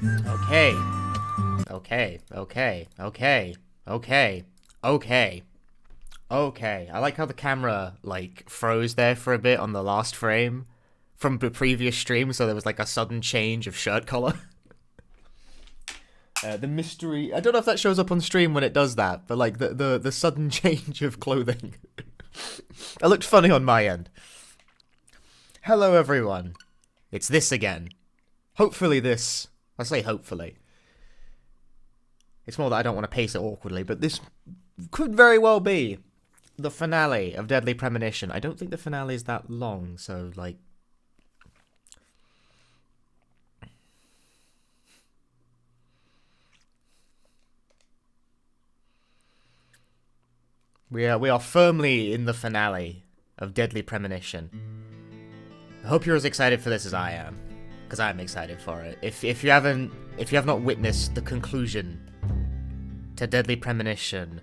Okay. Okay. Okay. Okay. Okay. Okay. Okay. I like how the camera, like, froze there for a bit on the last frame from the previous stream, so there was, like, a sudden change of shirt color. The mystery... I don't know if that shows up on stream when it does that, but, like, the sudden change of clothing. It looked funny on my end. Hello, everyone. It's this again. Hopefully this... I say hopefully. It's more that I don't want to pace it awkwardly, but this could very well be the finale of Deadly Premonition. I don't think the finale is that long, so, like... We are firmly in the finale of Deadly Premonition. I hope you're as excited for this as I am, because I'm excited for it. If you have not witnessed the conclusion to Deadly Premonition,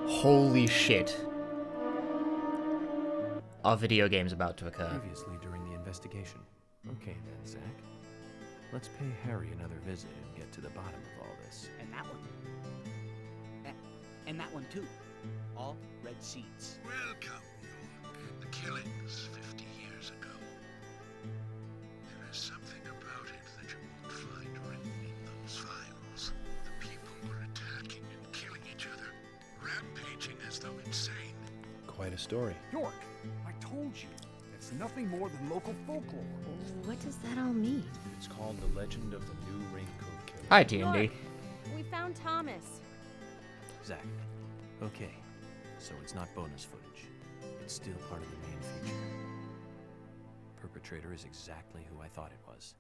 holy shit, our video game's about to occur. Previously during the investigation. Okay then, Zach. Let's pay Harry another visit and get to the bottom of all this. And that one. And that one too. All red seeds. Welcome, York. The killings 50 years ago. There is something about it that you won't find written in those files. The people were attacking and killing each other, rampaging as though insane. Quite a story. York, I told you, it's nothing more than local folklore. What does that all mean? It's called The Legend of the New Raincoat Killer. Hi, D&D. York, we found Thomas. Zach. Okay. So it's not bonus footage. It's still part of the main feature. Perpetrator is exactly who I thought it was.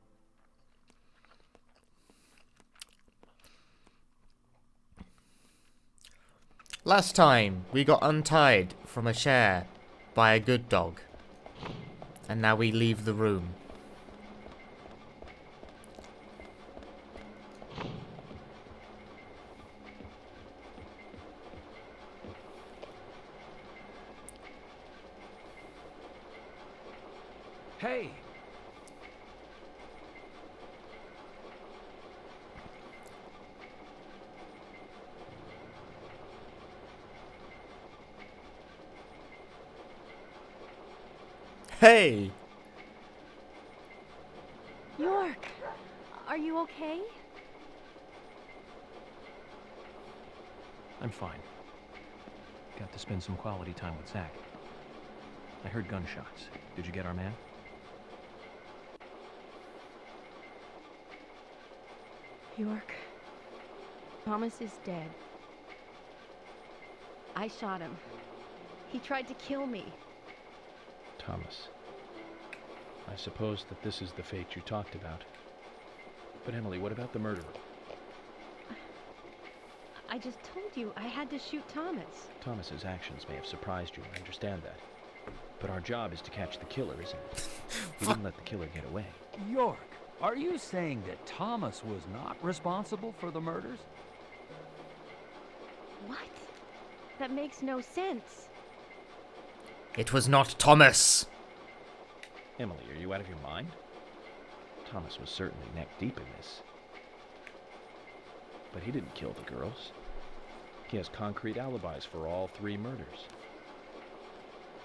Last time, we got untied from a chair by a good dog. And now we leave the room. Hey! Hey! York, are you okay? I'm fine. Got to spend some quality time with Zach. I heard gunshots. Did you get our man? York, Thomas is dead. I shot him. He tried to kill me. Thomas. I suppose that this is the fate you talked about. But Emily, what about the murderer? I just told you I had to shoot Thomas. Thomas's actions may have surprised you, I understand that. But our job is to catch the killer, isn't it? We didn't let the killer get away. York, are you saying that Thomas was not responsible for the murders? What? That makes no sense. It was not Thomas! Emily, are you out of your mind? Thomas was certainly neck deep in this. But he didn't kill the girls. He has concrete alibis for all 3 murders.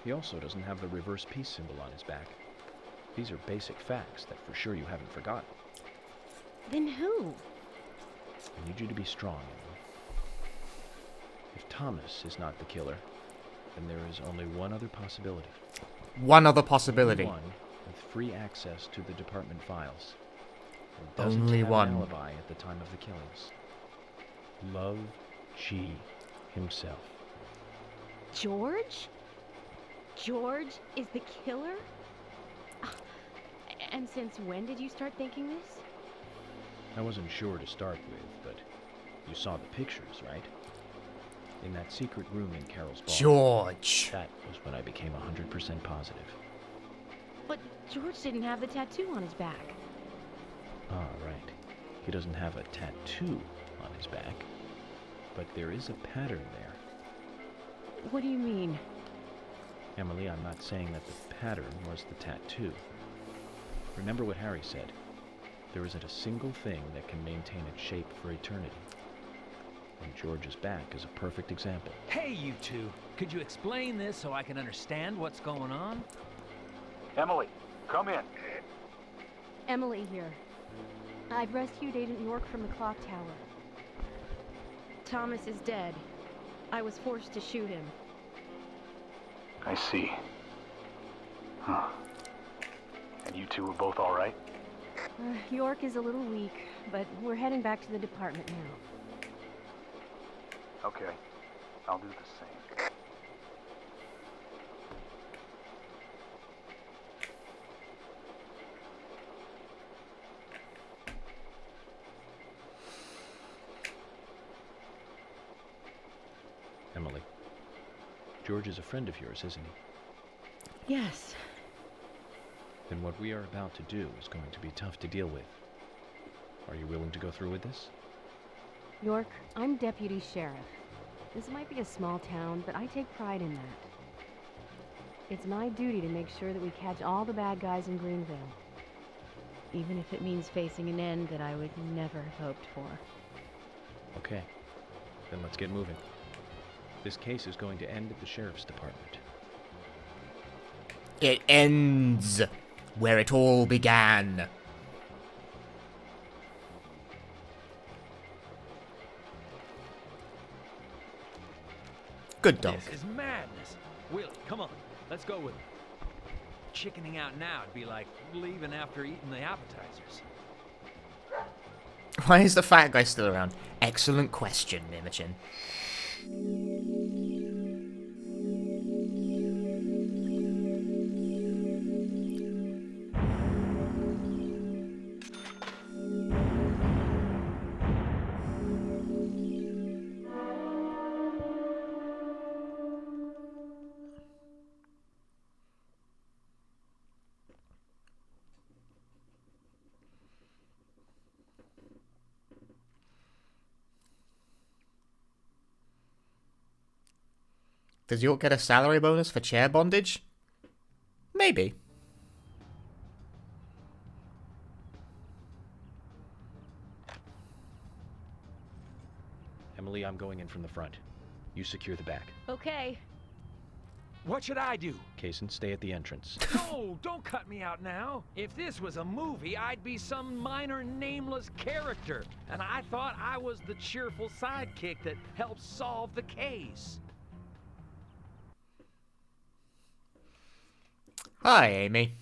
He also doesn't have the reverse peace symbol on his back. These are basic facts that for sure you haven't forgotten. Then who? I need you to be strong, Emily. If Thomas is not the killer, then there is only one other possibility. One other possibility. Only one with free access to the department files. And doesn't Only have one. an alibi at the time of the killings. Love G himself. George? George is the killer? And since when did you start thinking this? I wasn't sure to start with, but you saw the pictures, right? In that secret room in Carol's bar. George! That was when I became 100% positive. But George didn't have the tattoo on his back. Ah, right. He doesn't have a tattoo on his back, but there is a pattern there. What do you mean? Emily, I'm not saying that the pattern was the tattoo. Remember what Harry said. there isn't a single thing that can maintain its shape for eternity. And George's back is a perfect example. Hey, you two. Could you explain this so I can understand what's going on? Emily, come in. Emily here. I've rescued Agent York from the clock tower. Thomas is dead. I was forced to shoot him. I see. Huh. And you two are both all right? York is a little weak, but we're heading back to the department now. Okay. I'll do the same. Emily, George is a friend of yours, isn't he? Yes. Then what we are about to do is going to be tough to deal with. Are you willing to go through with this? York, I'm deputy sheriff. This might be a small town, but I take pride in that. It's my duty to make sure that we catch all the bad guys in Greenville. Even if it means facing an end that I would never have hoped for. Okay. Then let's get moving. This case is going to end at the sheriff's department. It ends where it all began. Good dog. This is madness. Willie, come on. Let's go with him. Chickening out now would be like leaving after eating the appetizers. Why is the fat guy still around? Excellent question, Imogen. Does York get a salary bonus for chair bondage? Maybe. Emily, I'm going in from the front. You secure the back. Okay. What should I do? Kaysen, stay at the entrance. No, don't cut me out now. If this was a movie, I'd be some minor nameless character. And I thought I was the cheerful sidekick that helps solve the case. Hi, Amy.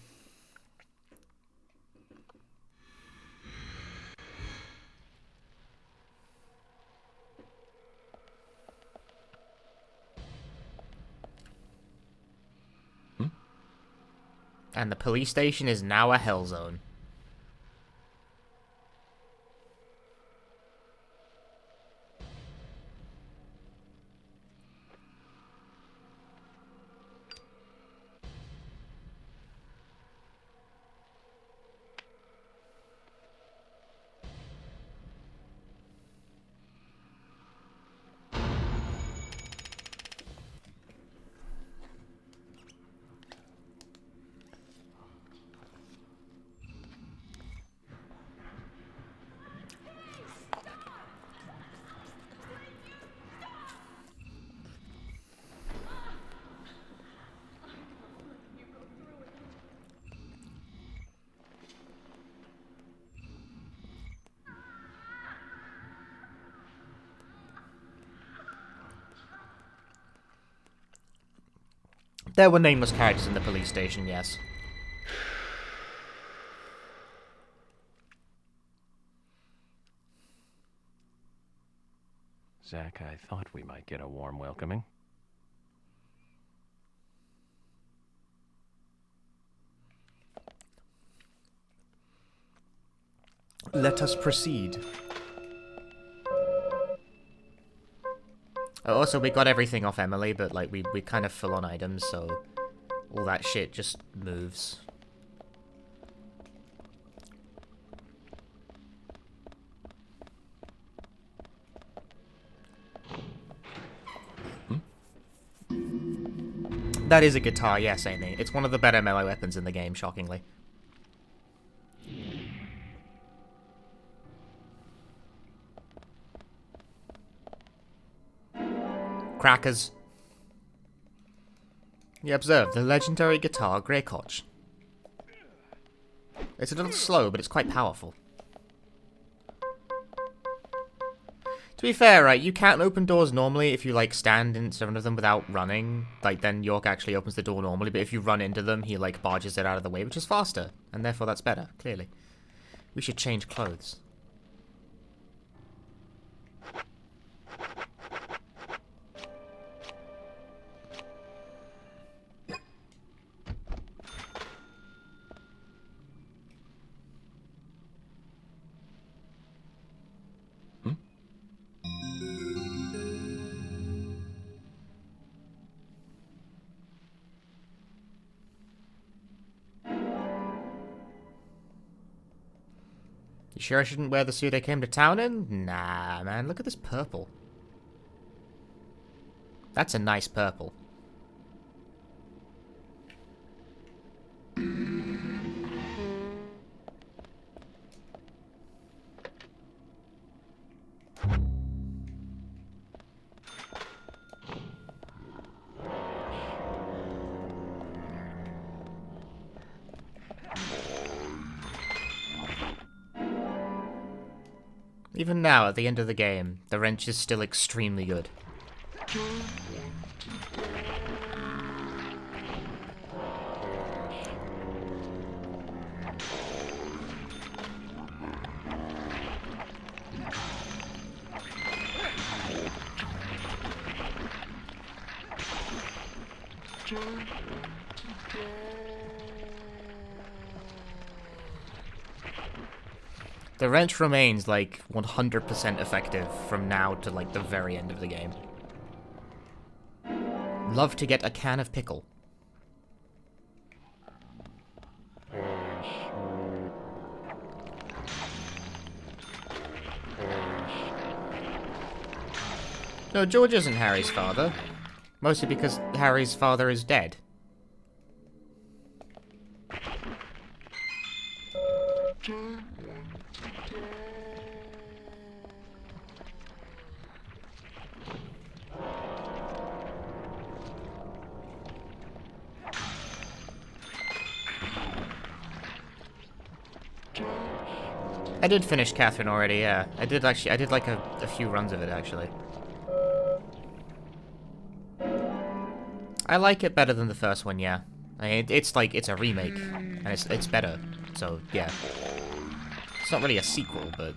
And the police station is now a hell zone. There were nameless characters in the police station, yes. Zach, I thought we might get a warm welcoming. Let us proceed. Also, we got everything off Emily, but like we kind of full on items, so all that shit just moves. That is a guitar, yes, Amy. It's one of the better melee weapons in the game, shockingly. crackers. You observe the legendary guitar Grey Koch. It's a little slow, but it's quite powerful. To be fair, right, you can't open doors normally if you, like, stand in front of them without running. Like, then York actually opens the door normally, but if you run into them, he, like, barges it out of the way, which is faster. And therefore that's better, clearly. We should change clothes. You sure I shouldn't wear the suit I came to town in? Nah, man, look at this purple. That's a nice purple. Even now, at the end of the game, the wrench is still extremely good. The wrench remains, like, 100% effective from now to, like, the very end of the game. Love to get a can of pickle. No, George isn't Harry's father. Mostly because Harry's father is dead. I did finish Catherine already, yeah. I did like a few runs of it, actually. I like it better than the first one, yeah. I mean, it's like, it's a remake, and it's better, so, yeah. It's not really a sequel, but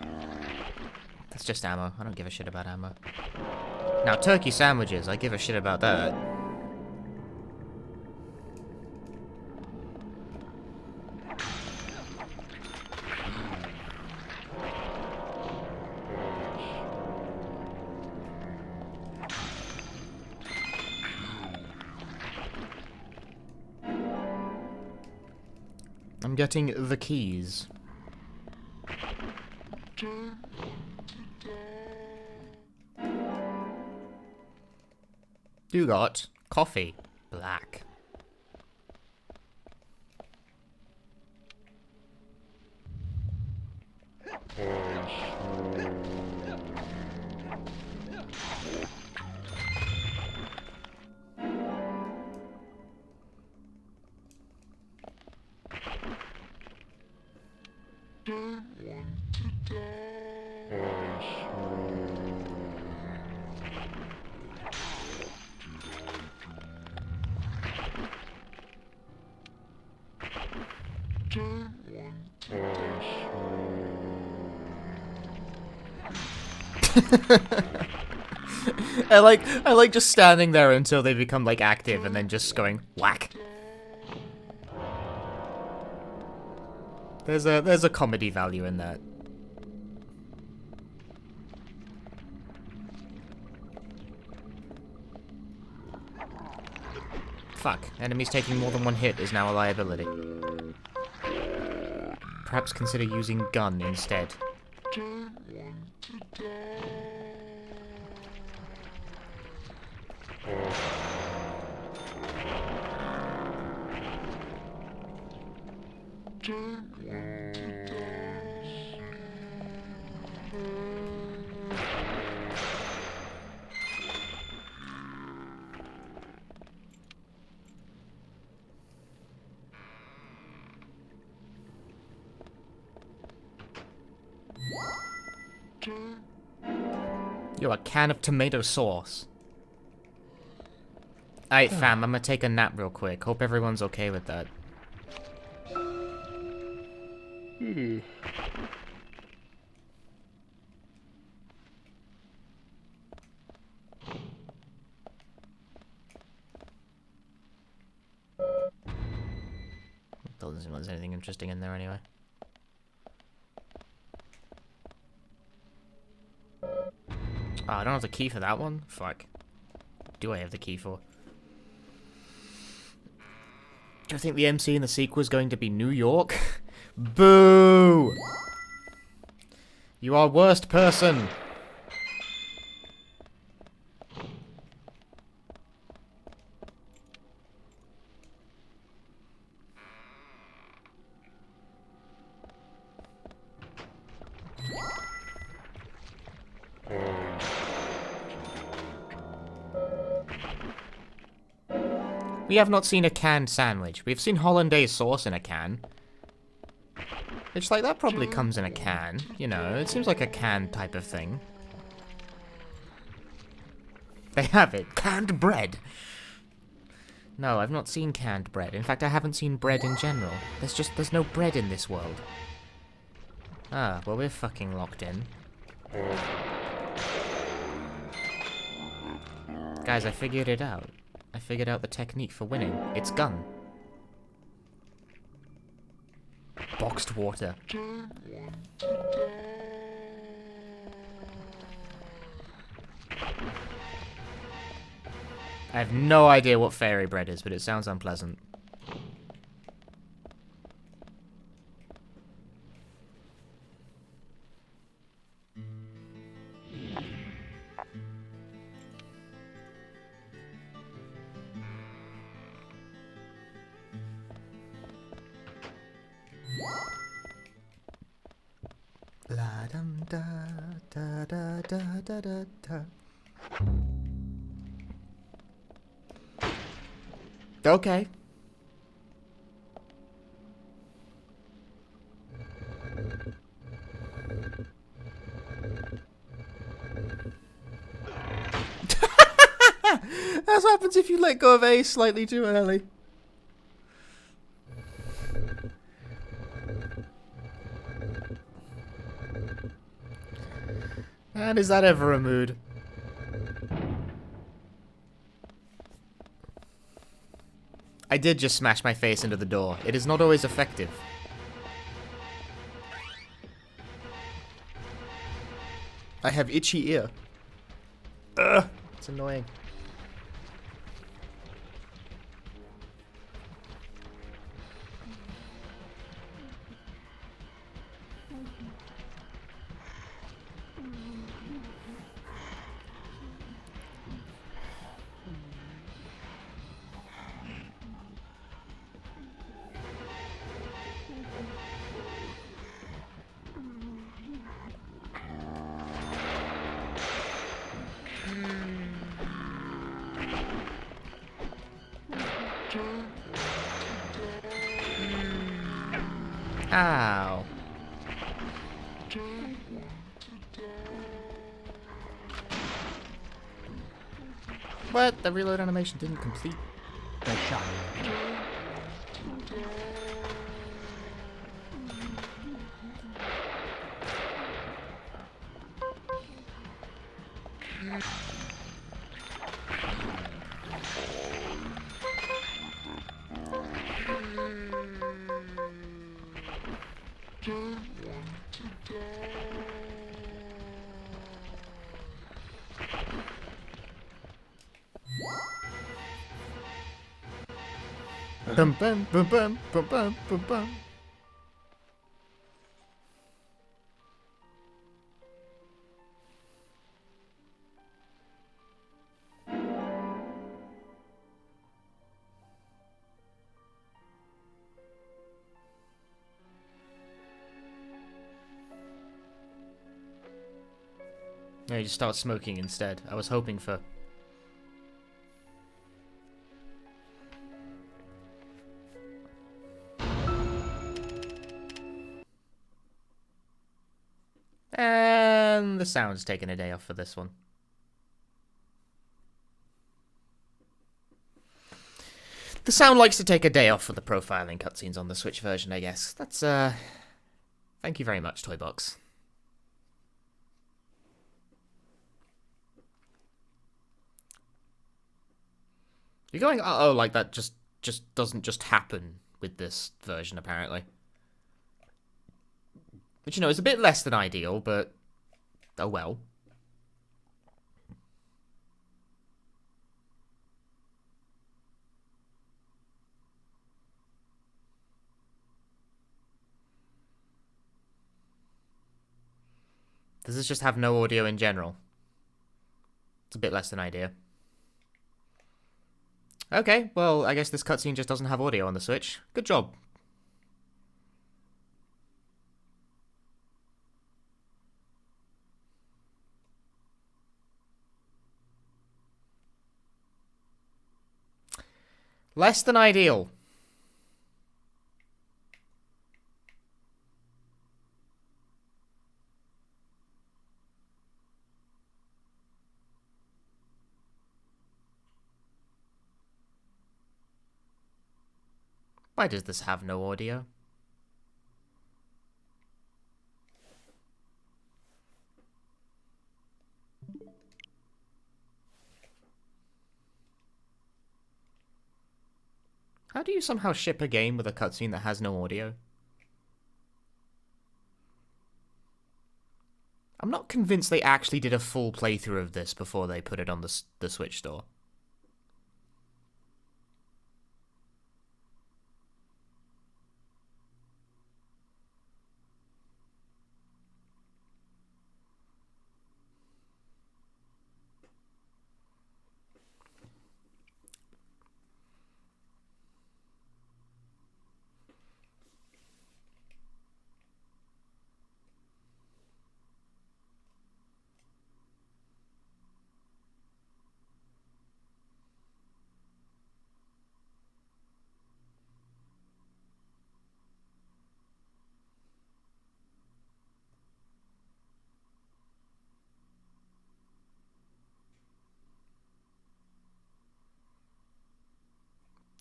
that's just ammo. I don't give a shit about ammo. Now, turkey sandwiches, I give a shit about that. I'm getting the keys. You got coffee, black. I like just standing there until they become like active and then just going whack. There's a comedy value in that. Fuck, enemies taking more than one hit is now a liability. Perhaps consider using gun instead. You're a can of tomato sauce. Alright, fam, I'm gonna take a nap real quick. Hope everyone's okay with that. Doesn't seem like there's anything interesting in there anyway. Oh, I don't have the key for that one? Fuck. Do I have the key for? Do you think the MC in the sequel is going to be New York? Boo! You are worst person! We have not seen a canned sandwich. We've seen hollandaise sauce in a can. It's like, that probably comes in a can. You know, it seems like a canned type of thing. They have it. Canned bread. No, I've not seen canned bread. In fact, I haven't seen bread in general. There's no bread in this world. Ah, well, we're fucking locked in. Guys, I figured it out. I figured out the technique for winning. It's gun. Boxed water. I have no idea what fairy bread is, but it sounds unpleasant. La dum da da da da da da da. Okay. That's what happens if you let go of A slightly too early. And is that ever a mood? I did just smash my face into the door. It is not always effective. I have itchy ear. Ugh, it's annoying. Ow. What? The reload animation didn't complete. That shot. Bum bum bum bum bum bum bum bum. No, you just start smoking instead. I was hoping for... And the sound's taking a day off for this one. The sound likes to take a day off for the profiling cutscenes on the Switch version, I guess. That's, thank you very much, Toybox. You're going, uh-oh, like that just doesn't just happen with this version, apparently. Which, you know, is a bit less than ideal, but... oh well. Does this just have no audio in general? It's a bit less than ideal. Okay, well, I guess this cutscene just doesn't have audio on the Switch. Good job. Less than ideal. Why does this have no audio? How do you somehow ship a game with a cutscene that has no audio? I'm not convinced they actually did a full playthrough of this before they put it on the Switch store.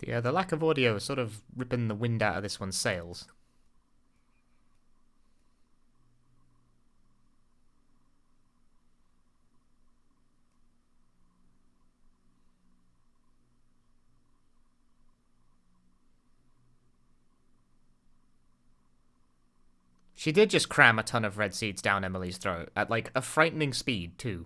Yeah, the lack of audio is sort of ripping the wind out of this one's sails. She did just cram a ton of red seeds down Emily's throat, at like a frightening speed, too.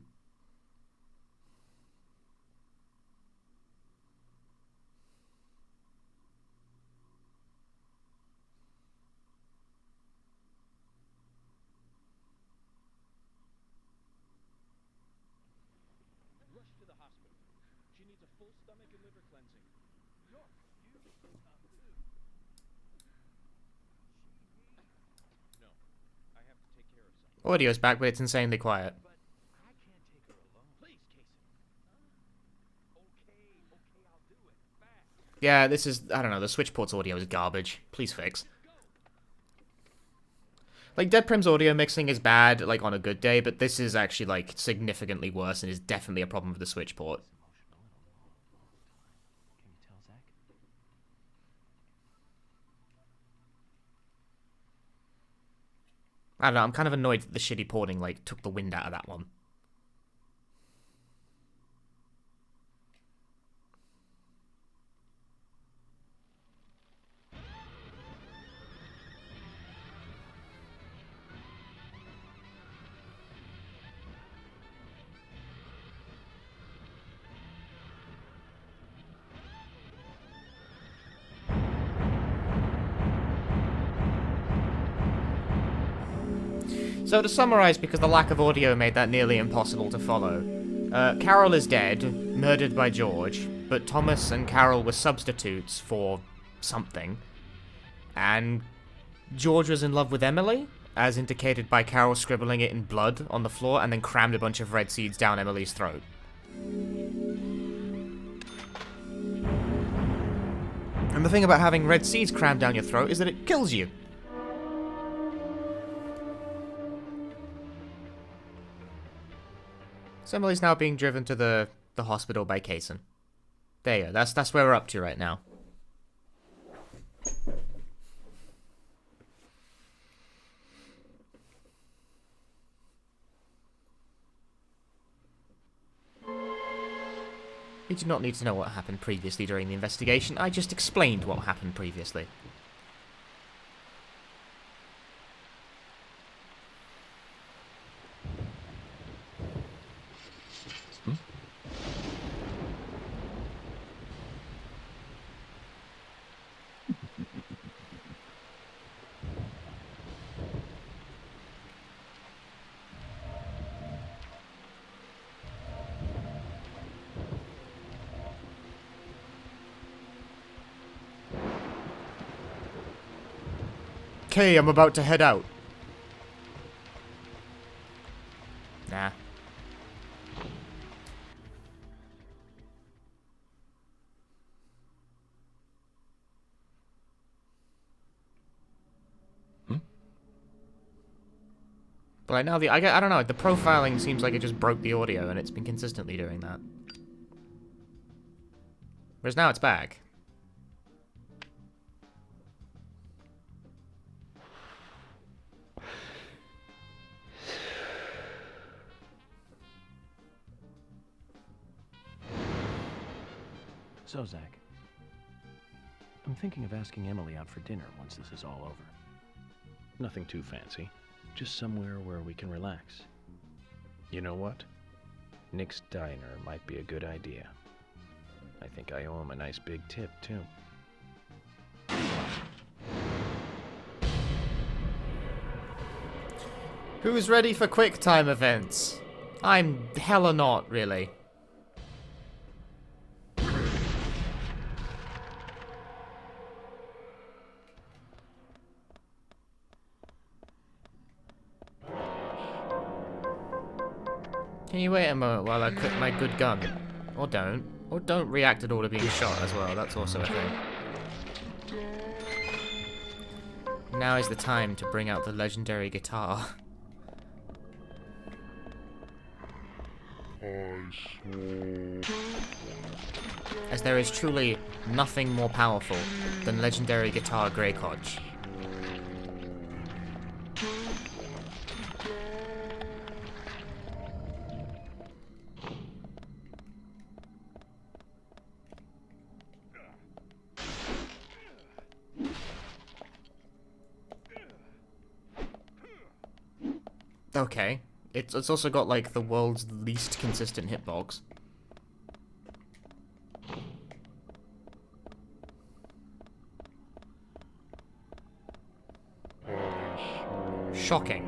Audio's back, but it's insanely quiet. Yeah, this is, I don't know, the Switch port's audio is garbage. Please fix. Like, Dead Prim's audio mixing is bad, like, on a good day, but this is actually, like, significantly worse and is definitely a problem with the Switch port. I don't know, I'm kind of annoyed that the shitty porting, like, took the wind out of that one. So to summarize, because the lack of audio made that nearly impossible to follow, Carol is dead, murdered by George, but Thomas and Carol were substitutes for something, and George was in love with Emily, as indicated by Carol scribbling it in blood on the floor and then crammed a bunch of red seeds down Emily's throat. And the thing about having red seeds crammed down your throat is that it kills you. So Emily's now being driven to the hospital by Kaysen. There you go. That's where we're up to right now. You do not need to know what happened previously during the investigation. I just explained what happened previously. Okay, I'm about to head out. Nah. But like now I don't know, the profiling seems like it just broke the audio and it's been consistently doing that. Whereas now it's back. So, Zach, I'm thinking of asking Emily out for dinner once this is all over. Nothing too fancy, just somewhere where we can relax. You know what? Nick's Diner might be a good idea. I think I owe him a nice big tip, too. Who's ready for quick time events? I'm hella not, really. Can you wait a moment while I equip my good gun? Or don't. Or don't react at all to being shot as well, that's also a thing. Now is the time to bring out the legendary guitar. As there is truly nothing more powerful than legendary guitar Grey Codge. Okay. It's also got, like, the world's least consistent hitbox. Shocking.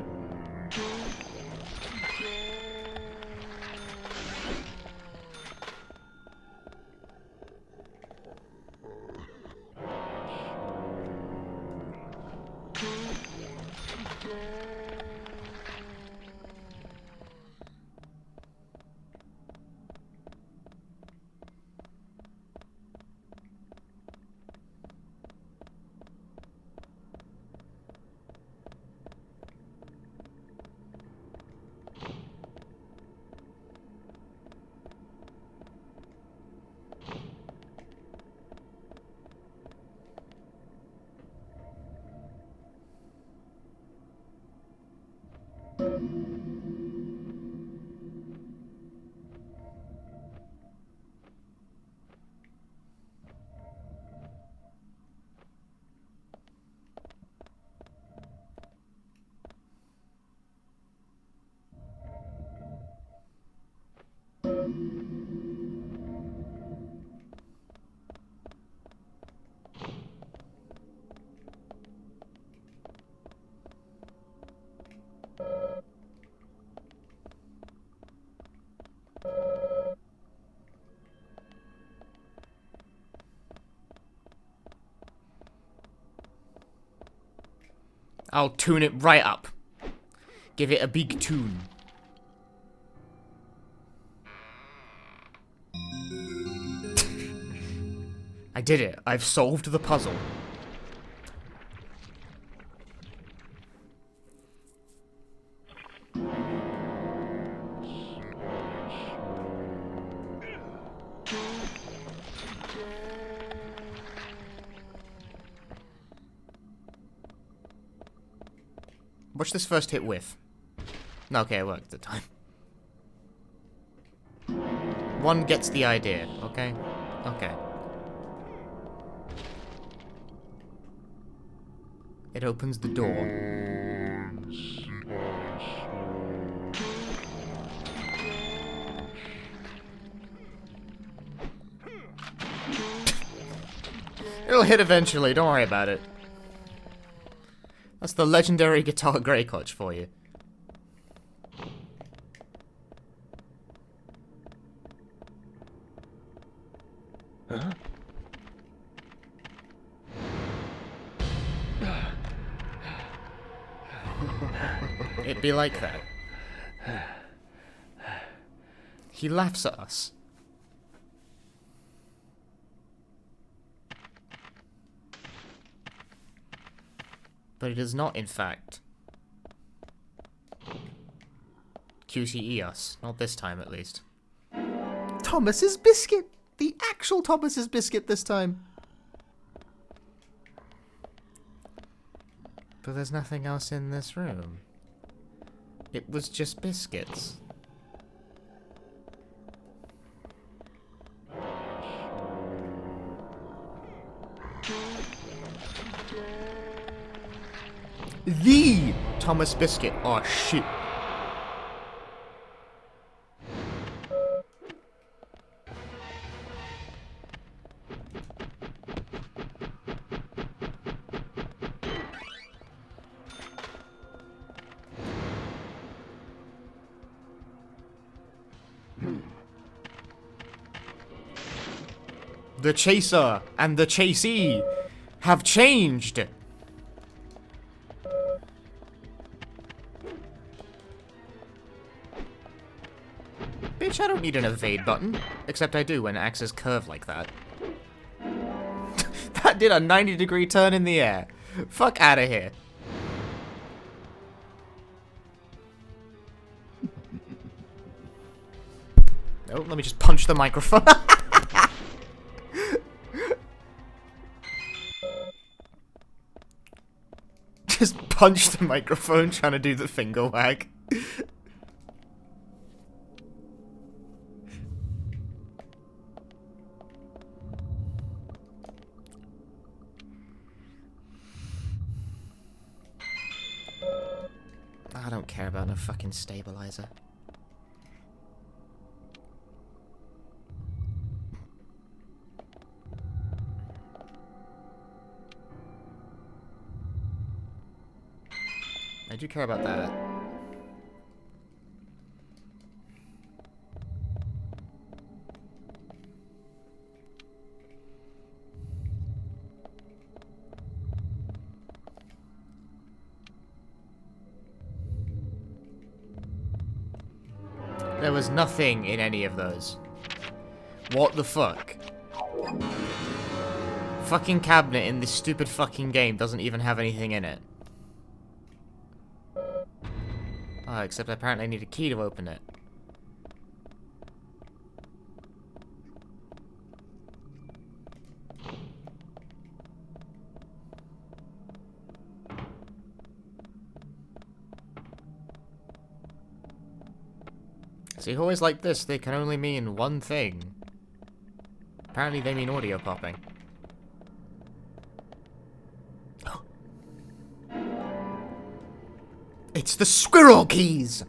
I'll tune it right up. Give it a big tune. I did it. I've solved the puzzle. Watch this first hit whiff. Okay, it worked at the time. One gets the idea, okay? Okay. It opens the door. It'll hit eventually, don't worry about it. That's the legendary guitar Greycotch for you. Huh? It'd be like that. He laughs at us. But it does not, in fact, QTE us. Not this time, at least. Thomas's biscuit! The actual Thomas's biscuit this time! But there's nothing else in this room. It was just biscuits. The Thomas Biscuit. Oh shit. The chaser and the chasee have changed. Bitch, I don't need an evade button. Except I do when axes curve like that. That did a 90-degree turn in the air. Fuck out of here. Oh, let me just punch the microphone. Just punch the microphone trying to do the finger wag. I don't care about no fucking stabilizer. I do care about that. There was nothing in any of those. What the fuck? Fucking cabinet in this stupid fucking game doesn't even have anything in it. Oh, except apparently I need a key to open it. See, always like this, they can only mean one thing. Apparently they mean audio popping. It's the squirrel keys!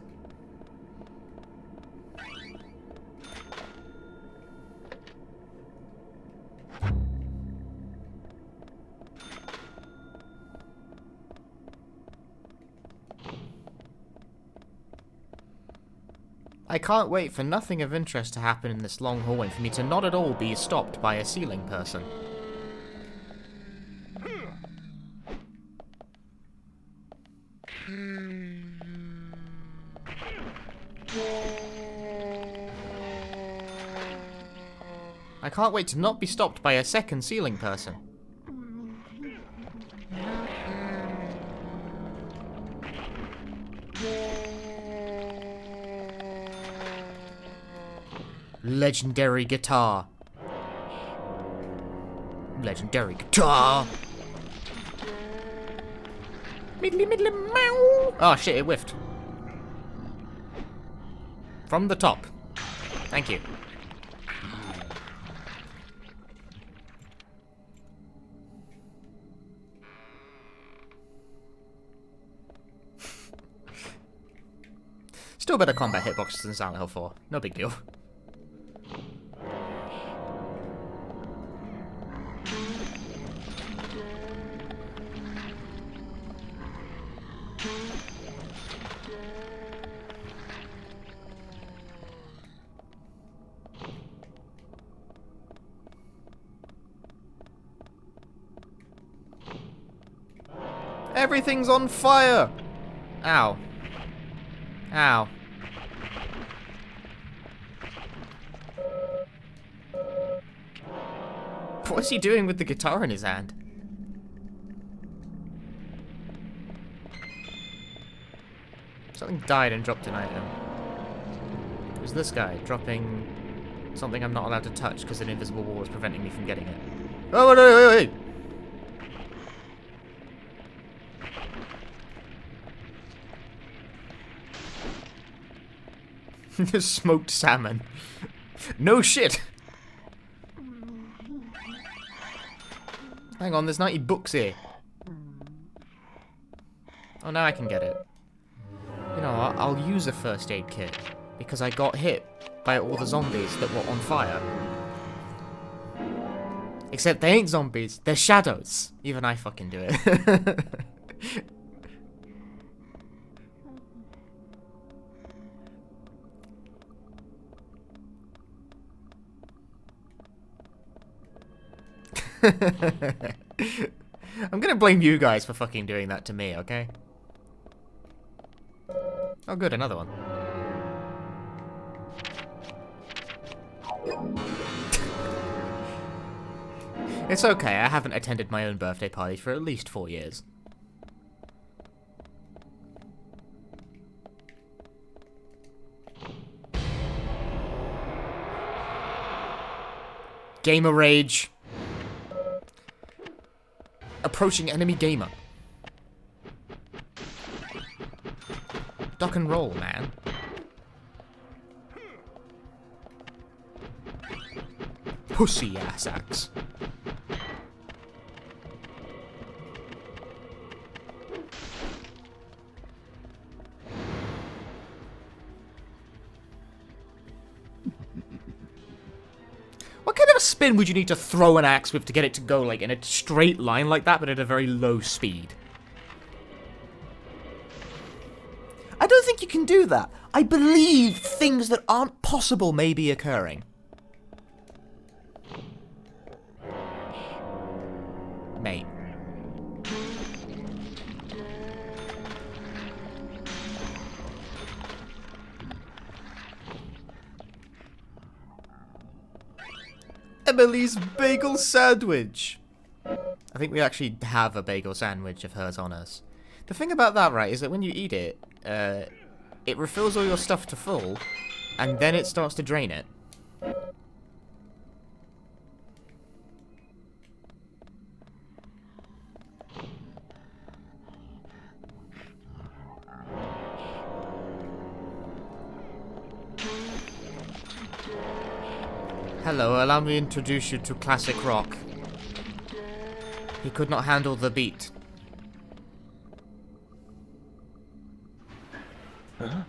I can't wait for nothing of interest to happen in this long hallway for me to not at all be stopped by a ceiling person. I can't wait to not be stopped by a second ceiling person. Legendary guitar. Legendary guitar. Middly middly meow. Oh shit, it whiffed. From the top. Thank you. Still better combat hitboxes than Silent Hill 4. No big deal. Everything's on fire! Ow. Ow. What's he doing with the guitar in his hand? Something died and dropped an item. It was this guy dropping something I'm not allowed to touch because an invisible wall is preventing me from getting it. Oh, wait. Smoked salmon. No shit! Hang on, there's 90 books here. Oh, now I can get it. You know what? I'll use a first aid kit. Because I got hit by all the zombies that were on fire. Except they ain't zombies, they're shadows. Even I fucking do it. I'm gonna blame you guys for fucking doing that to me, okay? Oh good, another one. It's okay, I haven't attended my own birthday party for at least 4 years. Gamer rage. Approaching enemy gamer. Duck and roll, man. Pussy ass axe. What kind of a spin would you need to throw an axe with to get it to go like in a straight line like that, but at a very low speed? I don't think you can do that. I believe things that aren't possible may be occurring. Mate. Emily's bagel sandwich. I think we actually have a bagel sandwich of hers on us. The thing about that, right, is that when you eat it, it refills all your stuff to full, and then it starts to drain it. Hello, allow me to introduce you to classic rock. He could not handle the beat. Huh?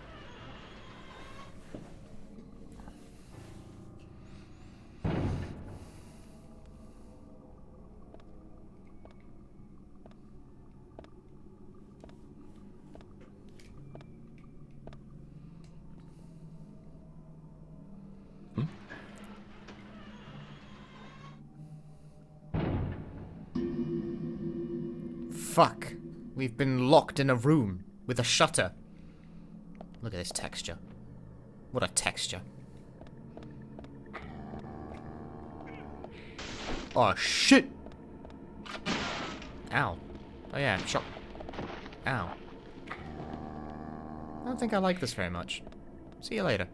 Fuck. We've been locked in a room with a shutter. Look at this texture. What a texture. Oh shit! Ow. Oh yeah, shot. Ow. I don't think I like this very much. See you later.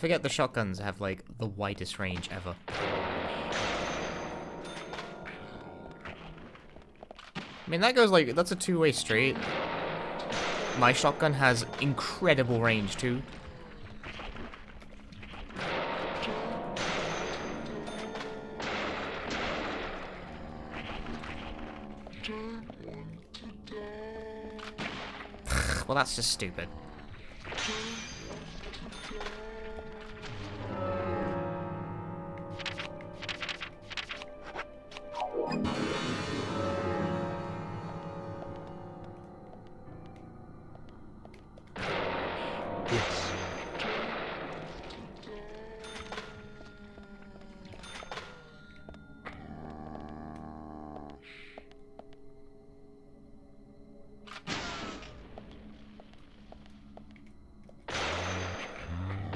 forget the shotguns have, like, the widest range ever. I mean, that goes, like, that's a two-way street. My shotgun has incredible range, too. Well, that's just stupid. Yes.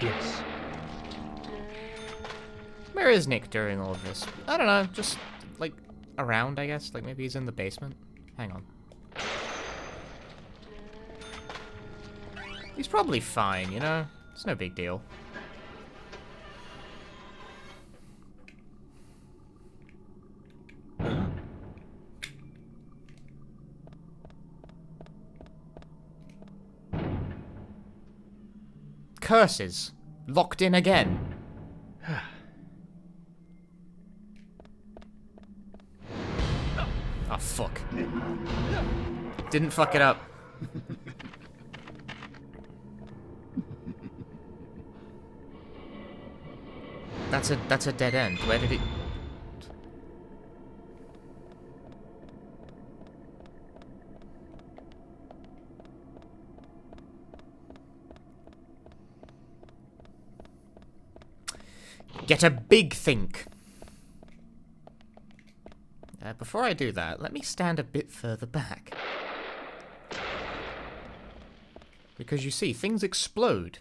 Yes. Where is Nick during all of this? I don't know, just, like, around, I guess? Like, maybe he's in the basement? Hang on. He's probably fine, you know? It's no big deal. Curses. Locked in again. Oh, fuck. Didn't fuck it up. That's a dead end. Where did it... Get a big think. Before I do that, let me stand a bit further back. Because you see, things explode.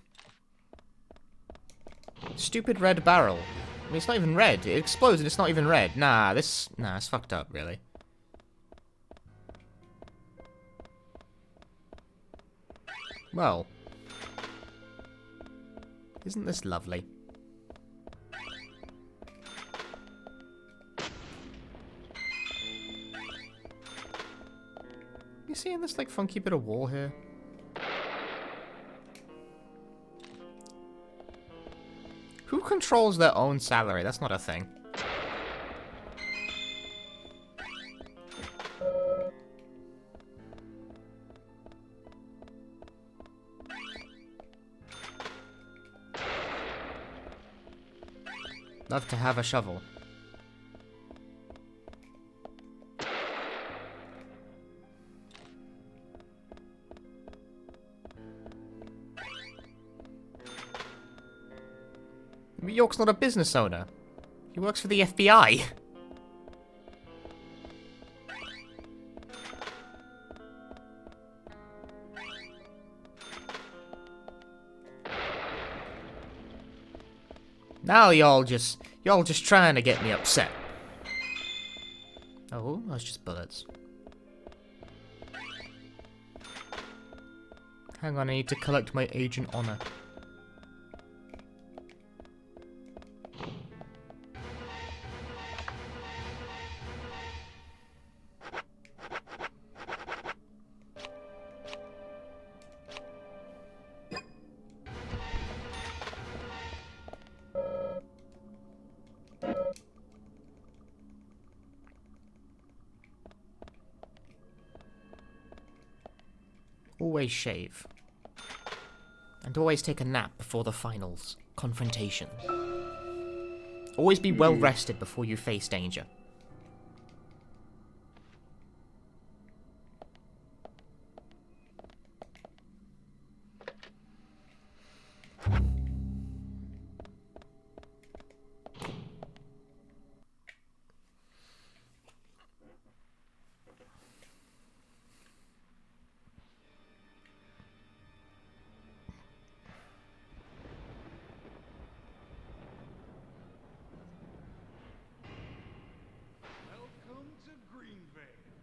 Stupid red barrel. I mean, it's not even red. It explodes and it's not even red. Nah, it's fucked up, really. Well. Isn't this lovely? You seeing this, like, funky bit of wall here? Who controls their own salary? That's not a thing. Love to have a shovel. York's not a business owner. He works for the FBI. Now y'all just trying to get me upset. Oh, that's just bullets. Hang on, I need to collect my agent honor. Always shave. And always take a nap before the finals. Confrontation. Always be well rested before you face danger. Welcome to Greenvale,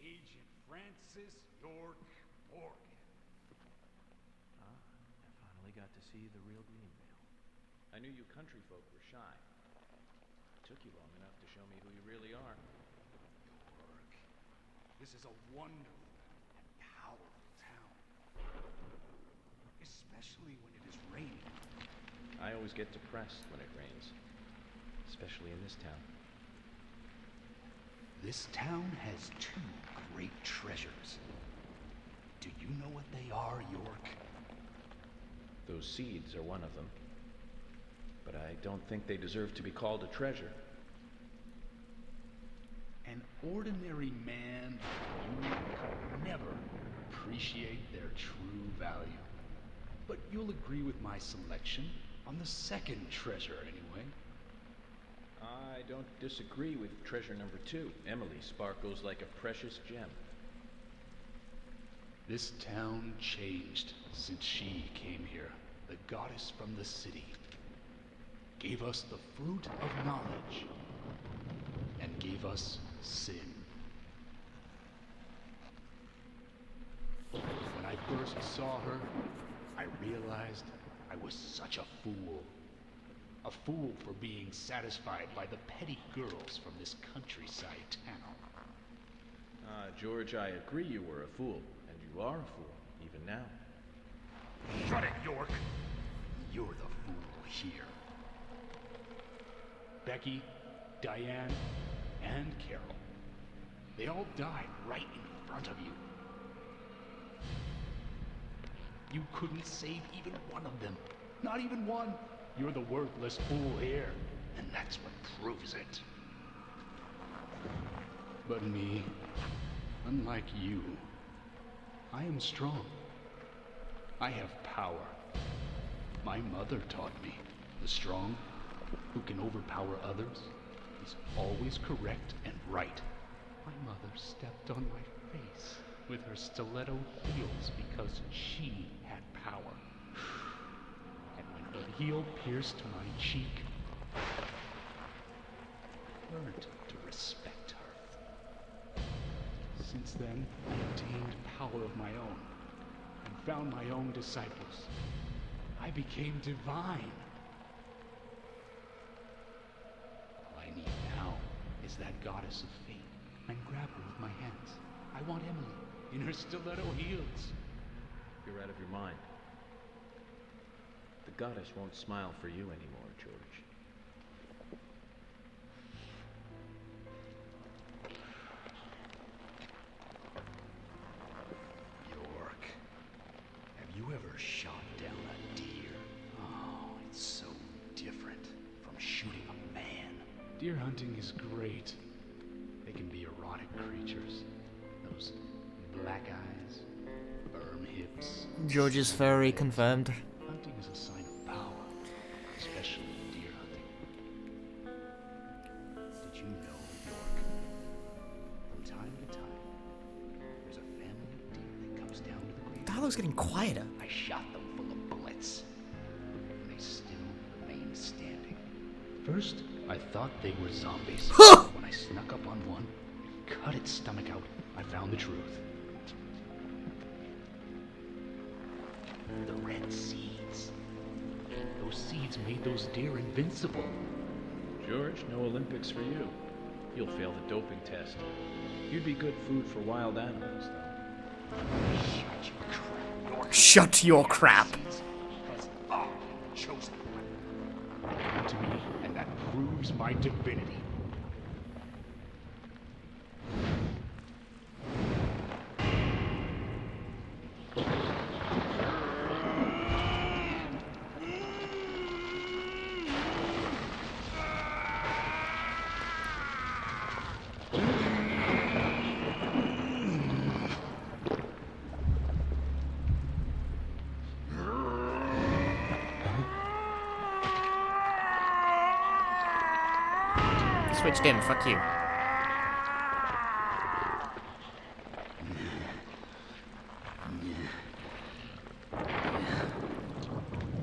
Agent Francis York Morgan. I finally got to see the real Greenvale. I knew you country folk were shy. It took you long enough to show me who you really are. York, this is a wonderful and powerful town. Especially when it is raining. I always get depressed when it rains, especially in this town. This town has two great treasures. Do you know what they are, York? Those seeds are one of them. But I don't think they deserve to be called a treasure. An ordinary man like you could never appreciate their true value. But you'll agree with my selection on the second treasure, anyway. I don't disagree with treasure number 2. Emily sparkles like a precious gem. This town changed since she came here. The goddess from the city gave us the fruit of knowledge and gave us sin. When I first saw her, I realized I was such a fool. A fool for being satisfied by the petty girls from this countryside town. George, I agree you were a fool, and you are a fool, even now. Shut it, York! You're the fool here. Becky, Diane, and Carol. They all died right in front of you. You couldn't save even one of them. Not even one. You're the worthless fool here, and that's what proves it. But me, unlike you, I am strong. I have power. My mother taught me, the strong, who can overpower others, is always correct and right. My mother stepped on my face with her stiletto heels because she had power. And when her heel pierced my cheek, I learned to respect her. Since then, I obtained power of my own and found my own disciples. I became divine. All I need now is that goddess of fate. And grab her with my hands. I want Emily in her stiletto heels. You're out of your mind. The goddess won't smile for you anymore, George. York, have you ever shot down a deer? Oh, it's so different from shooting a man. Deer hunting is great. They can be erotic creatures. Those black eyes, firm hips. George's furry confirmed. Hunting is a sign of power, especially deer hunting. Did you know, York? From time to time, there's a family of deer that comes down to the grave. Dialogue's getting quieter. I shot them full of bullets, and they still remain standing. First, I thought they were zombies. When I snuck up on one, cut its stomach out, I found the truth. The red seeds. Those seeds made those deer invincible. George, no Olympics for you. You'll fail the doping test. You'd be good food for wild animals, though. Shut your crap, York. Shut your crap. Because I'm the chosen one. Come to me, and that proves my divinity. Switched in, fuck you.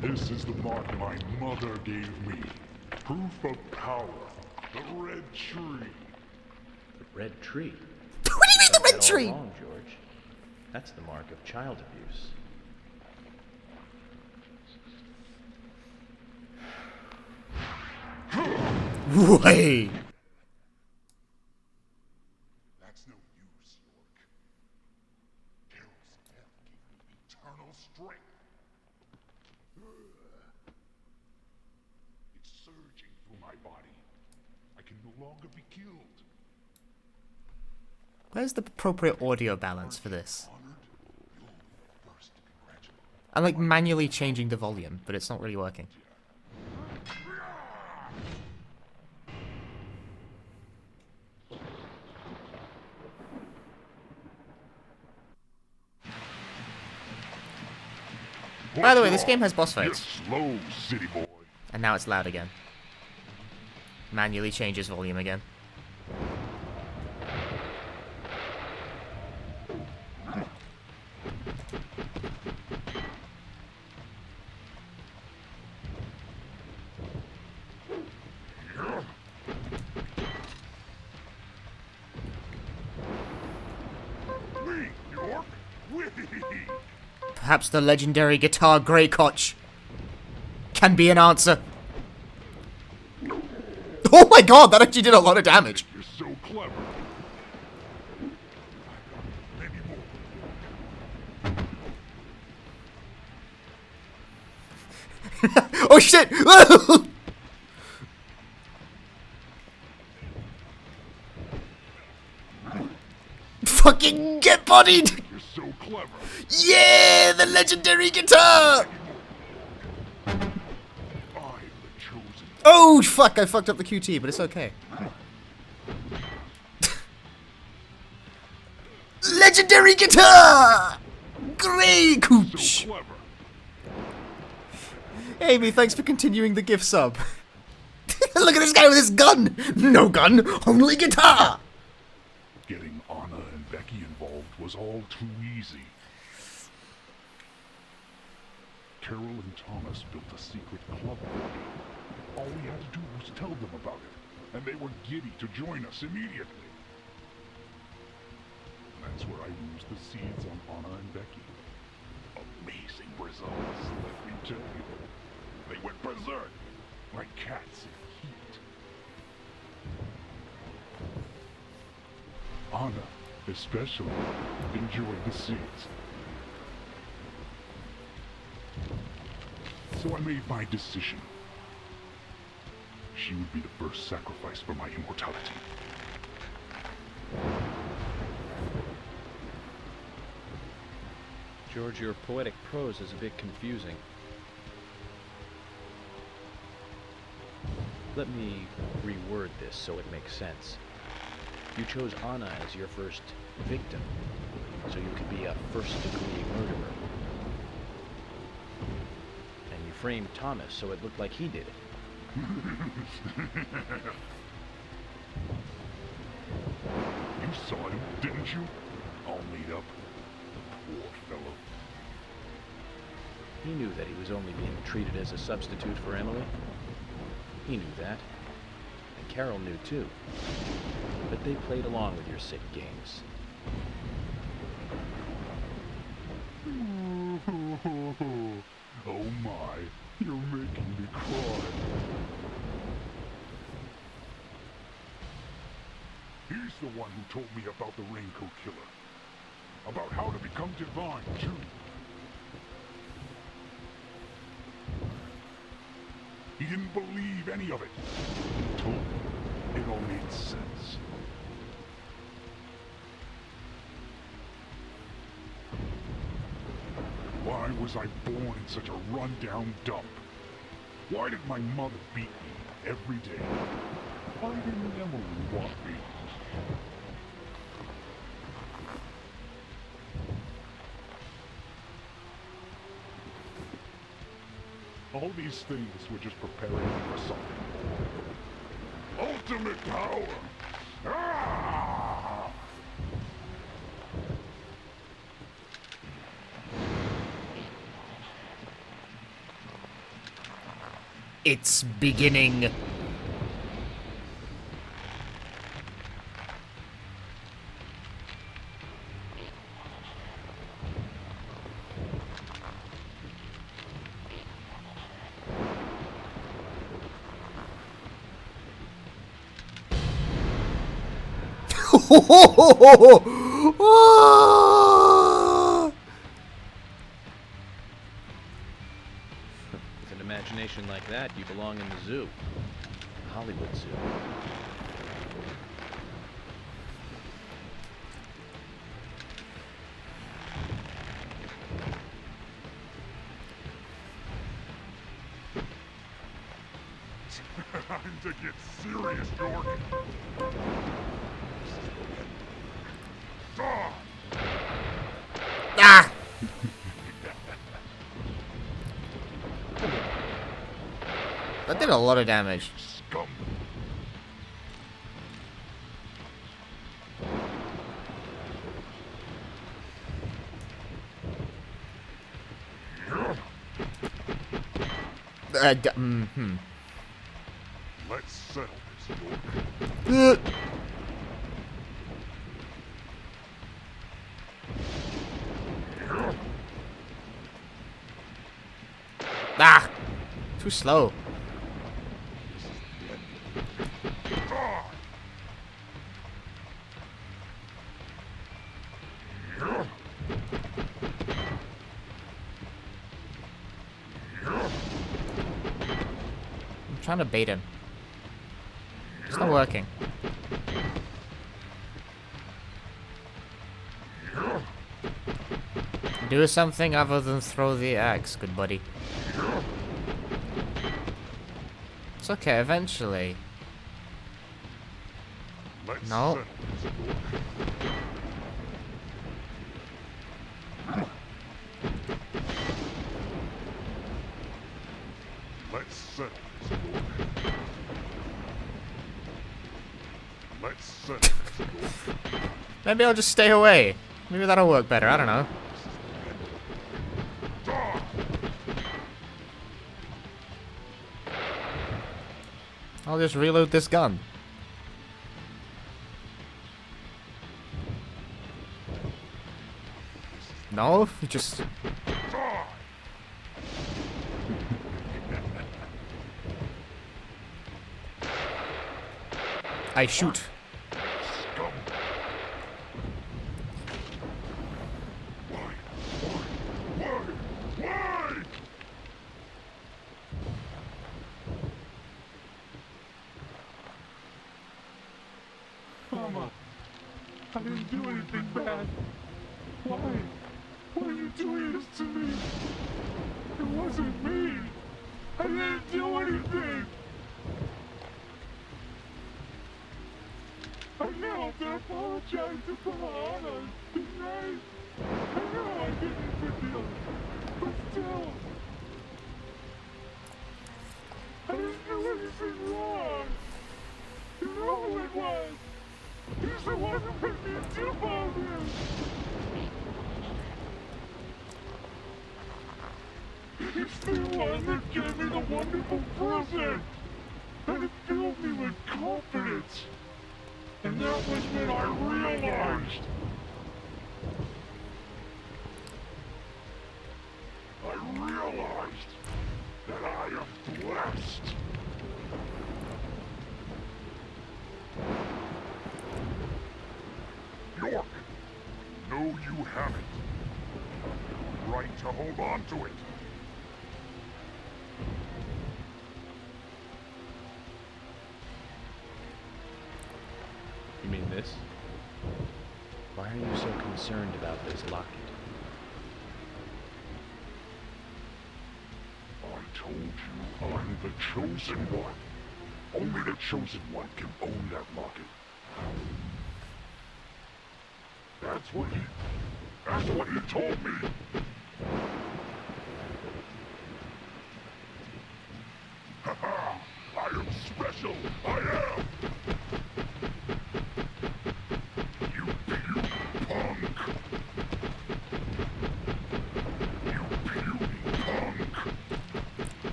This is the mark my mother gave me. Proof of power. The red tree. The red tree? What do you mean the red All tree? wrong, George. That's the mark of child abuse. Way. That's no use, York. Carol's death gave me eternal strength. It's surging through my body. I can no longer be killed. Where's the appropriate audio balance for this? Honored, you're first to congratulate. I'm like manually changing the volume, but it's not really working. By the way, this game has boss You're fights. slow, city boy. And now it's loud again. Manually changes volume again. Me, York. Whee! Perhaps the legendary guitar Greycotch can be an answer. Oh my god, that actually did a lot of damage. You're so clever. Maybe more. Oh shit! Fucking get bodied! You're so clever. Yeah, the legendary guitar! I'm the chosen. Oh fuck, I fucked up the QT, but it's okay. Legendary guitar! Grey So Cooch! clever. Amy, thanks for continuing the gift sub. Look at this guy with his gun! No gun, only guitar! Getting Anna and Becky involved was all too easy. Carol and Thomas built a secret club for me. All we had to do was tell them about it, and they were giddy to join us immediately. That's where I used the seeds on Anna and Becky. Amazing results, let me tell you. They went berserk, like cats in heat. Anna, especially, enjoyed the seeds. So I made my decision. She would be the first sacrifice for my immortality. George, your poetic prose is a bit confusing. Let me reword this so it makes sense. You chose Anna as your first victim, so you could be a first-degree murderer. And you framed Thomas so it looked like he did it. You saw him, didn't you? All made up. The poor fellow. He knew that he was only being treated as a substitute for Emily. He knew that. And Carol knew too. But they played along with your sick games. Oh my, you're making me cry. He's the one who told me about the Raincoat Killer. About how to become divine, too. He didn't believe any of it. He told me it all made sense. Why was I born in such a run-down dump? Why did my mother beat me every day? Why didn't Emily want me? All these things were just preparing me for something. Ultimate power! Ah! It's beginning. With an imagination like that, you belong in the zoo. The Hollywood Zoo. Time to get serious, York. Ah! Ah! That did a lot of damage. Scum. Let's settle this, York. Ah! Too slow. I'm trying to bait him. It's not working. Do something other than throw the axe, good buddy. It's okay, eventually. Let's No. settle this, York. Let's settle this, York. Let's settle this, York. Maybe I'll just stay away. Maybe that'll work better, I don't know. I'll just reload this gun. No, you just... I shoot. Scum. Why? Mama, I didn't do anything bad. Why? Why are you doing this to me? It wasn't me. I didn't do anything. I know to apologize to Kahana, didn't I? I know I didn't forgive, but still. I didn't do anything wrong. You know who it was. He's the one who made me do all this. He's the one that gave me the wonderful present. And it filled me with confidence. And that was when I realized. That I am blessed. York, no, you haven't. Right to hold on to it. You mean this? Why are you so concerned about this locket? I told you I'm the chosen one. Only the chosen one can own that locket. That's what he told me. Haha! I am special! I am! You puny punk! You puny punk!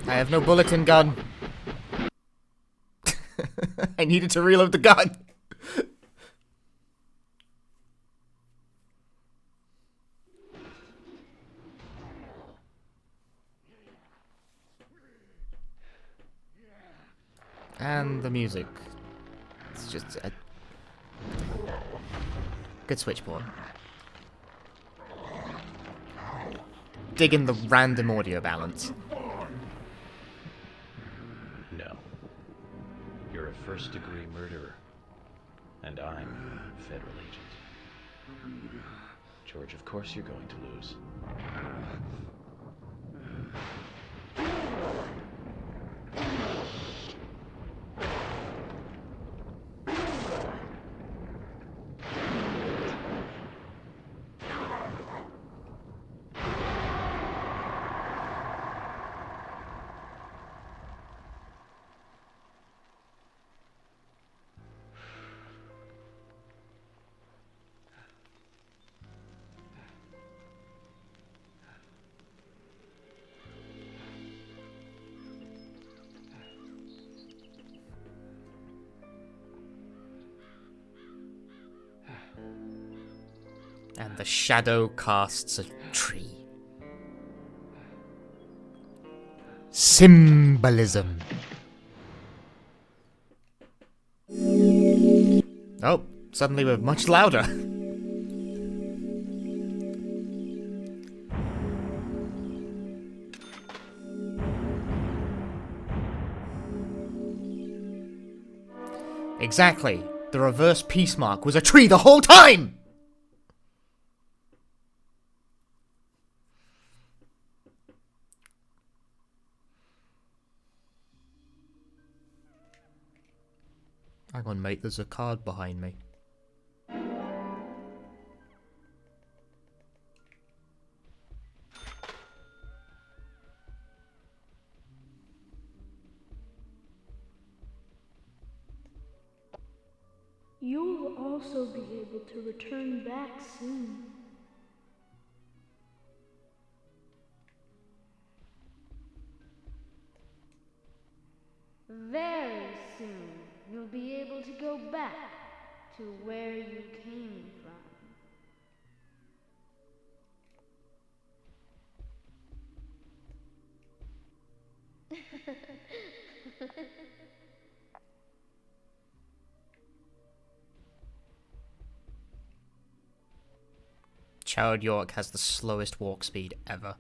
I have no bulletin gun. I needed to reload the gun. And the music. It's just a good switchboard. Dig in the random audio balance. No. You're a first-degree murderer. And I'm a federal agent. George, of course you're going to lose. And the shadow casts a tree. Symbolism. Oh, suddenly we're much louder. Exactly. The reverse peace mark was a tree the whole time! Hang on, mate, there's a card behind me. You will also be able to return back soon. Very soon, you'll be able to go back to where you came from. Child York has the slowest walk speed ever.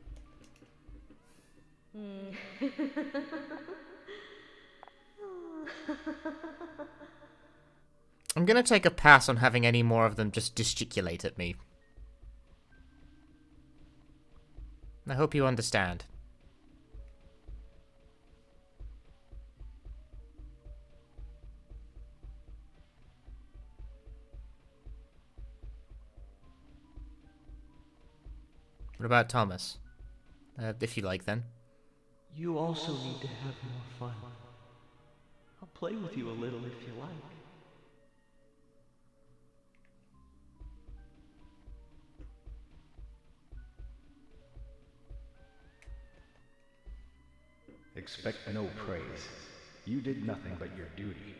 I'm gonna take a pass on having any more of them just gesticulate at me. I hope you understand. What about Thomas? If you like, then. You also need to have more fun. I'll play with you a little if you like. Expect no praise. You did nothing but your duty.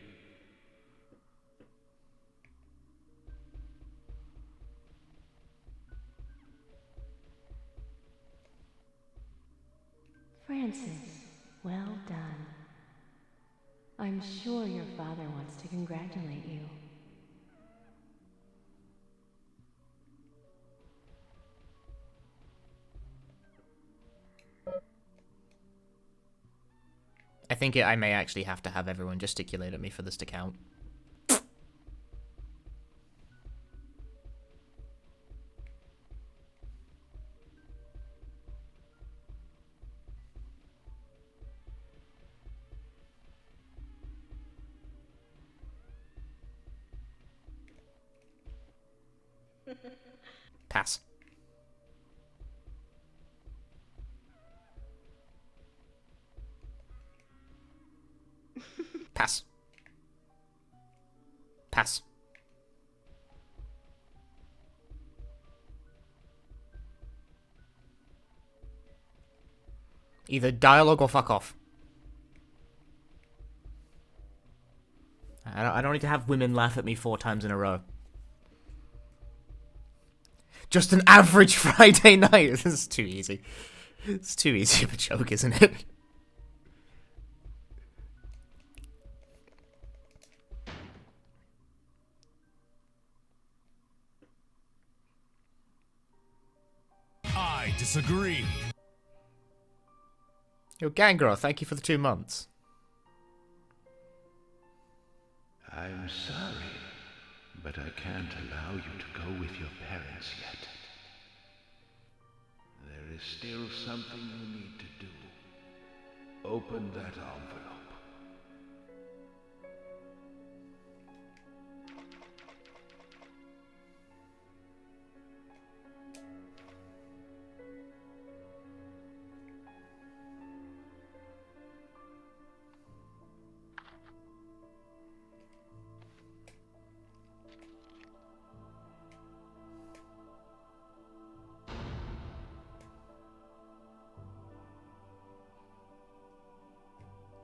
Francis, well done. I'm sure your father wants to congratulate you. I think I may actually have to have everyone gesticulate at me for this to count. Pass. Pass. Pass. Either dialogue or fuck off. I don't need to have women laugh at me 4 times in a row. Just an average Friday night. This is too easy. It's too easy of a joke, isn't it? disagree. Yo, Gangrel, thank you for the 2 months. I'm sorry, but I can't allow you to go with your parents yet. There is still something you need to do. Open that envelope.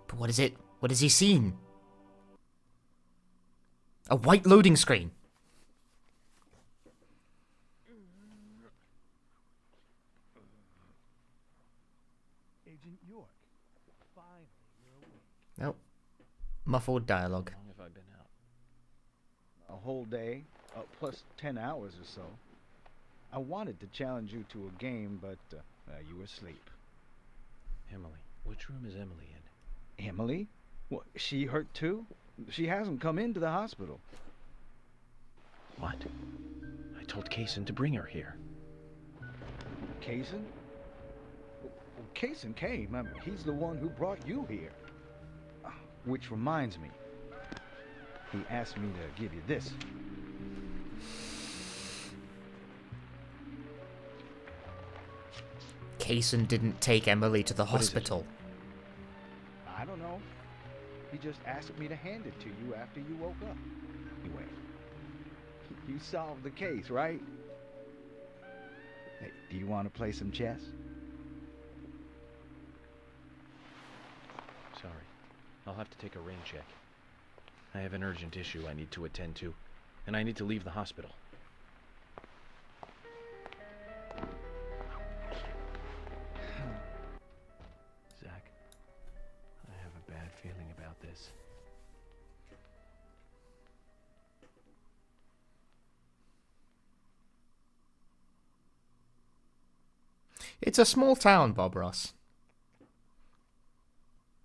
But what is it? What has he seen? A white loading screen. Agent York, finally you're awake. Nope. Muffled dialogue. How long have I been out? A whole day, plus 10 hours or so. I wanted to challenge you to a game, but you were asleep. Emily. Which room is Emily in? Emily? What, she hurt too? She hasn't come into the hospital. What? I told Kaysen to bring her here. Kaysen? Well, Kaysen came. I mean, he's the one who brought you here. Which reminds me. He asked me to give you this. Kaysen didn't take Emily to the hospital. I don't know. He just asked me to hand it to you after you woke up. Anyway, you solved the case, right? Hey, do you want to play some chess? Sorry. I'll have to take a rain check. I have an urgent issue I need to attend to, and I need to leave the hospital. Zach, I have a bad feeling about this. It's a small town, Bob Ross.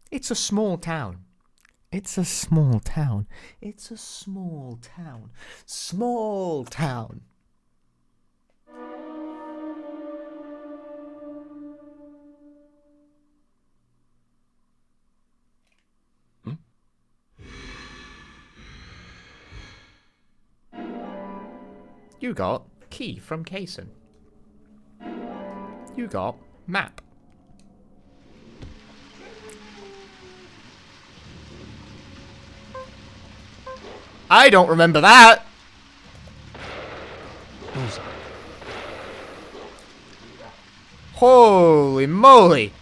It's a small town. It's a small town. It's a small town. Small town. You got key from Kaysen. You got map. I don't remember that. Holy moly.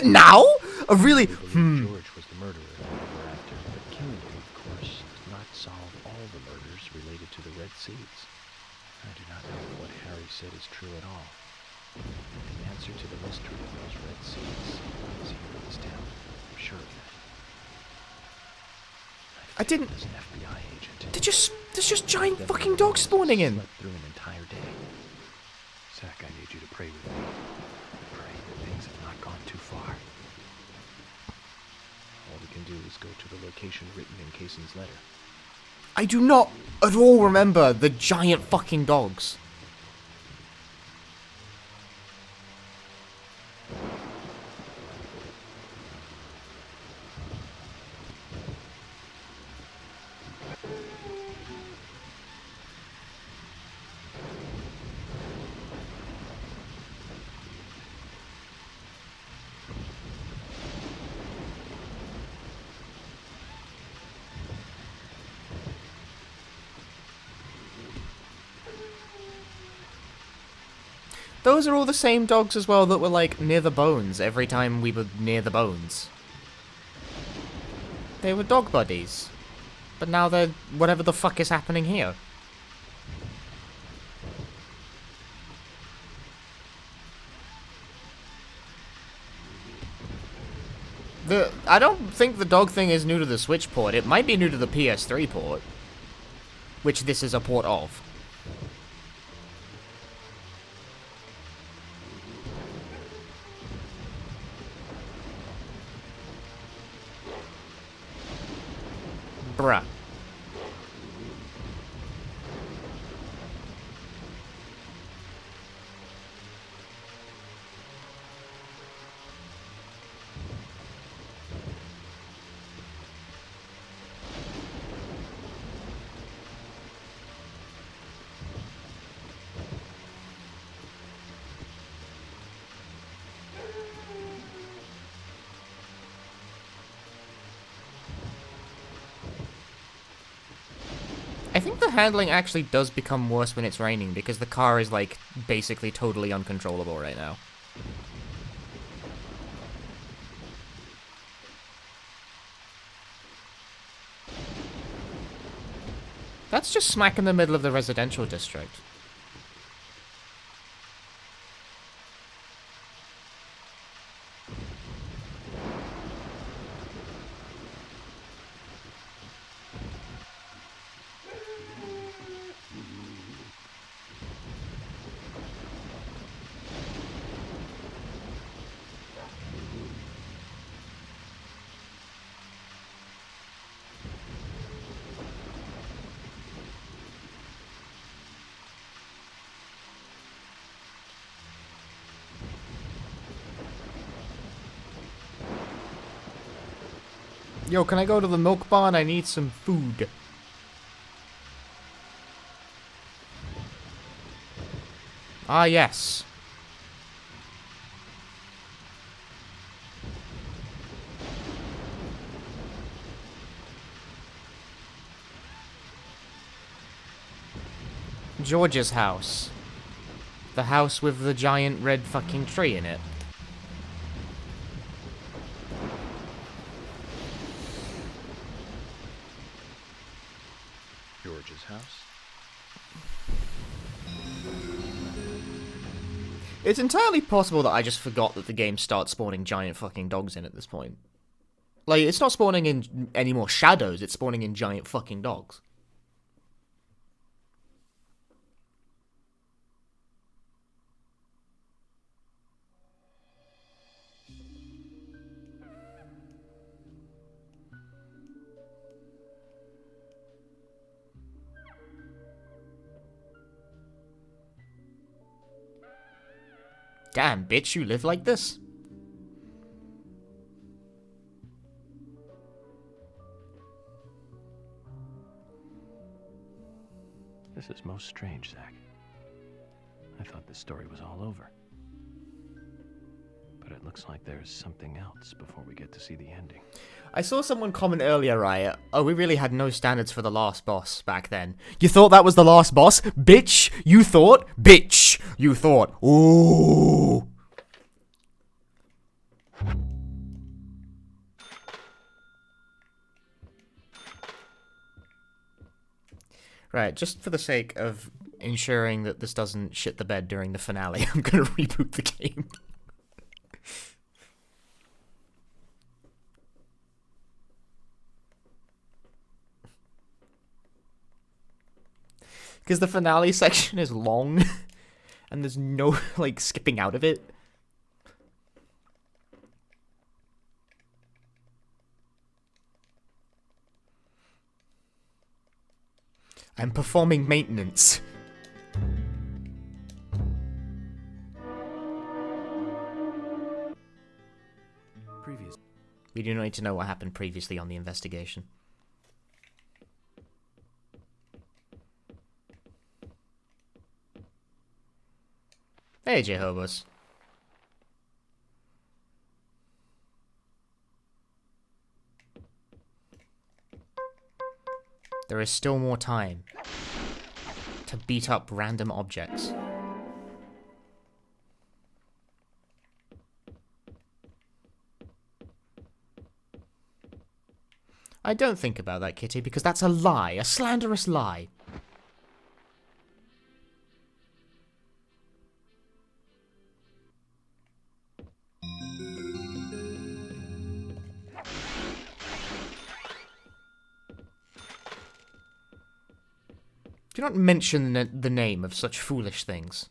Now? A really... George was the murderer we're after, but killing him, of course, does not solve all the murders related to the Red Seeds. I do not know if what Harry said is true at all. The answer to the mystery of those Red Seeds is here in this town. I'm sure of that. I didn't... As an FBI agent... There's just giant fucking dogs spawning in. Slept through an entire day. Zach, I need you to pray with me. Pray that things have not gone too far. All we can do is go to the location written in Kaysen's letter. I do not at all remember the giant fucking dogs. Those are all the same dogs as well that were, like, near the bones every time we were near the bones. They were dog buddies. But now they're whatever the fuck is happening here. I don't think the dog thing is new to the Switch port. It might be new to the PS3 port. Which this is a port of. Bruh. I think the handling actually does become worse when it's raining because the car is like basically totally uncontrollable right now. That's just smack in the middle of the residential district. Yo, can I go to the milk barn? I need some food. Ah, yes. George's house. The house with the giant red fucking tree in it. George's house? It's entirely possible that I just forgot that the game starts spawning giant fucking dogs in at this point. Like, it's not spawning in any more shadows, it's spawning in giant fucking dogs. Damn, bitch, you live like this? This is most strange, Zach. I thought this story was all over. But it looks like there's something else before we get to see the ending. I saw someone comment earlier, Riot. Oh, we really had no standards for the last boss back then. You thought that was the last boss? Bitch, you thought? Bitch, you thought. Ooh. Right, just for the sake of ensuring that this doesn't shit the bed during the finale, I'm gonna reboot the game. Because the finale section is long, and there's no, like, skipping out of it. I'm performing maintenance. We do not need to know what happened previously on the investigation. Hey, Jehovah's. There is still more time to beat up random objects. I don't think about that, Kitty, because that's a lie, a slanderous lie. Do not mention the name of such foolish things.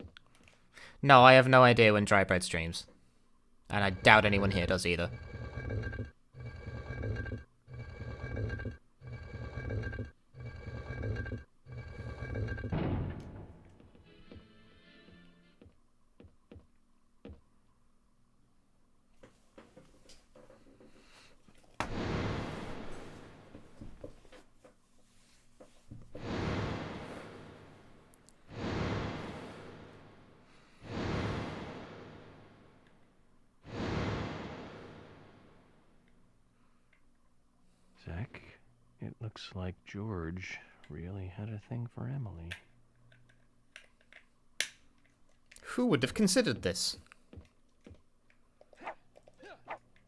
No, I have no idea when Dry Bread streams. And I doubt anyone here does either. Zach, it looks like George really had a thing for Emily. Who would have considered this?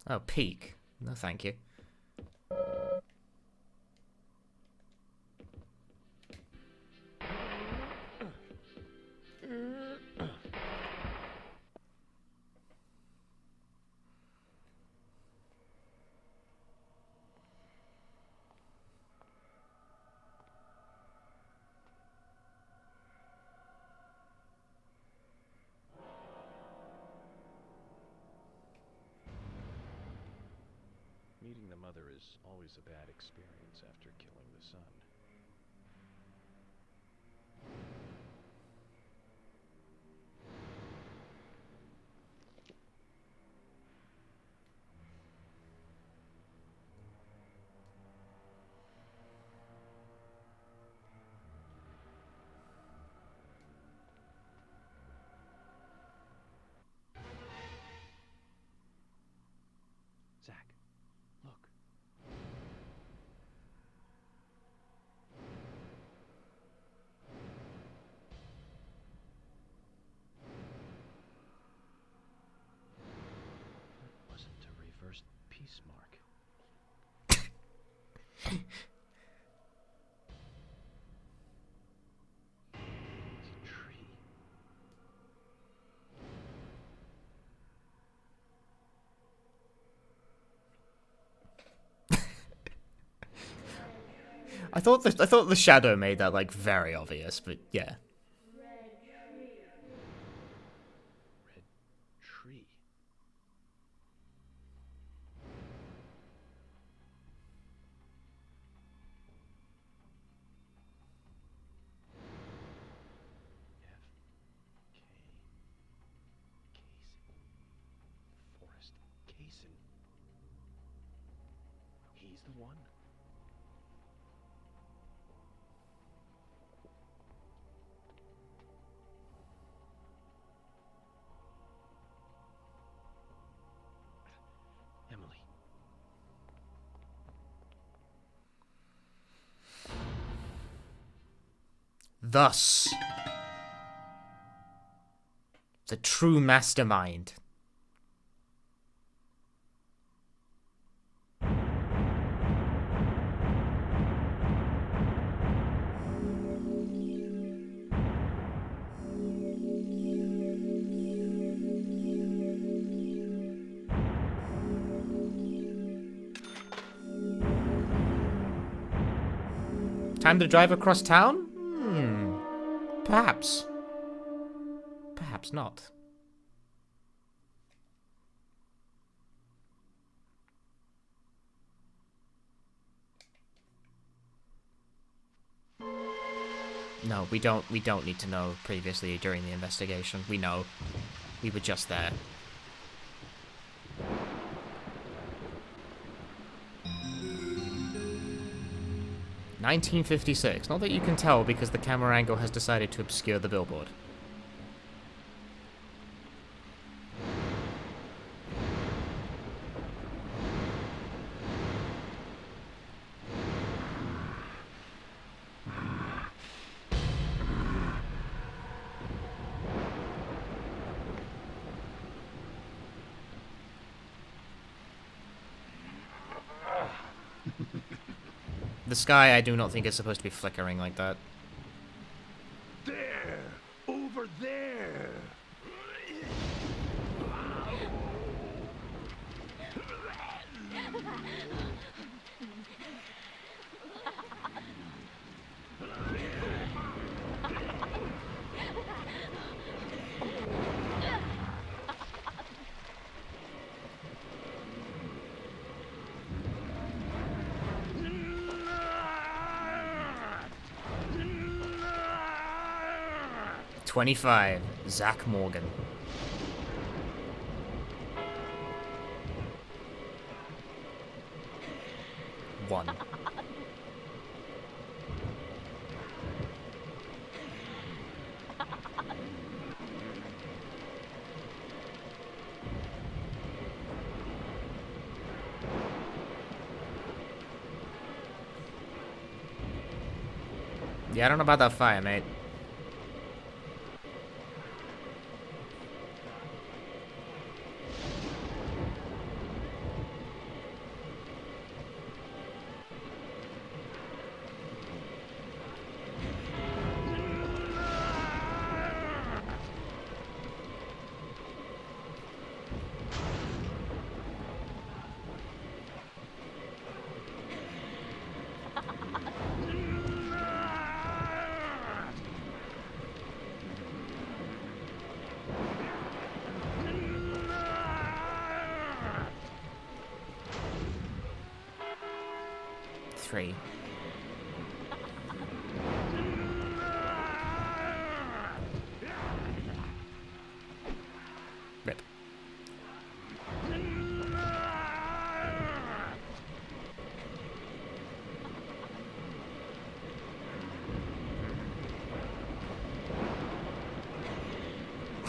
Oh, peek. No, thank you. Meeting the mother is always a bad experience after killing the son. Zach, look. That wasn't a reversed peace mark. It's a tree. I thought the shadow made that like very obvious, but yeah. Red tree. Forrest Kaysen. He's the one. Emily. Thus, the true mastermind. Time to drive across town? Perhaps. Perhaps not. No, we don't need to know previously during the investigation. We know. We were just there. (1956). Not that you can tell because the camera angle has decided to obscure the billboard. The sky I do not think is supposed to be flickering like that. There! Over there! 25. Zach Morgan. One. Yeah, I don't know about that fire, mate. Three. Rip.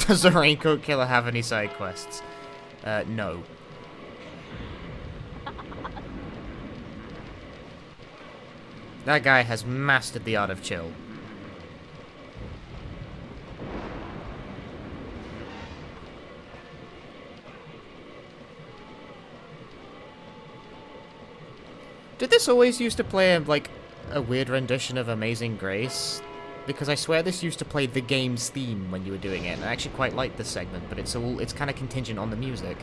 Does the Raincoat Killer have any side quests? No. That guy has mastered the art of chill. Did this always used to play, like, a weird rendition of Amazing Grace? Because I swear this used to play the game's theme when you were doing it, and I actually quite like this segment, but it's kind of contingent on the music.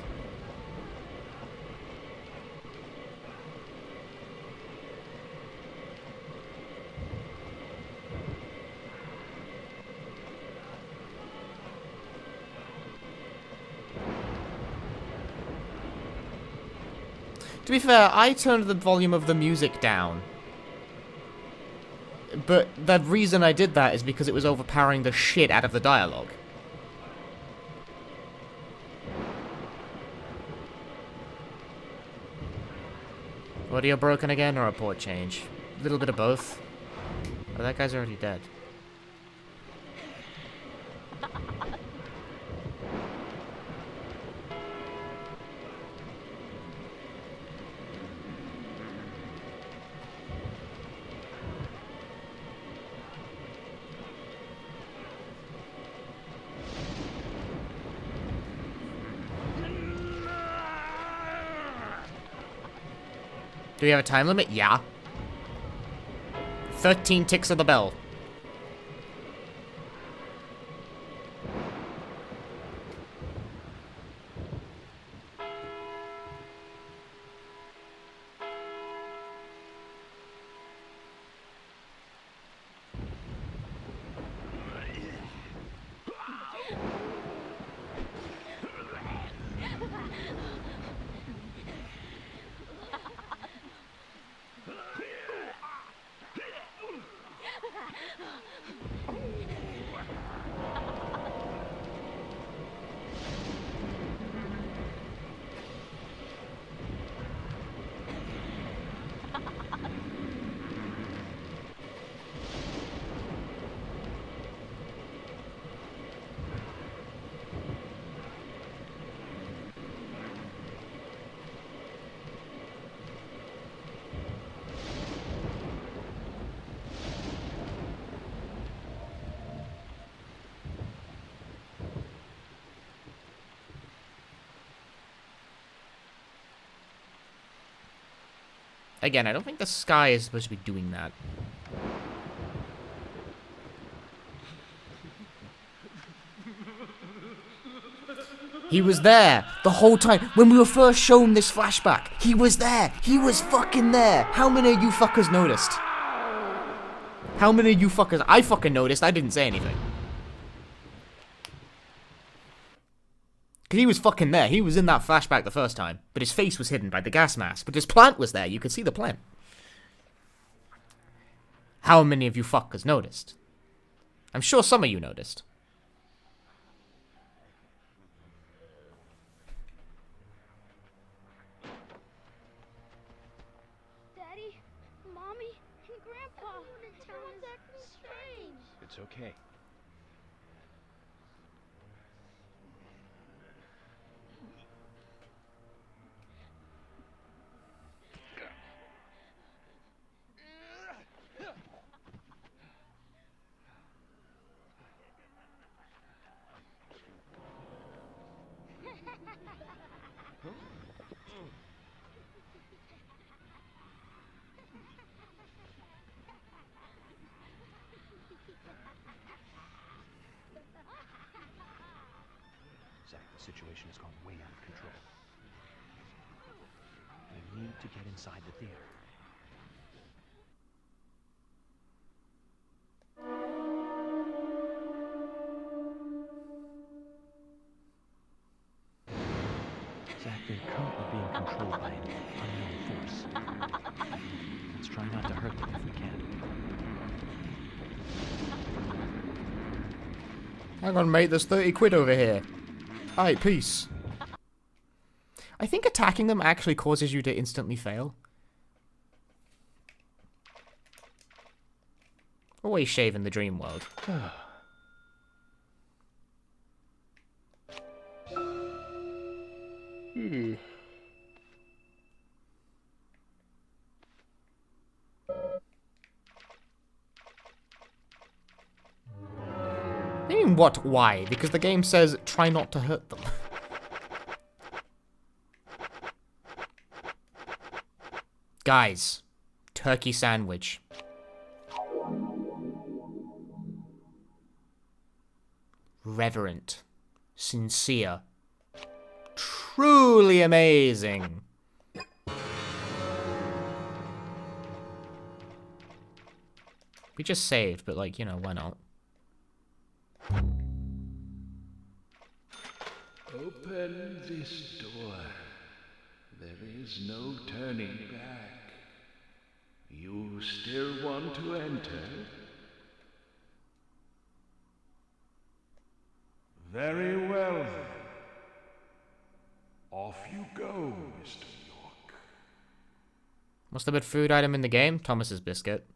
To be fair, I turned the volume of the music down. But the reason I did that is because it was overpowering the shit out of the dialogue. Audio broken again or a port change? A little bit of both. Oh, that guy's already dead. Do we have a time limit? Yeah. 13 ticks of the bell. Again, I don't think the sky is supposed to be doing that. He was there the whole time. When we were first shown this flashback, he was there. He was fucking there. How many of you fuckers noticed? How many of you fuckers? I fucking noticed. I didn't say anything. Because he was fucking there. He was in that flashback the first time. But his face was hidden by the gas mask. But his plant was there. You could see the plant. How many of you fuckers noticed? I'm sure some of you noticed. Daddy, Mommy, and Grandpa. Everyone's acting strange. It's okay. Zach, the situation has gone way out of control. We need to get inside the theater. Zach, they're currently being controlled by an unknown force. Let's try not to hurt them if we can. Hang on, mate. There's 30 quid over here. Alright, peace. I think attacking them actually causes you to instantly fail. Always shave in the dream world. I mean, what? Why? Because the game says try not to hurt them. Guys, turkey sandwich. Reverent. Sincere. Truly amazing. We just saved, but like, you know, why not? Open this door. There is no turning back. You still want to enter? Very well then. Off you go, Mr. York. What's the best food item in the game? Thomas's biscuit.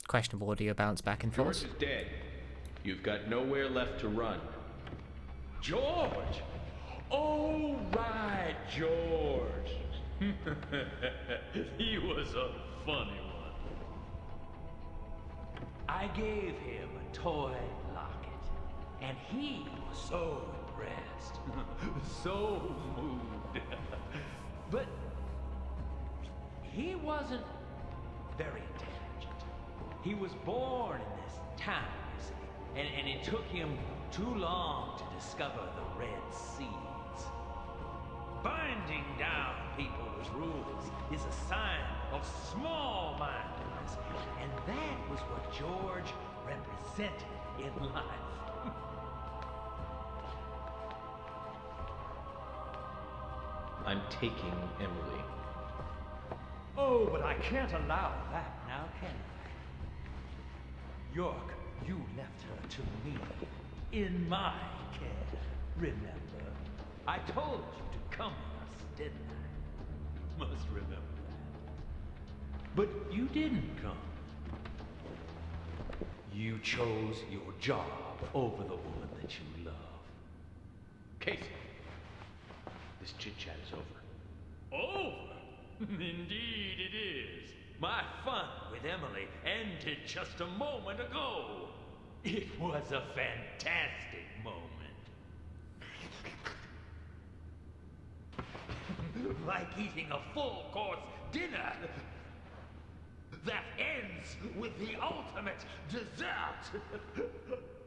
Questionable audio bounce back and forth. George is dead. You've got nowhere left to run. George! Oh, right, George. He was a funny one. I gave him a toy locket, and he was so impressed, so moved. But he wasn't very intelligent. He was born in this town, you see, and it took him too long to discover the Red Seeds. Binding down people's rules is a sign of small-mindedness, and that was what George represented in life. I'm taking Emily. Oh, but I can't allow that now, can I? York, you left her to me, in my care, remember? I told you to come with us, didn't I? Must remember that. But you didn't come. You chose your job over the woman that you love. Casey, this chit-chat is over. Over? Indeed it is. My fun with Emily ended just a moment ago. It was a fantastic moment. Like eating a full-course dinner that ends with the ultimate dessert.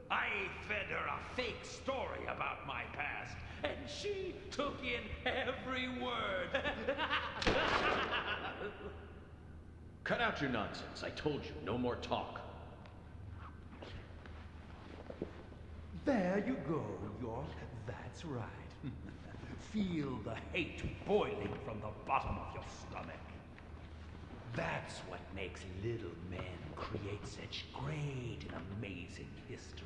I fed her a fake story about my past, and she took in every word. Cut out your nonsense. I told you, no more talk. There you go, York. That's right. Feel the hate boiling from the bottom of your stomach. That's what makes little men create such great and amazing history.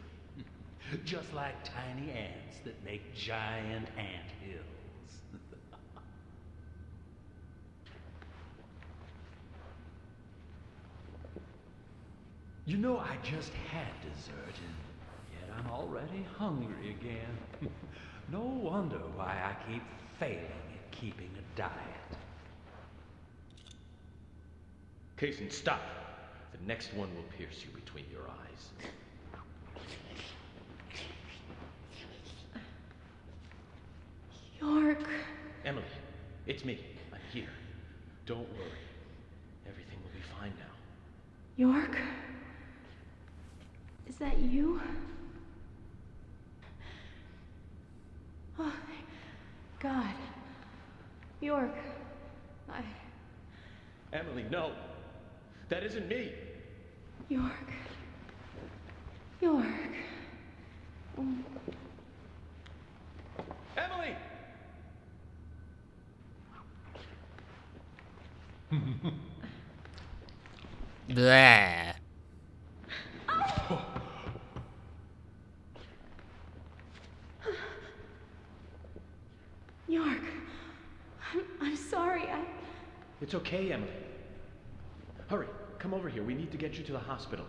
Just like tiny ants that make giant ant hills. You know, I just had dessert, and yet I'm already hungry again. No wonder why I keep failing at keeping a diet. Kaysen, stop. The next one will pierce you between your eyes. York. Emily, it's me. I'm here. Don't worry. Everything will be fine now. York? Is that you? Oh, thank God. York, Emily, no. That isn't me. York. York. Emily! Blah. York, I'm sorry. It's okay, Emily. Hurry, come over here. We need to get you to the hospital.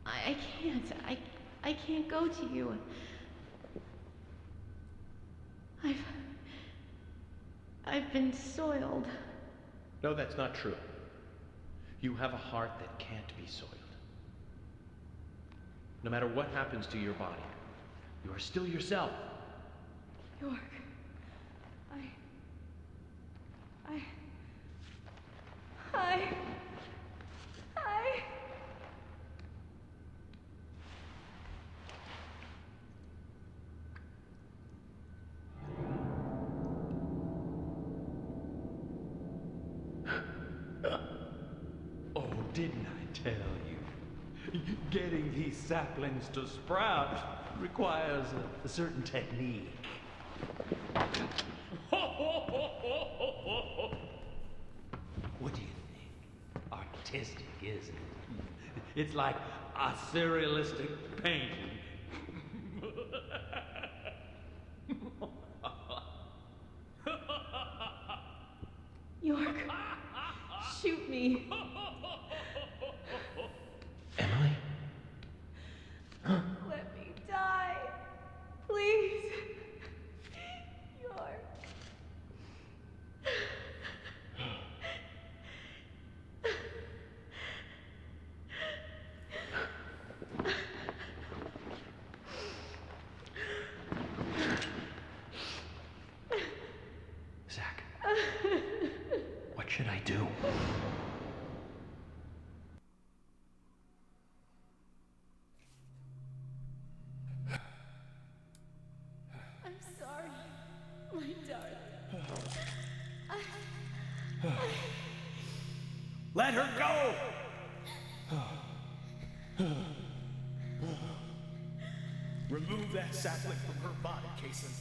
I can't. I can't go to you. I've been soiled. No, that's not true. You have a heart that can't be soiled. No matter what happens to your body, you are still yourself. York, Oh, didn't I tell you? Getting these saplings to sprout requires a certain technique. What do you think? Artistic, isn't it? It's like a surrealistic painting. York, shoot me. Emily? Let me die. Please. York. Zach, what should I do? I'm sorry, my darling. Let her go! Remove that sapling from her body, Kaysen.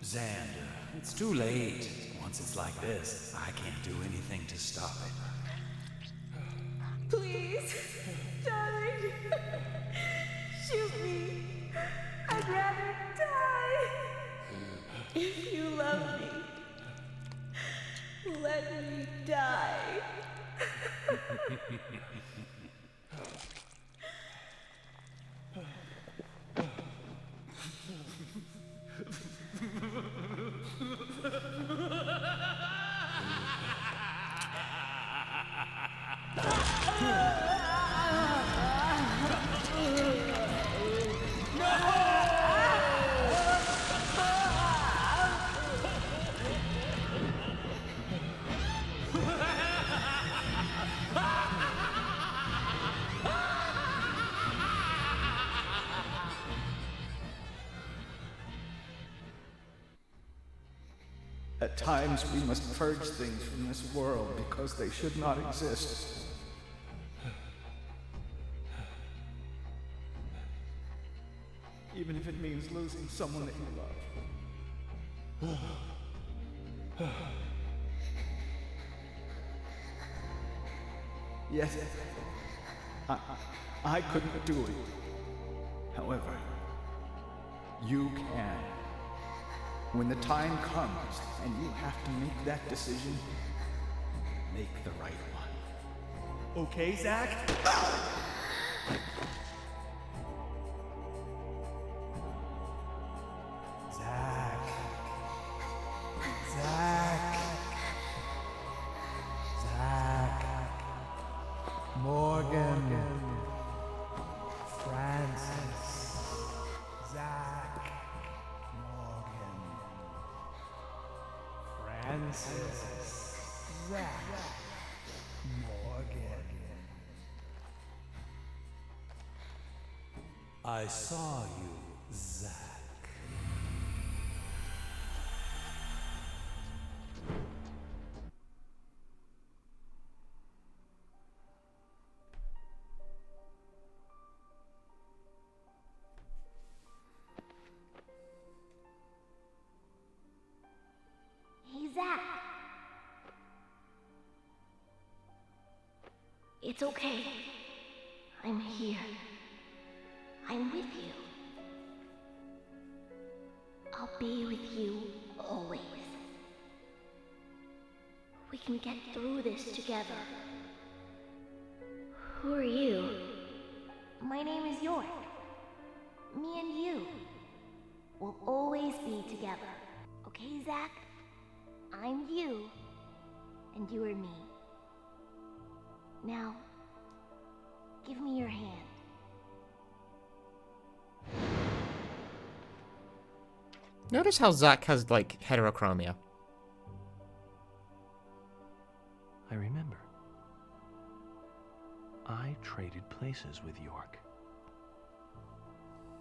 Xander, it's too late. Once it's like this, I can't do anything to stop it. Please, darling. Shoot me. I'd rather die. If you love me, let me die. At times we must purge things from this world because they should not exist. Even if it means losing someone that you love. Yes, I couldn't do it. However, you can. When the time comes and you have to make that decision, make the right one. Okay, Zach? Zach. Zach. Zach. Morgan. Francis. Zach. Morgan. Francis. Zach. Morgan. I saw you, Zach. Hey, Zach. It's okay. I'm here. I'm with you. I'll be with you always. We can get through this together. Who are you? My name is York. Me and you will always be together. Okay, Zach? I'm you, and you are me. Now, give me your hand. Notice how Zach has, like, heterochromia. I remember. I traded places with York.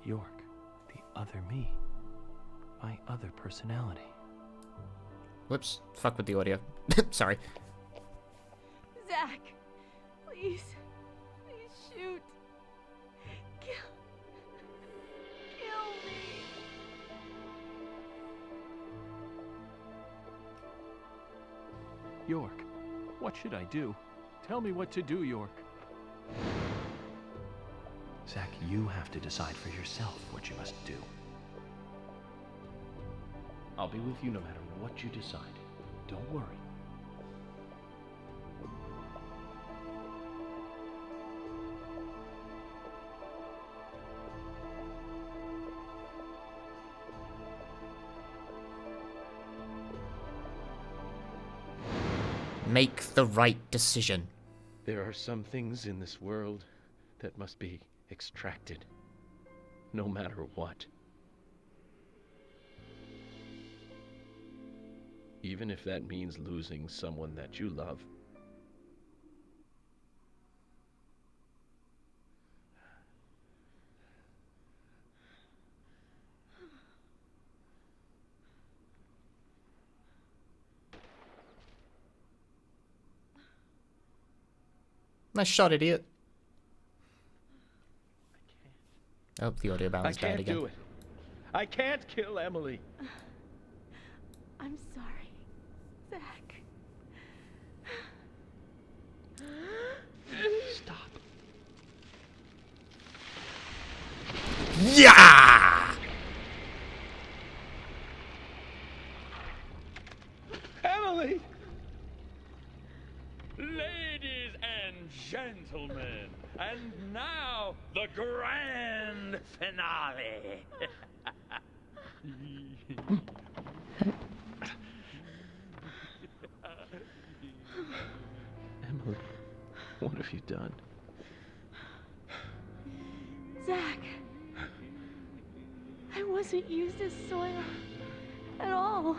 York, the other me. My other personality. Whoops. Fuck with the audio. Sorry. Zach, please. Please shoot. Kill me. York, what should I do? Tell me what to do, York. Zach, you have to decide for yourself what you must do. I'll be with you no matter what you decide. Don't worry. Make the right decision. There are some things in this world that must be extracted, no matter what. Even if that means losing someone that you love. Nice shot, idiot. Oh, the audio I balance bad can't again. do it. I can't kill Emily. I'm sorry, Zach. Stop. Yeah! Emily! Ladies and gentlemen, and now the grand finale. Emily, what have you done? Zach, I wasn't used as soil at all.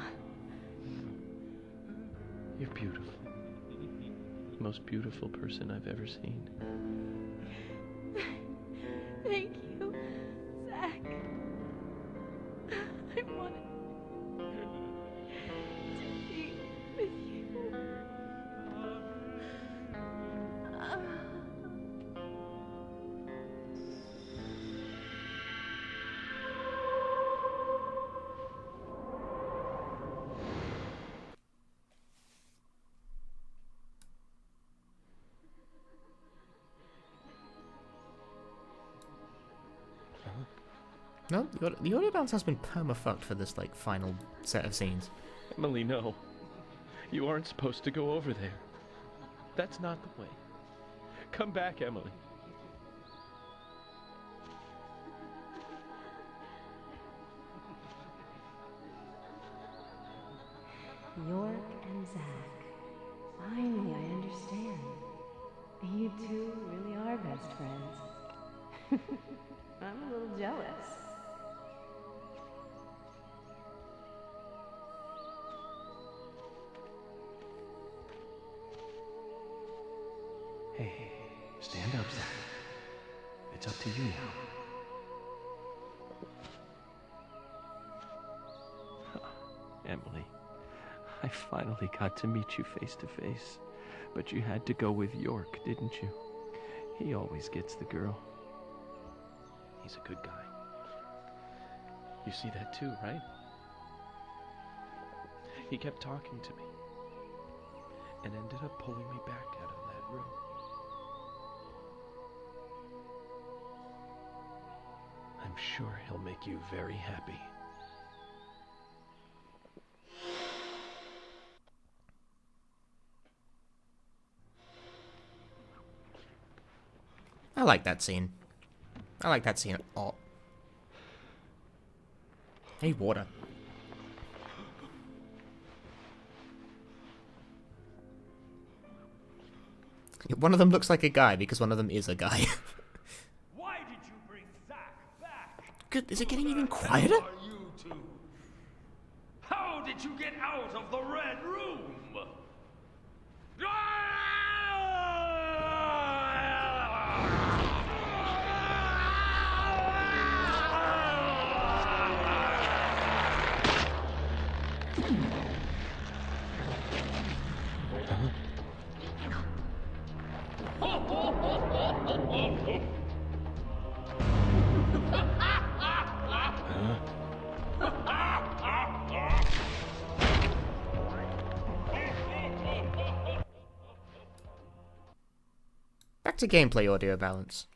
You're beautiful. Most beautiful person I've ever seen. Thank you, Zach. I wanted to No, the audio balance has been perma-fucked for this, like, final set of scenes. Emily, no. You aren't supposed to go over there. That's not the way. Come back, Emily. York and Zack. Finally, I understand. You two really are best friends. I'm a little jealous. Hey, stand up, Zack. It's up to you now. Emily, I finally got to meet you face to face. But you had to go with York, didn't you? He always gets the girl. He's a good guy. You see that too, right? He kept talking to me and ended up pulling me back out of that room. I'm sure he'll make you very happy. I like that scene. I like that scene a lot. Hey, water. One of them looks like a guy because one of them is a guy. Why did you bring Zack back? Good. Is it getting even quieter? Who are you two? How did you get out of the Red Room? Back to gameplay audio balance.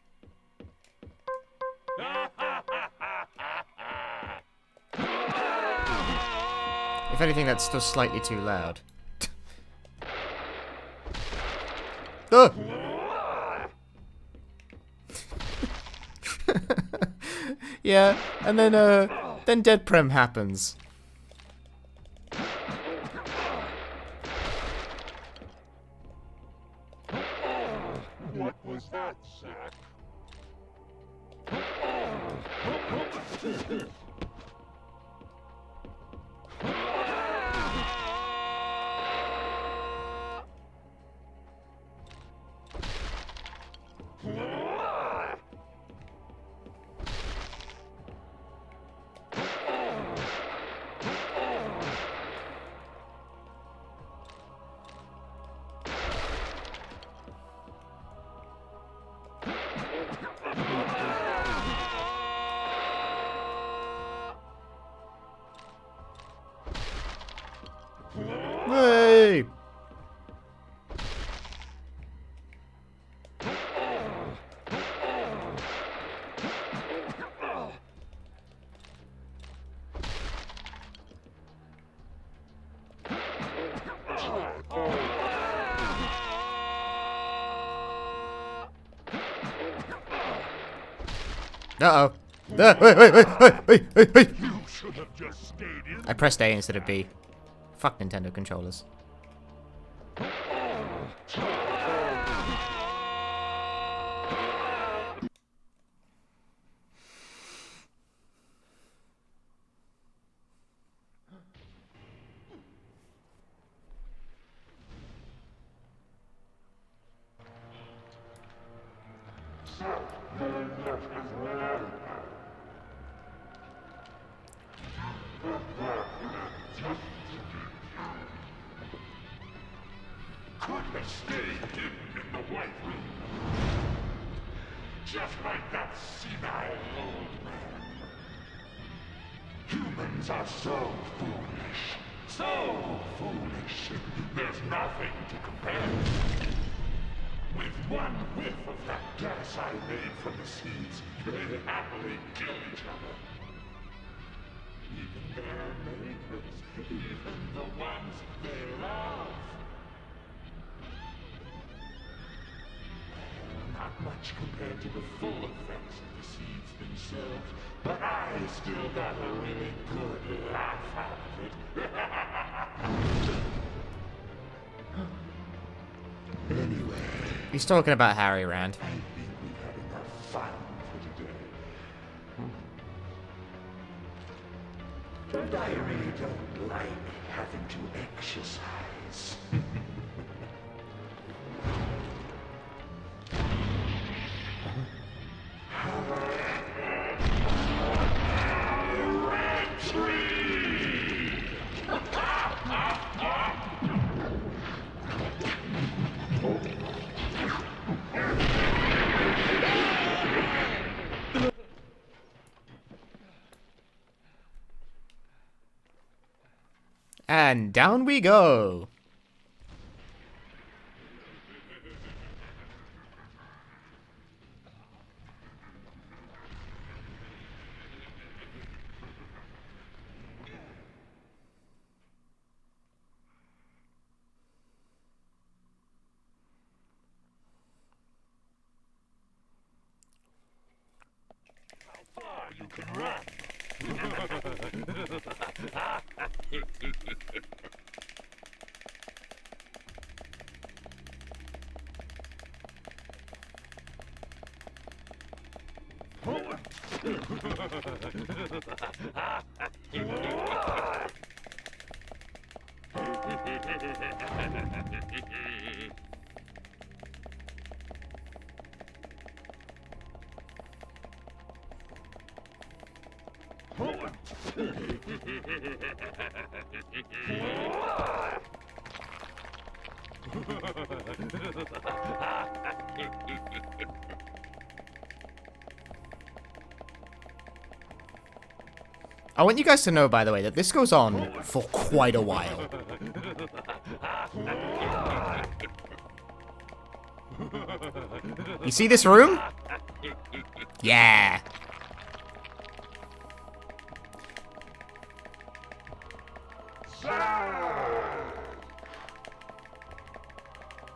If anything, that's still slightly too loud. Yeah, and then Dead Prem happens. What was that, Zack? Hey! Uh-oh. Wait. You should have just stayed in. I pressed A instead of B. Fuck Nintendo controllers. Could have stayed hidden in the White Room. Just like that senile old man. Humans are so foolish. So foolish. There's nothing to compare. With one whiff of that gas I made from the seeds, they happily kill each other. even their neighbors, even the ones they love. Not much compared to the full effects of the seeds themselves, but I still got a really good laugh out of it. Anyway, He's talking about Harry Rand. I think we've had enough fun for today. But I really don't like having to exercise. And down we go. You can run. I want you guys to know, by the way, that this goes on for quite a while. You see this room? Yeah.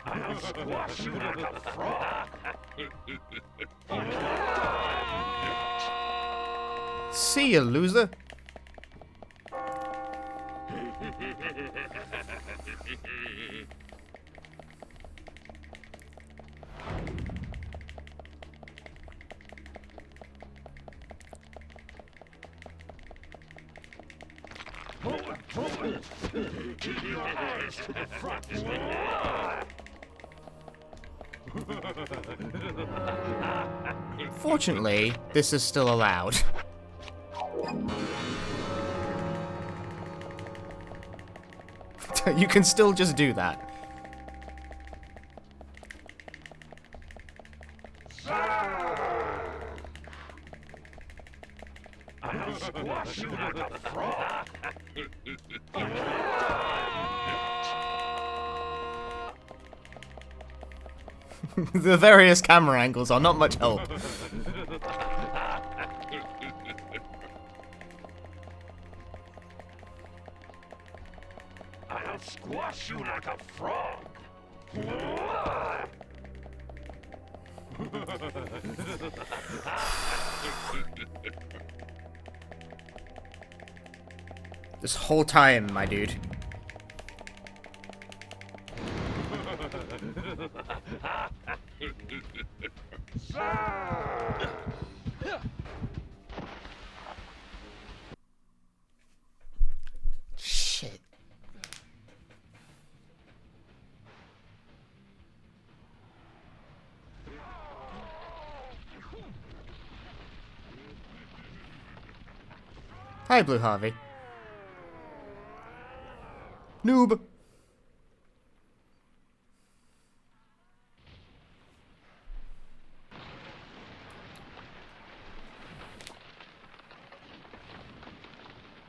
I'll squash you like a frog. See you, loser. Keep your eyes to the front. Fortunately, this is still allowed. You can still just do that. I'll squash you like a frog. The various camera angles are not much help. I'll squash you like a frog. This whole time, my dude. Shit. Hi, Blue Harvey. Noob.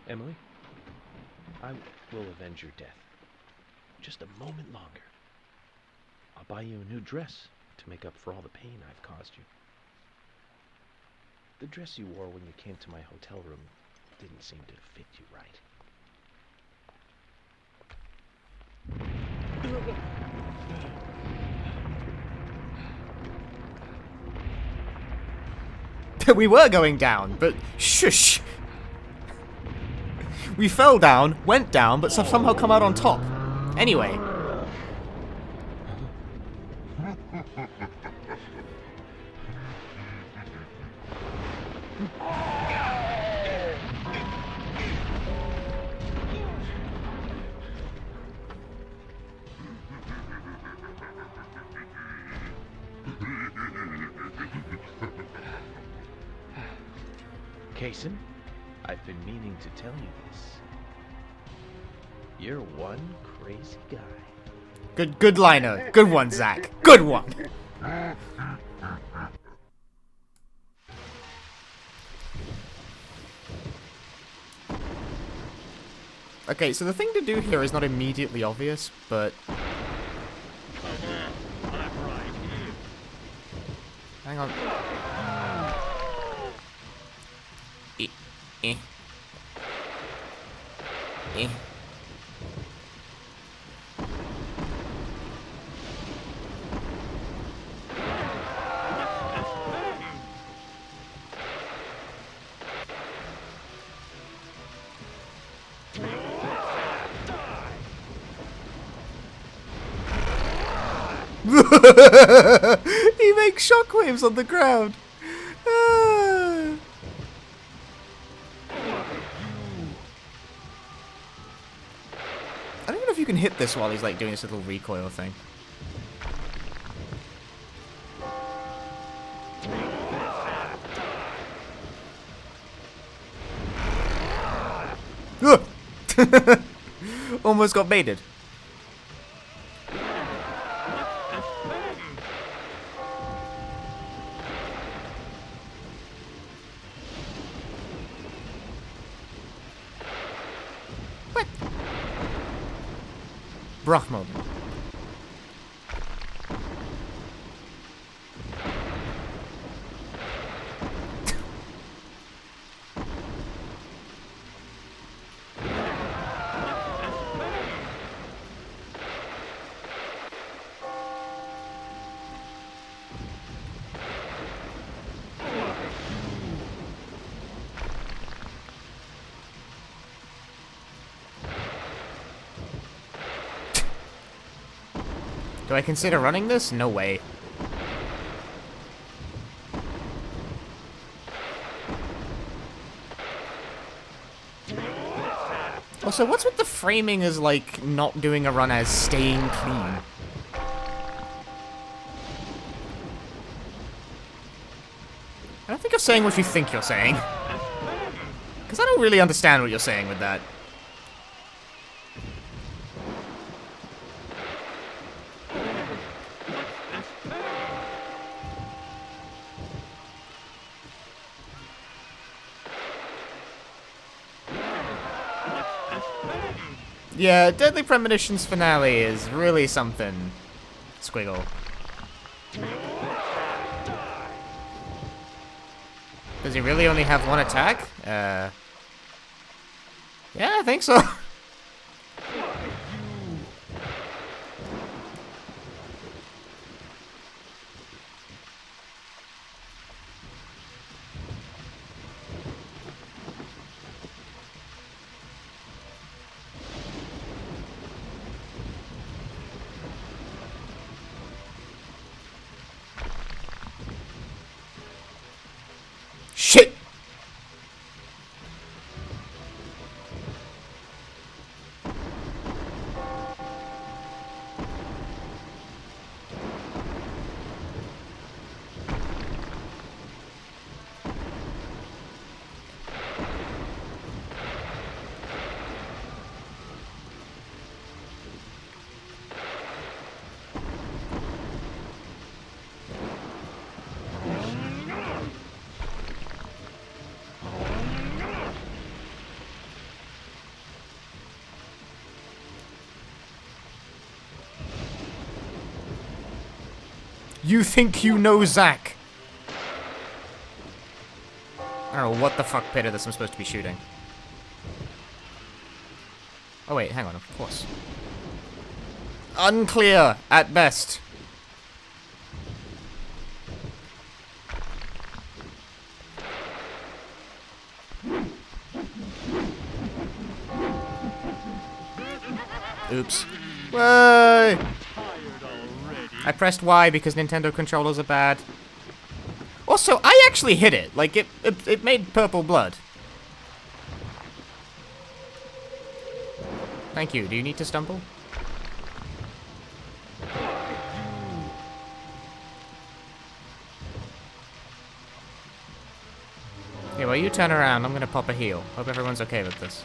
Emily, I will avenge your death. Just a moment longer. I'll buy you a new dress to make up for all the pain I've caused you. The dress you wore when you came to my hotel room didn't seem to fit you right. We were going down, but shush. We fell down, went down, but somehow come out on top. Anyway. Kaysen, I've been meaning to tell you this. You're one crazy guy. Good liner. Good one, Zach. Good one. Okay, so the thing to do here is not immediately obvious, but... Hang on. Eh. He makes shockwaves on the ground. Ah. I don't know if you can hit this while he's like doing this little recoil thing. Almost got baited. What? Brock moment. Do I consider running this? No way. Also, what's with the framing as, like, not doing a run as staying clean? I don't think you're saying what you think you're saying. Because I don't really understand what you're saying with that. Yeah, Deadly Premonition's finale is really something. Squiggle. Does he really only have one attack? Yeah, I think so. Shit! You think you know Zach? I don't know what the fuck pit of this I'm supposed to be shooting. Oh wait, hang on, of course. Unclear, at best. Oops. Way! I pressed Y because Nintendo controllers are bad. Also, I actually hit it. Like, it made purple blood. Thank you. Do you need to stumble? Okay, well, you turn around. I'm gonna pop a heal. Hope everyone's okay with this.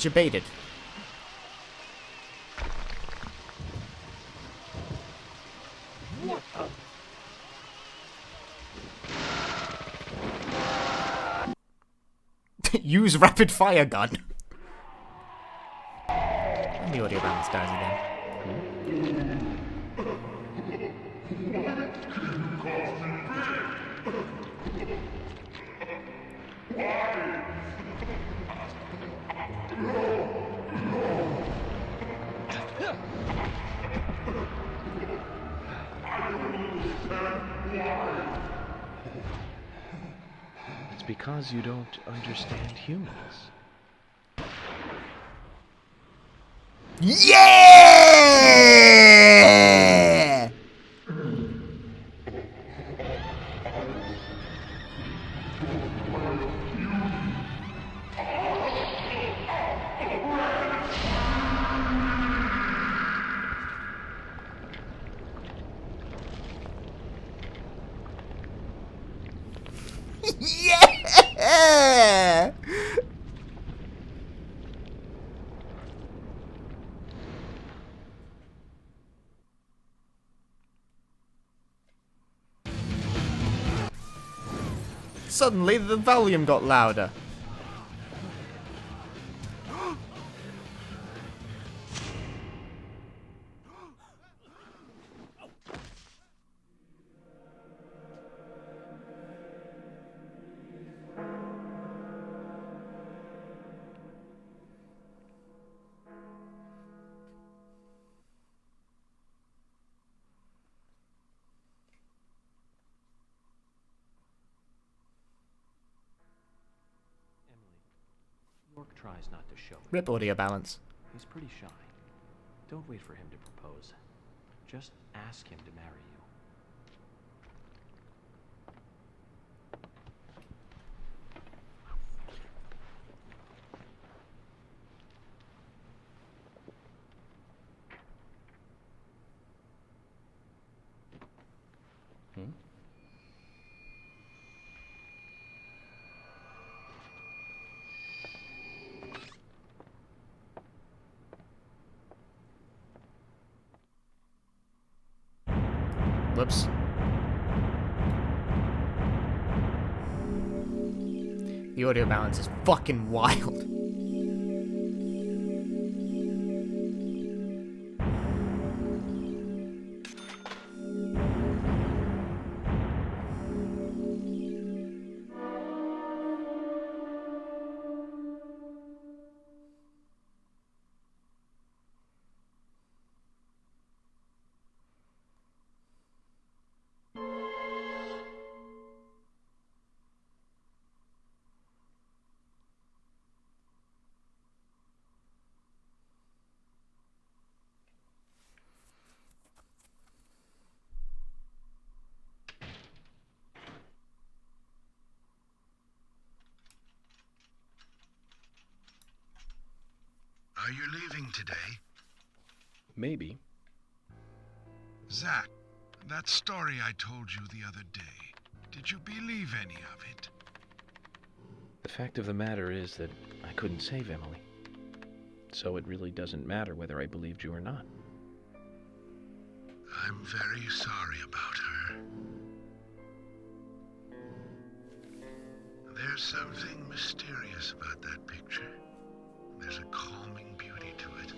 Debated. Use rapid fire gun. And the audio balance dies again. It's because you don't understand humans. Yeah! Yeah! Suddenly, the volume got louder. York tries not to show it. Rip audio balance. He's pretty shy. Don't wait for him to propose. Just ask him to marry you. Whoops. The audio balance is fucking wild. Are you leaving today? Maybe. Zack, that story I told you the other day, did you believe any of it? The fact of the matter is that I couldn't save Emily. So it really doesn't matter whether I believed you or not. I'm very sorry about her. There's something mysterious about that picture. There's a calming beauty to it,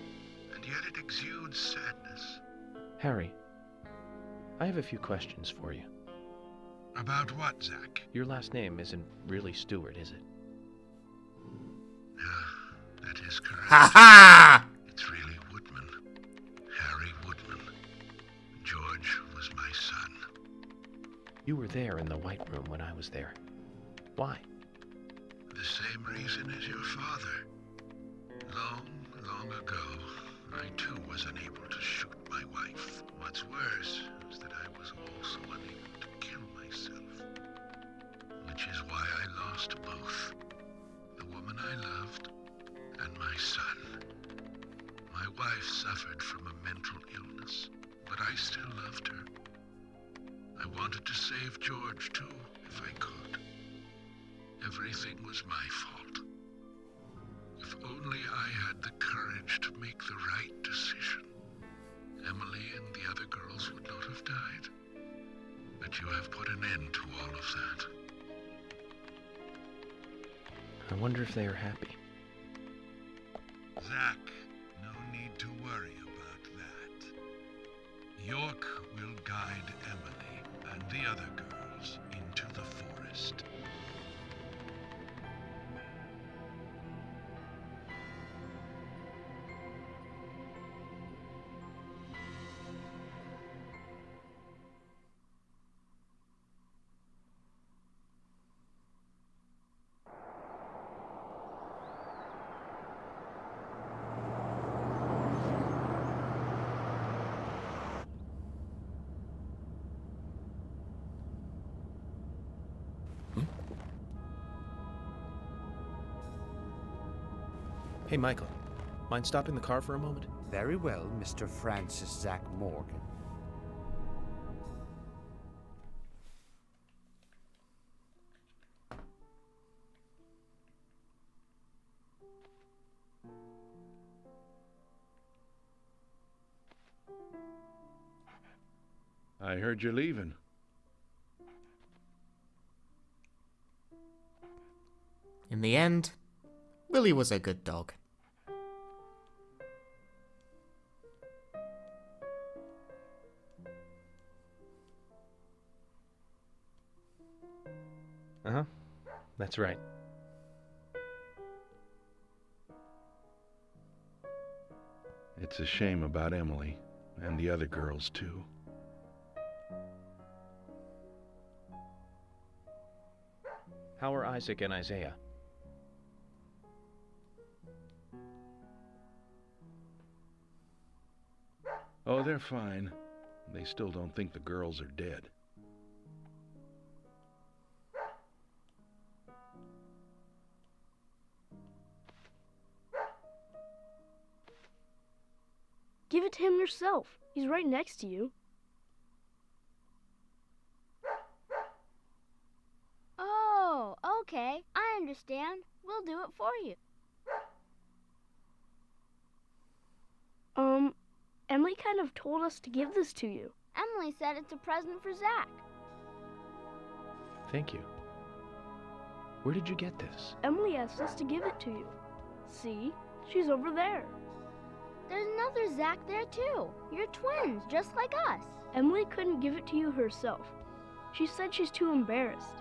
and yet it exudes sadness. Harry, I have a few questions for you. About what, Zach? Your last name isn't really Stewart, is it? That is correct. Ha ha! It's really Woodman. Harry Woodman. George was my son. You were there in the White Room when I was there. Why? The same reason as your father. Long, long ago, I too was unable to shoot my wife. What's worse is that I was also unable to kill myself. Which is why I lost both. The woman I loved and my son. My wife suffered from a mental illness, but I still loved her. I wanted to save George too, if I could. Everything was my fault. If only I had the courage to make the right decision, Emily and the other girls would not have died. But you have put an end to all of that. I wonder if they are happy. Zach, no need to worry about that. York will guide Emily and the other girls into the forest. Hey, Michael. Mind stopping the car for a moment? Very well, Mr. Francis Zach Morgan. I heard you're leaving. In the end, Willie was a good dog. Uh-huh. That's right. It's a shame about Emily, and the other girls, too. How are Isaac and Isaiah? Oh, they're fine. They still don't think the girls are dead. Give it to him yourself. He's right next to you. Oh, okay. I understand. We'll do it for you. Emily kind of told us to give this to you. Emily said it's a present for Zach. Thank you. Where did you get this? Emily asked us to give it to you. See? She's over there. There's another Zach there too. You're twins, just like us. Emily couldn't give it to you herself. She said she's too embarrassed.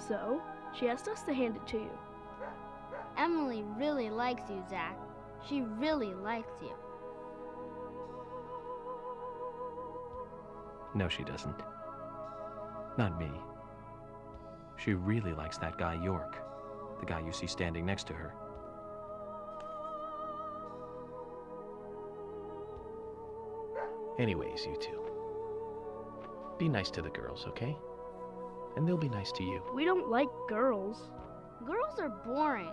So, she asked us to hand it to you. Emily really likes you, Zach. She really likes you. No, she doesn't. Not me. She really likes that guy York, the guy you see standing next to her. Anyways, you two. Be nice to the girls, okay? And they'll be nice to you. We don't like girls. Girls are boring.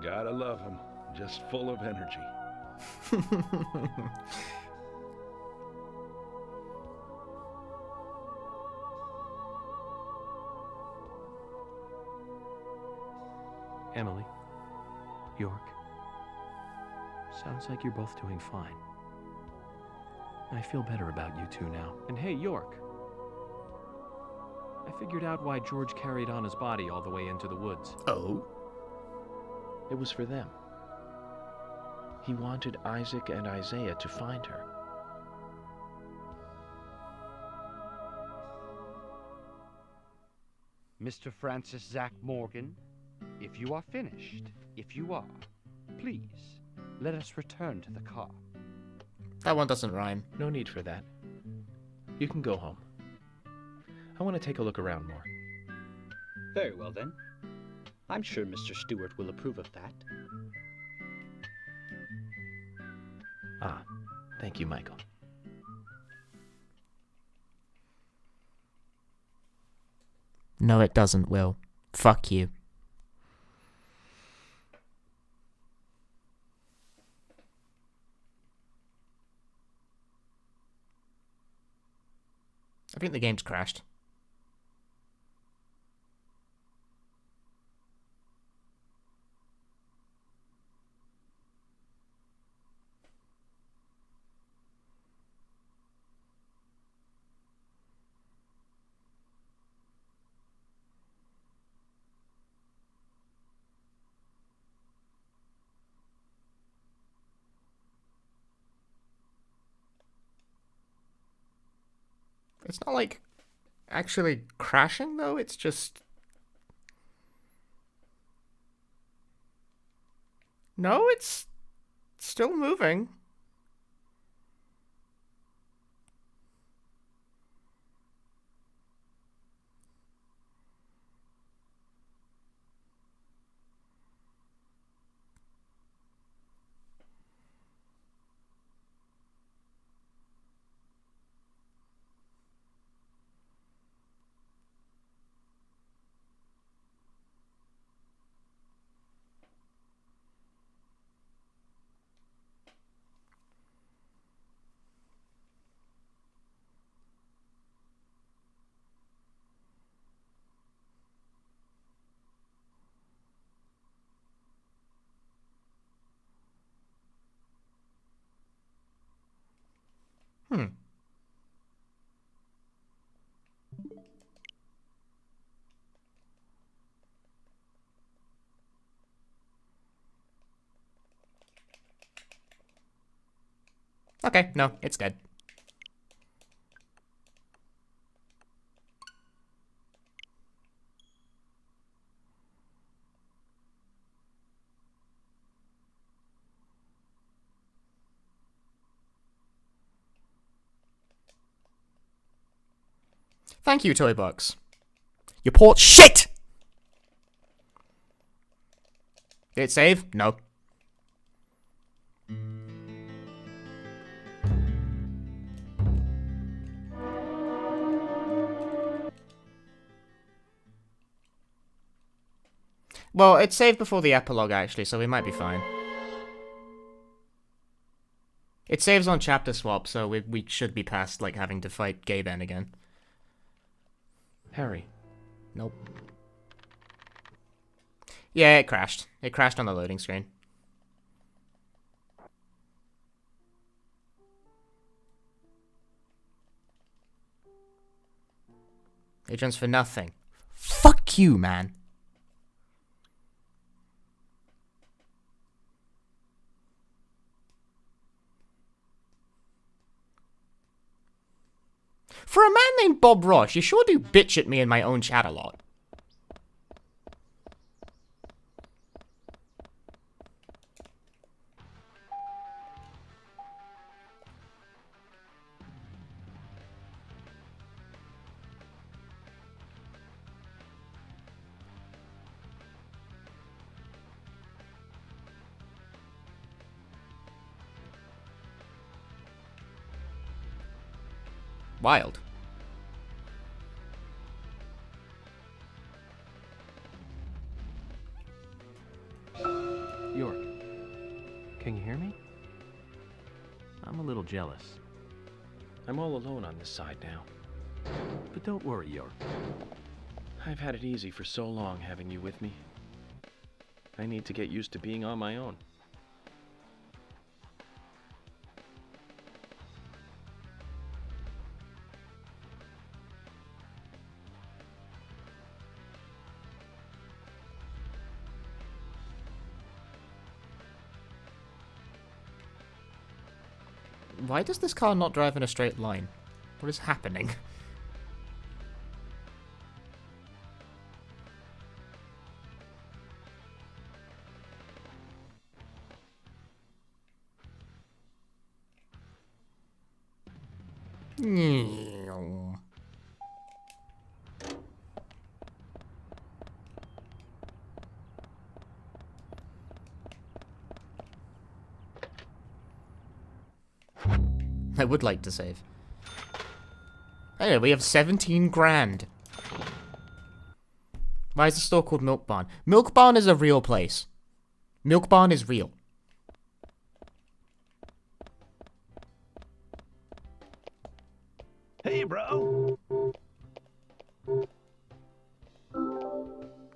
Gotta love him. Just full of energy. Emily, York, sounds like you're both doing fine. I feel better about you two now. And hey, York, I figured out why George carried Anna's body all the way into the woods. Oh? It was for them. He wanted Isaac and Isaiah to find her. Mr. Francis Zach Morgan, if you are finished, if you are, please, let us return to the car. That one doesn't rhyme. No need for that. You can go home. I want to take a look around more. Very well, then. I'm sure Mr. Stewart will approve of that. Ah, thank you, Michael. No, it doesn't, Will. Fuck you. I think the game's crashed. It's not like actually crashing though, it's just... No, it's still moving. Okay, no, it's dead. Thank you, Toy Box. You port shit! Did it save? No. Well, it saved before the epilogue, actually, so we might be fine. It saves on chapter swap, so we should be past, like, having to fight Gay Ben again. Harry. Nope. Yeah, it crashed. It crashed on the loading screen. Agents for nothing. Fuck you, man. For a man named Bob Ross, you sure do bitch at me in my own chat a lot. Wild. York, can you hear me? I'm a little jealous. I'm all alone on this side now. But don't worry, York. I've had it easy for so long having you with me. I need to get used to being on my own. Why does this car not drive in a straight line? What is happening? I would like to save. Anyway, we have 17 grand. Why is the store called Milk Barn? Milk Barn is a real place. Milk Barn is real. Hey, bro.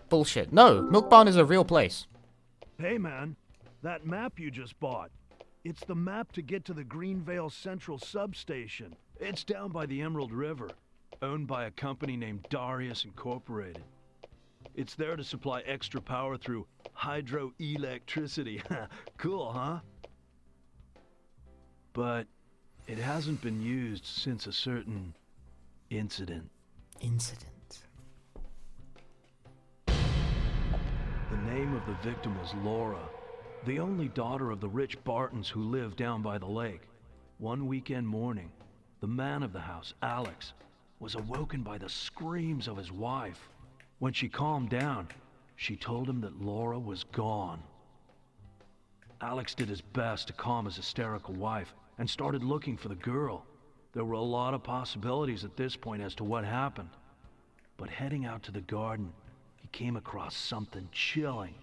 Bullshit. No, Milk Barn is a real place. Hey, man. That map you just bought. It's the map to get to the Greenvale Central substation. It's down by the Emerald River, owned by a company named Darius Incorporated. It's there to supply extra power through hydroelectricity. Cool, huh? But it hasn't been used since a certain incident. Incident. The name of the victim was Laura, the only daughter of the rich Bartons who lived down by the lake. One weekend morning, the man of the house, Alex, was awoken by the screams of his wife. When she calmed down, she told him that Laura was gone. Alex did his best to calm his hysterical wife and started looking for the girl. There were a lot of possibilities at this point as to what happened. But heading out to the garden, he came across something chilling.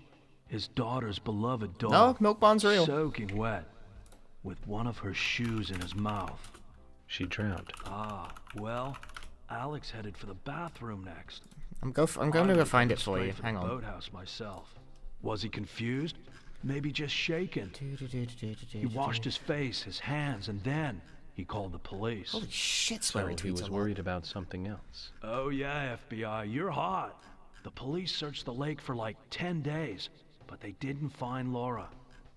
His daughter's beloved dog, no, Milk Barn's real. Soaking wet, with one of her shoes in his mouth. She drowned. Ah, well, Alex headed for the bathroom next. I'm going to go find it for you. Hang on. Boathouse myself. Was he confused? Maybe just shaken. He washed his face, his hands, and then he called the police. Holy shit, so he was worried about something else. Oh yeah, FBI, you're hot. The police searched the lake for like 10 days, but they didn't find Laura.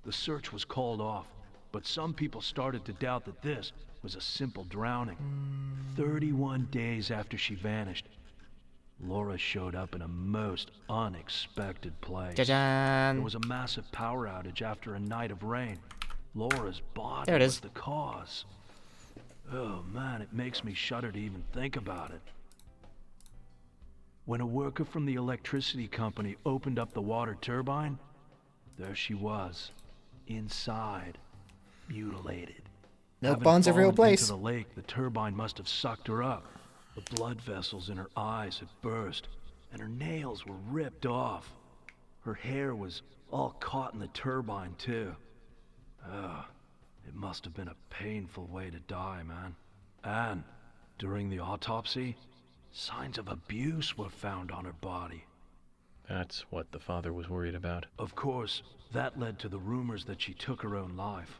The search was called off, but some people started to doubt that this was a simple drowning. 31 days after she vanished, Laura showed up in a most unexpected place. There was a massive power outage after a night of rain. Laura's body there it is. was the cause. Oh man, it makes me shudder to even think about it. When a worker from the electricity company opened up the water turbine, there she was, inside, mutilated. Milk Barn's a real place. Into the lake, the turbine must have sucked her up. The blood vessels in her eyes had burst, and her nails were ripped off. Her hair was all caught in the turbine, too. It must have been a painful way to die, man. And during the autopsy, signs of abuse were found on her body. That's what the father was worried about. Of course, that led to the rumors that she took her own life.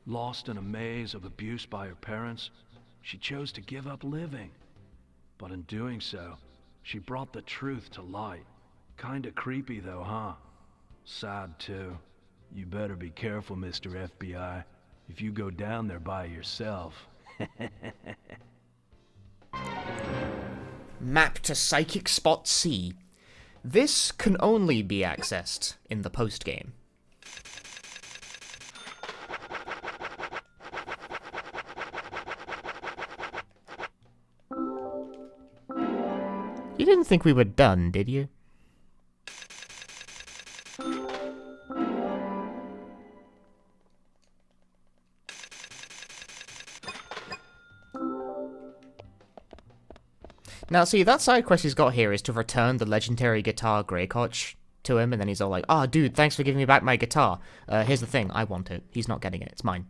Lost in a maze of abuse by her parents, she chose to give up living. But in doing so, she brought the truth to light. Kinda creepy though, huh? Sad too. You better be careful, Mr. FBI, if you go down there by yourself. Map to Psychic Spot C. This can only be accessed in the post-game. You didn't think we were done, did you? Now, see, that side quest he's got here is to return the legendary guitar Greycoach to him, and then he's all like, "Oh, dude, thanks for giving me back my guitar. Here's the thing, I want it. He's not getting it, it's mine."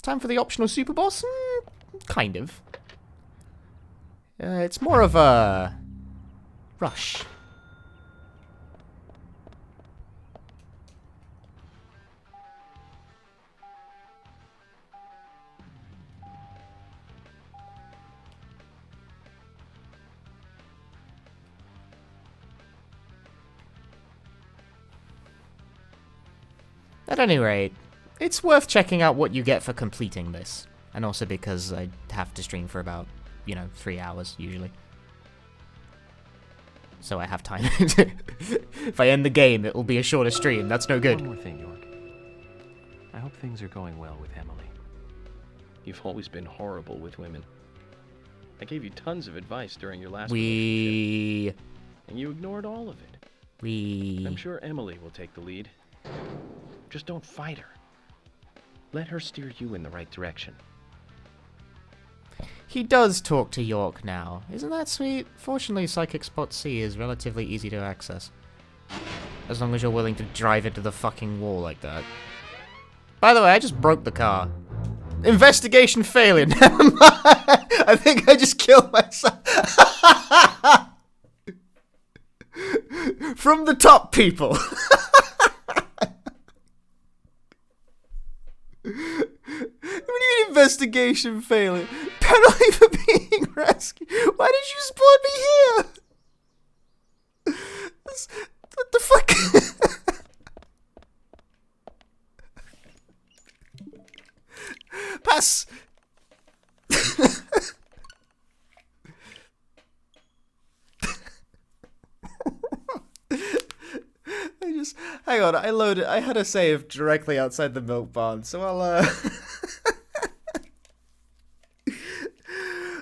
Time for the optional super boss? Kind of. It's more of a rush. At any rate, it's worth checking out what you get for completing this. And also because I have to stream for about, 3 hours, usually. So I have time. If I end the game, it will be a shorter stream. That's no good. One more thing, York. I hope things are going well with Emily. You've always been horrible with women. I gave you tons of advice during your last relationship. And you ignored all of it. I'm sure Emily will take the lead. Just don't fight her. Let her steer you in the right direction. He does talk to York now. Isn't that sweet? Fortunately, Psychic Spot C is relatively easy to access. As long as you're willing to drive into the fucking wall like that. By the way, I just broke the car. Investigation failure. Never mind. I think I just killed myself. From the top, people. What do you mean investigation failure? Penalty for being rescued. Why did you spawn me here? What the fuck? Pass. Hang on, I had a save directly outside the milk barn, so I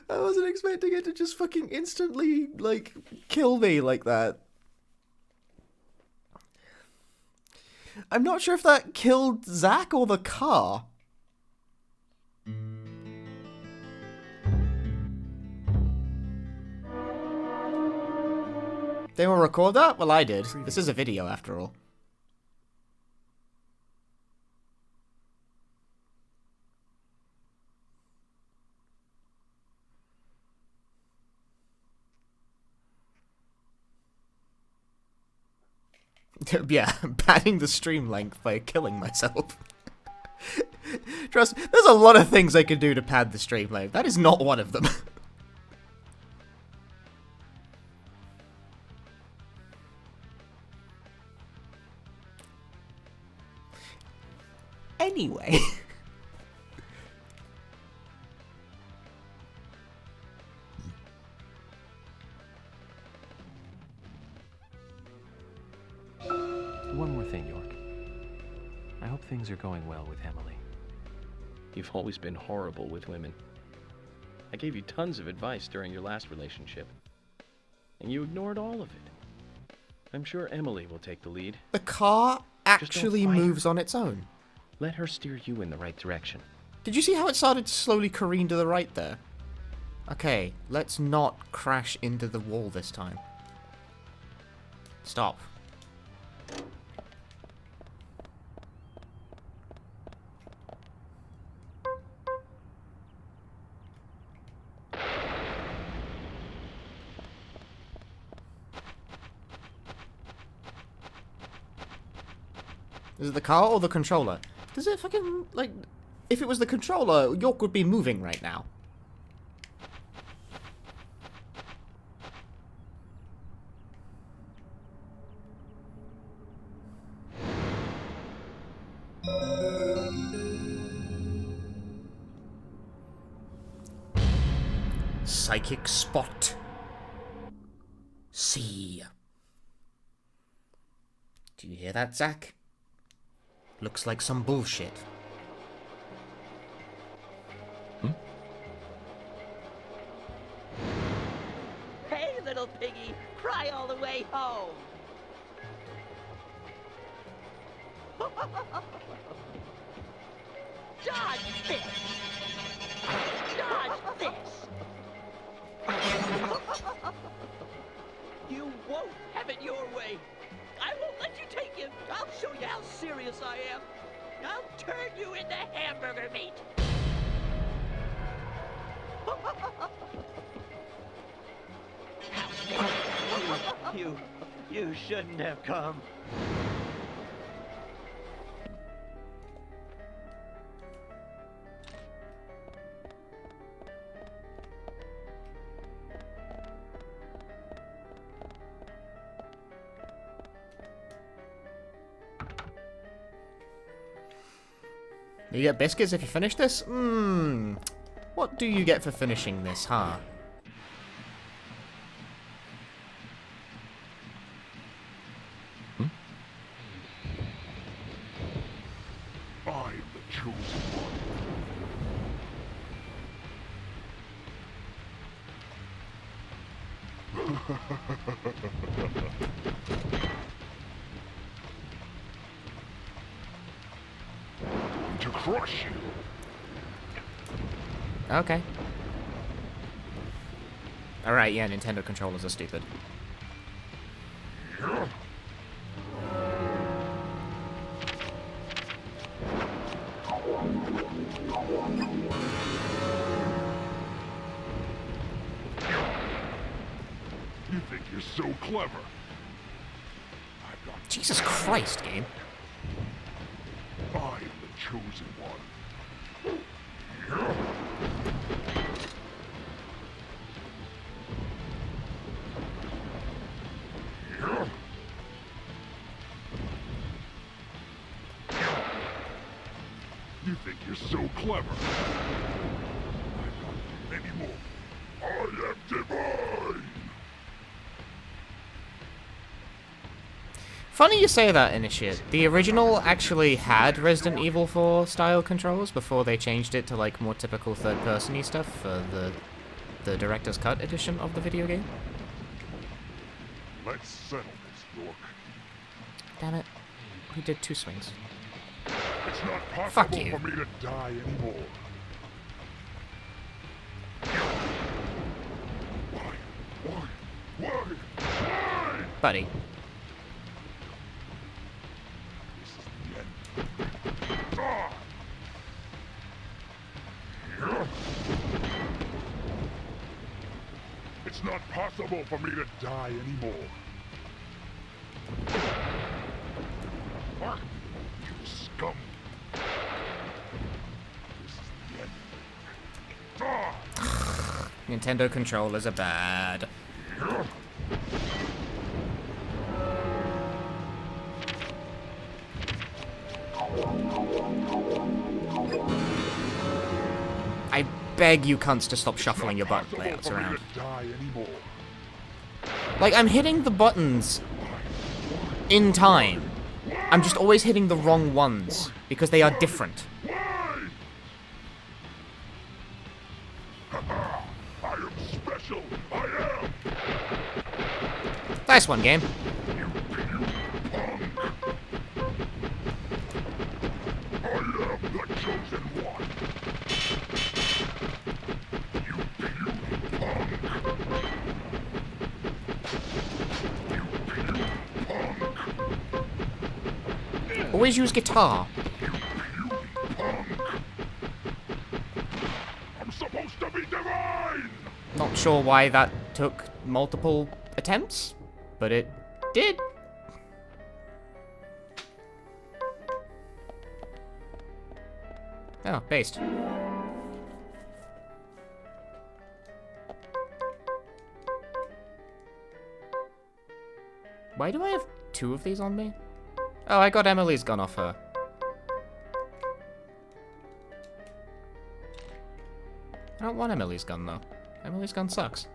wasn't expecting it to just fucking instantly, kill me like that. I'm not sure if that killed Zach or the car. They will record that? Well, I did. This is a video, after all. Yeah, padding the stream length by killing myself. Trust me, there's a lot of things I could do to pad the stream length. That is not one of them. Anyway. One more thing, York. I hope things are going well with Emily. You've always been horrible with women. I gave you tons of advice during your last relationship. And you ignored all of it. I'm sure Emily will take the lead. The car actually moves on its own. Let her steer you in the right direction. Did you see how it started to slowly careen to the right there? Okay, let's not crash into the wall this time. Stop. Is it the car or the controller? Does it fucking, if it was the controller, York would be moving right now. Psychic Spot C. Do you hear that, Zach? Looks like some bullshit. Hey, little piggy, cry all the way home. Dodge this! Dodge this! You won't have it your way. I won't let you take him. I'll show you how serious I am. I'll turn you into hamburger meat. You shouldn't have come. You get biscuits if you finish this? What do you get for finishing this, huh? I'm the chosen one. To crush you. Okay. Alright, yeah, Nintendo controllers are stupid. You think you're so clever? Jesus Christ, game. I am the chosen one. You think you're so clever? I'm not anymore. I am divine. Funny you say that, Initiate. The original actually had Resident Evil 4 style controls before they changed it to like more typical third-person-y stuff for the Director's Cut edition of the video game. Let's settle this, York. Damn it. We did 2 swings. It's not possible Fuck you. for me to die anymore. Why? Buddy. It's not possible for me to die anymore. You scum. Nintendo controllers are bad. I beg you cunts to stop shuffling your button layouts around. Like, I'm hitting the buttons in time. I'm just always hitting the wrong ones, because they are different. I am special. I am. Nice one, game. I am the chosen one. Always use guitar. I'm supposed to be divine. Not sure why that took multiple attempts, but it did. Oh, based. Why do I have 2 of these on me? Oh, I got Emily's gun off her. I don't want Emily's gun, though. Emily's gun sucks.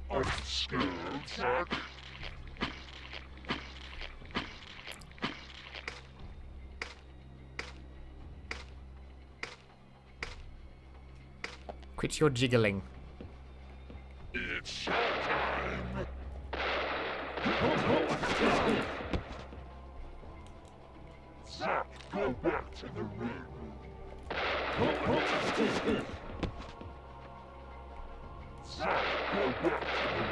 I'm scared, Zack. Quit your jiggling. It's showtime. Zack, go back to the ring. Zack, go back to the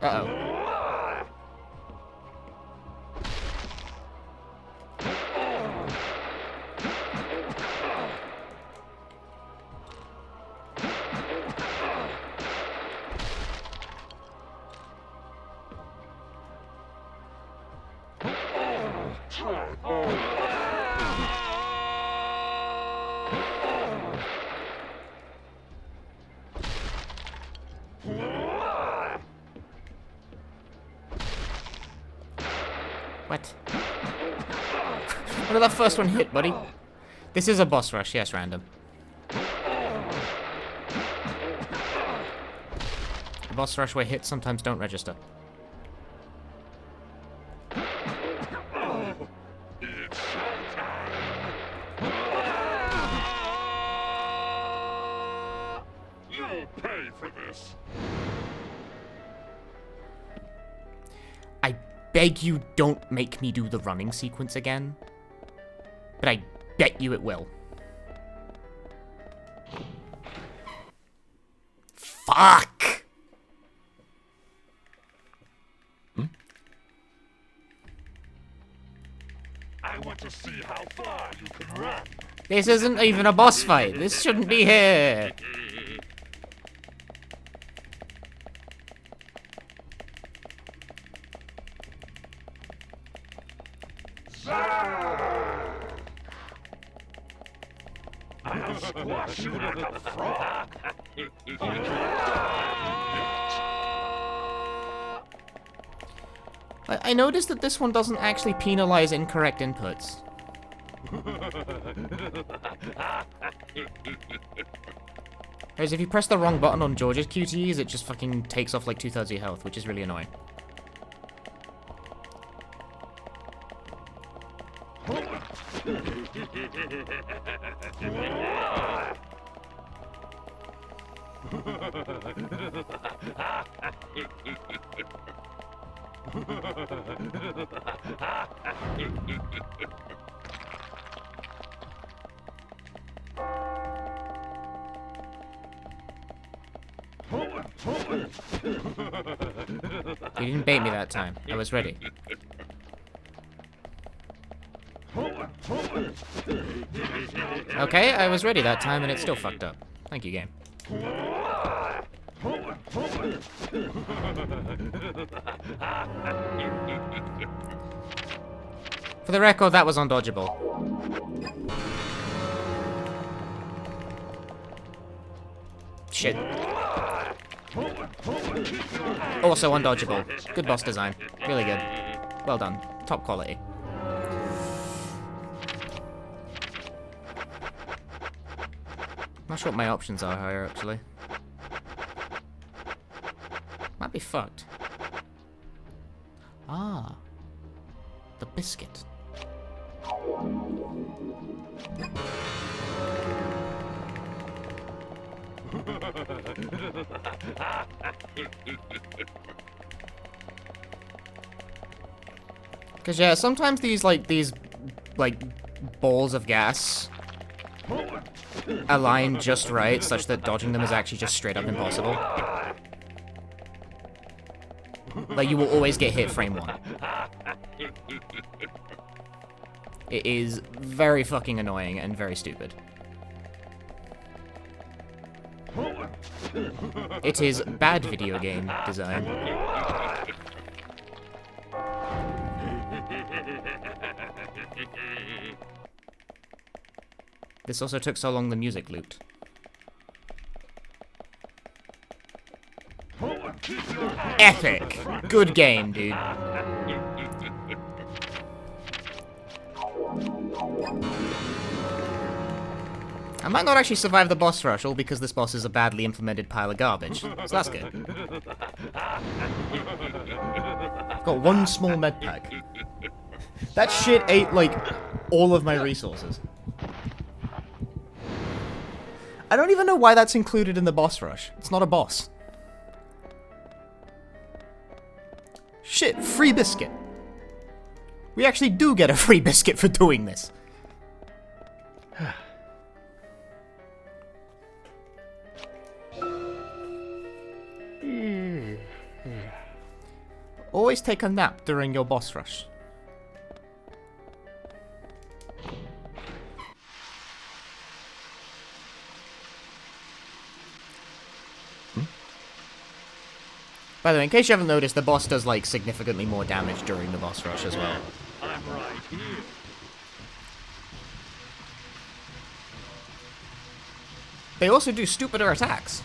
Uh-oh. What? What did that first one hit, buddy? This is a boss rush, yes, random. A boss rush where hits sometimes don't register. You'll pay for this. I beg you don't make me do the running sequence again. But I bet you it will. Fuck! I want to see how far you can run. This isn't even a boss fight. This shouldn't be here. I'll squash you like a frog. I noticed that this one doesn't actually penalize incorrect inputs. Whereas if you press the wrong button on George's QTEs, it just fucking takes off like 2/3 of your health, which is really annoying. You didn't bait me that time. I was ready. Okay, I was ready that time and it still fucked up. Thank you, game. For the record, that was undodgeable. Shit. Also undodgeable. Good boss design. Really good. Well done. Top quality. Not sure what my options are here, actually. Might be fucked. Ah. The biscuit. Cause yeah, sometimes these balls of gas align just right, such that dodging them is actually just straight up impossible. Like, you will always get hit frame 1. It is very fucking annoying and very stupid. It is bad video game design. This also took so long the music looped. Epic! Good game, dude. I might not actually survive the boss rush, all because this boss is a badly implemented pile of garbage. So that's good. I've got one small med pack. That shit ate, like, all of my resources. I don't even know why that's included in the boss rush. It's not a boss. Shit, free biscuit. We actually do get a free biscuit for doing this. Always take a nap during your boss rush. By the way, in case you haven't noticed, the boss does, like, significantly more damage during the boss rush as well. I'm right here. They also do stupider attacks.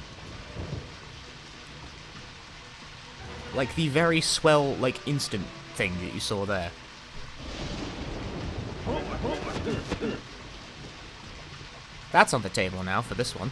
Like the very swell, like, instant thing that you saw there. That's on the table now for this one.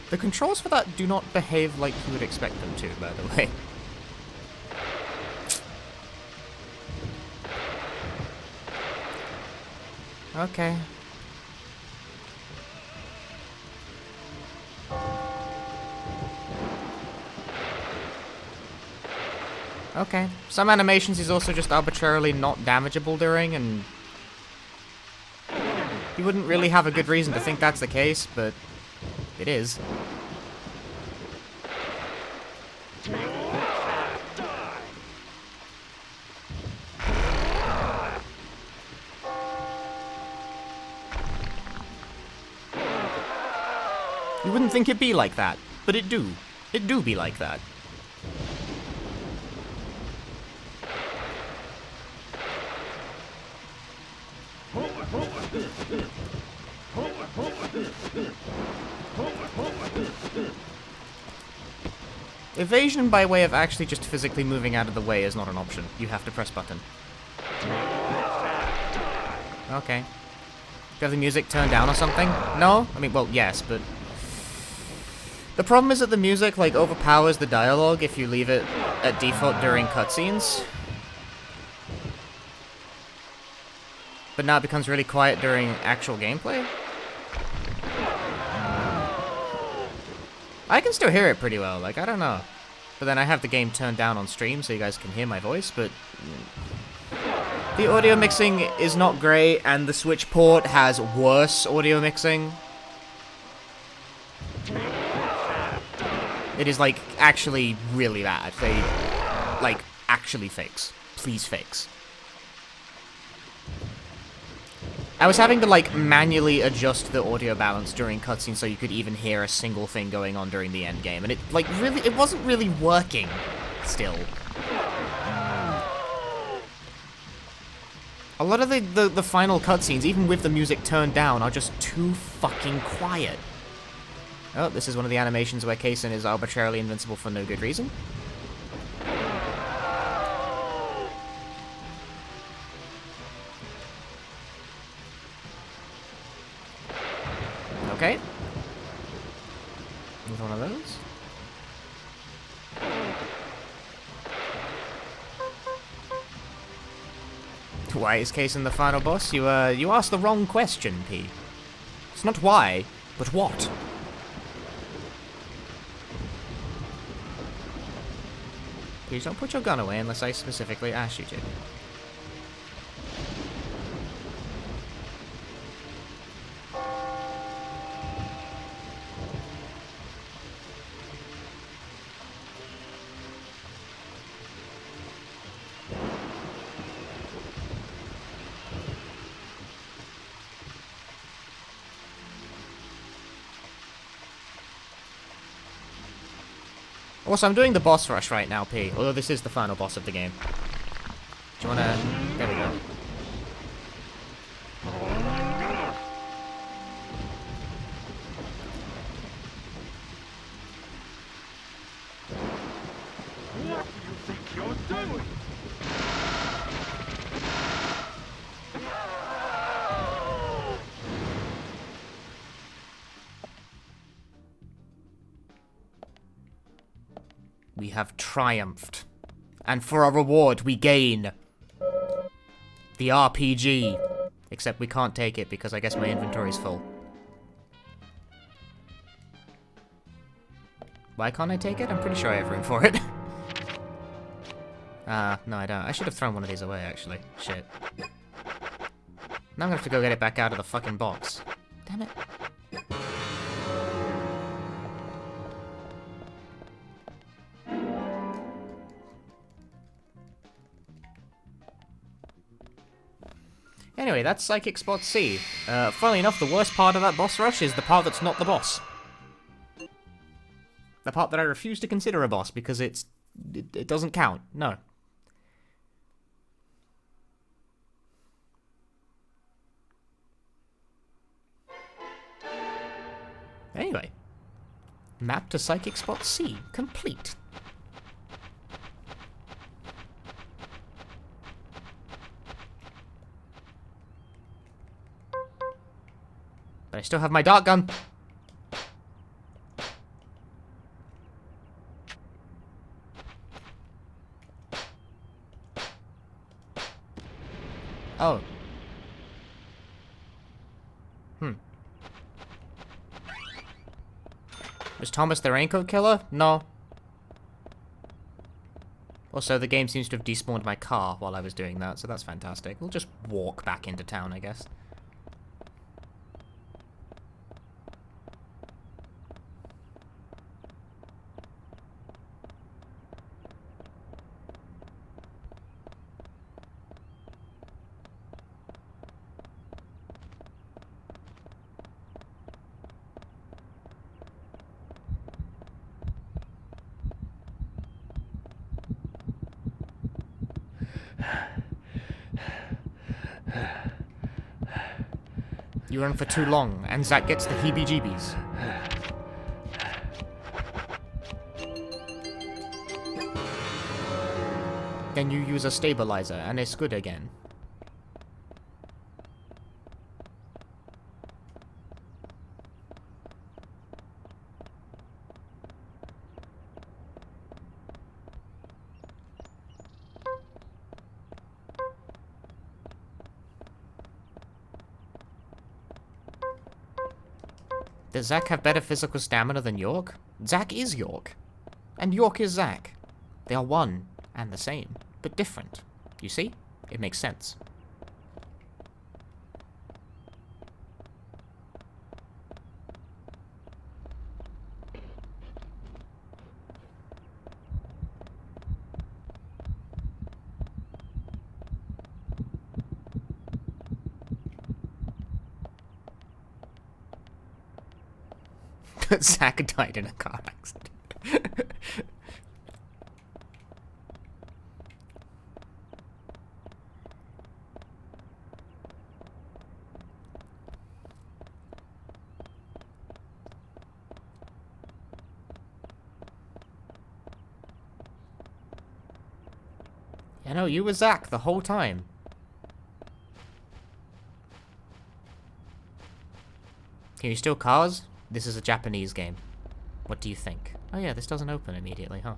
The controls for that do not behave like you would expect them to, by the way. Okay. Okay. Some animations he's also just arbitrarily not damageable during, and you wouldn't really have a good reason to think that's the case, but it is. You wouldn't think it'd be like that, but it do. It do be like that. Evasion by way of actually just physically moving out of the way is not an option. You have to press button. Okay. Do you have the music turned down or something? No? I mean, well, yes, but... The problem is that the music, like, overpowers the dialogue if you leave it at default during cutscenes. But now it becomes really quiet during actual gameplay. I can still hear it pretty well, like, I don't know. But then I have the game turned down on stream so you guys can hear my voice, but... The audio mixing is not great, and the Switch port has worse audio mixing. It is, like, actually really bad. They, like, actually fix. Please fix. I was having to, like, manually adjust the audio balance during cutscenes so you could even hear a single thing going on during the end game, and it, like, really, it wasn't really working still. A lot of the final cutscenes, even with the music turned down, are just too fucking quiet. Oh, this is one of the animations where Kaysen is arbitrarily invincible for no good reason. Okay. With one of those. Why is Kaysen the final boss? You asked the wrong question, P. It's not why, but what. Please don't put your gun away unless I specifically ask you to. Also, I'm doing the boss rush right now, P, although this is the final boss of the game. Do you wanna... There we go. What do you think you're doing? We have triumphed. And for a reward, we gain the RPG. Except we can't take it because I guess my inventory's full. Why can't I take it? I'm pretty sure I have room for it. No I don't. I should have thrown one of these away, actually. Shit. Now I'm gonna have to go get it back out of the fucking box. Damn it. Anyway, that's Psychic Spot C. Funnily enough, the worst part of that boss rush is the part that's not the boss. The part that I refuse to consider a boss because it doesn't count. No. Anyway. Map to Psychic Spot C. Complete. But I still have my dart gun. Oh. Was Thomas the raincoat killer? No. Also, the game seems to have despawned my car while I was doing that, so that's fantastic. We'll just walk back into town, I guess. You run for too long, and Zack gets the heebie-jeebies. Then you use a stabilizer, and it's good again. Does Zack have better physical stamina than York? Zack is York. And York is Zack. They are one and the same, but different. You see? It makes sense. Zack died in a car accident. You know, you were Zack the whole time. Can you steal cars? This is a Japanese game. What do you think? Oh yeah, this doesn't open immediately, huh?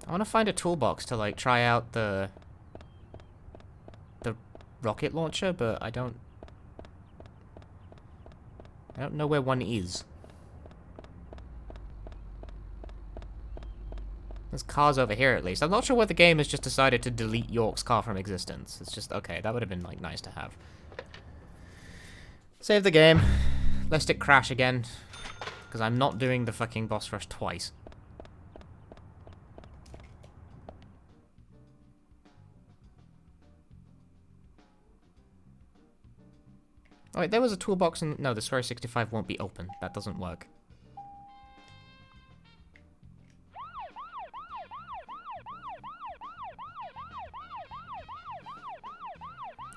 I want to find a toolbox to, like, try out the rocket launcher, but I don't know where one is. There's cars over here, at least. I'm not sure why the game has just decided to delete York's car from existence. It's just, okay, that would have been, like, nice to have. Save the game. Lest it crash again. Because I'm not doing the fucking boss rush twice. Oh, wait, there was a toolbox in... No, the Swear 65 won't be open. That doesn't work.